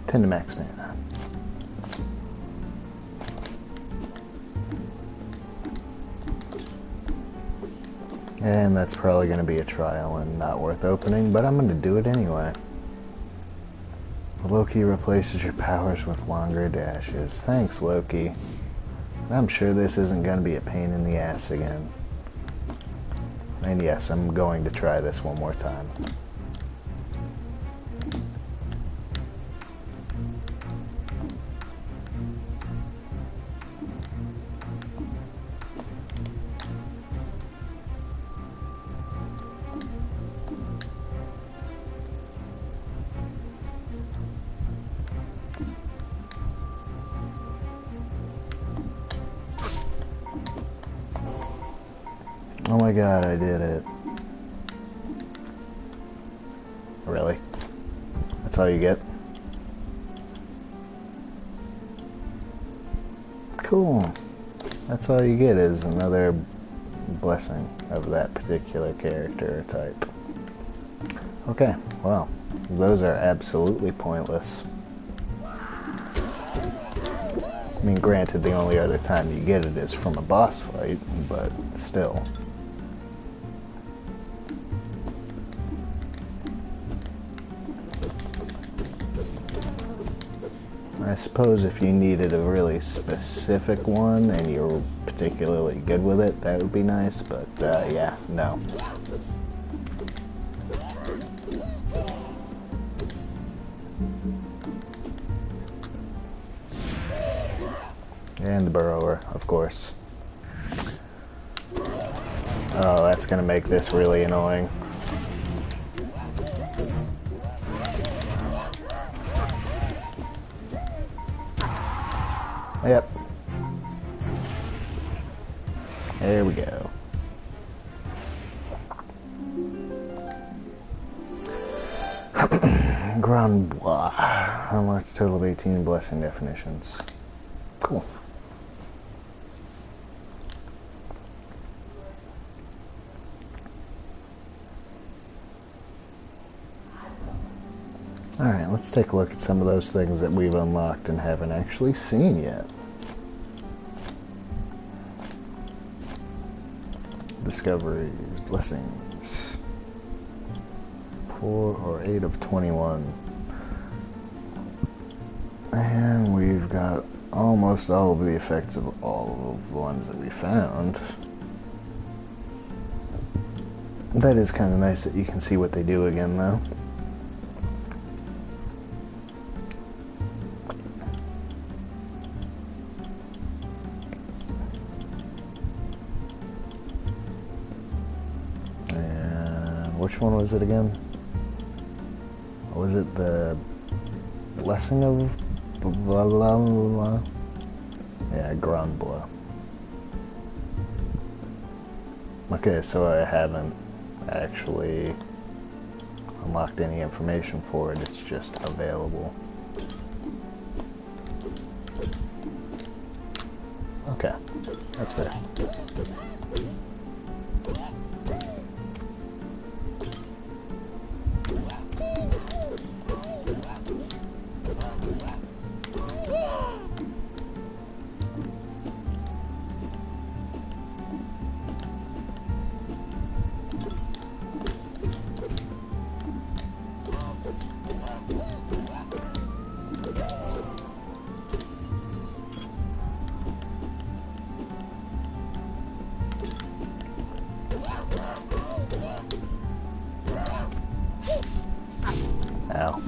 Tend to max mana. And that's probably going to be a trial and not worth opening, but I'm going to do it anyway. Loki replaces your powers with longer dashes. Thanks, Loki. I'm sure this isn't going to be a pain in the ass again. And yes, I'm going to try this one more time. Oh my god, I did it. Really? That's all you get? Cool. That's all you get is another blessing of that particular character type. Okay, well, those are absolutely pointless. I mean, granted, the only other time you get it is from a boss fight, but still. I suppose if you needed a really specific one and you're particularly good with it, that would be nice, but yeah, no. And the burrower, of course. Oh, that's gonna make this really annoying. Yep. There we go. Grand Bois. Unlocks a total of 18 blessing definitions. Cool. Alright, let's take a look at some of those things that we've unlocked and haven't actually seen yet. Discoveries, blessings. 4 or 8 of 21. And we've got almost all of the effects of all of the ones that we found. That is kind of nice that you can see what they do again, though. Which one was it again? Was it the blessing of blah blah blah? Yeah, Grand Bois. Okay, so I haven't actually unlocked any information for it, it's just available. Okay, that's fair. Ow.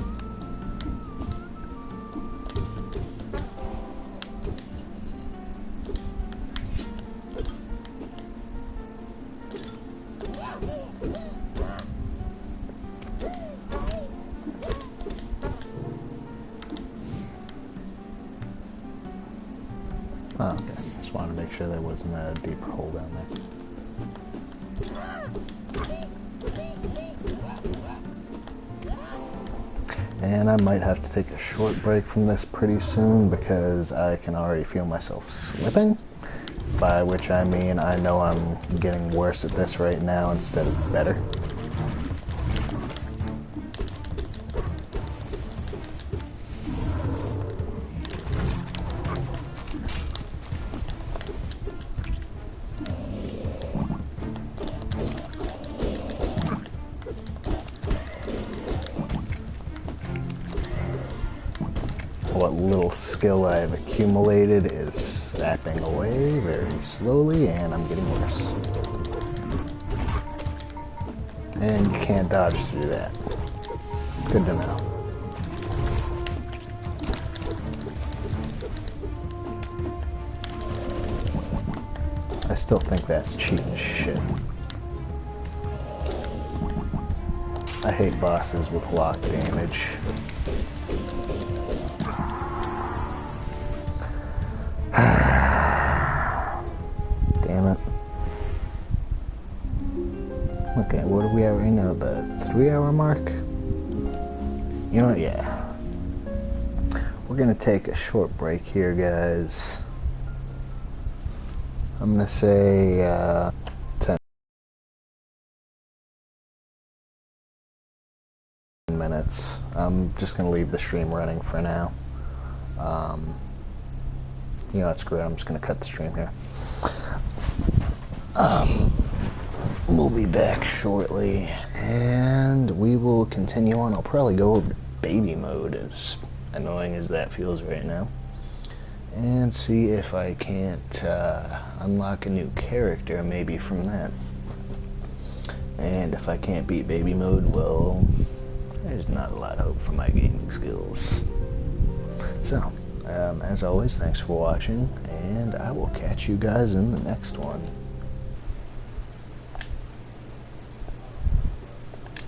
Oh, okay. Just wanted to make sure there wasn't a deeper hole down there. And I might have to take a short break from this pretty soon because I can already feel myself slipping. By which I mean I know I'm getting worse at this right now instead of better. what little skill I've accumulated is sapping away very slowly, and I'm getting worse. And you can't dodge through that. Good to know. I still think that's cheap as shit. I hate bosses with lock damage. Damn it. Okay, what do we have right now? The 3-hour mark? You know what, yeah. We're gonna take a short break here, guys. I'm gonna say 10 minutes. I'm just gonna leave the stream running for now. You know, that's great. I'm just gonna cut the stream here. We'll be back shortly, and we will continue on. I'll probably go over to baby mode, as annoying as that feels right now, and see if I can't unlock a new character maybe from that. And if I can't beat baby mode, well, there's not a lot of hope for my gaming skills. So, as always, thanks for watching, and I will catch you guys in the next one.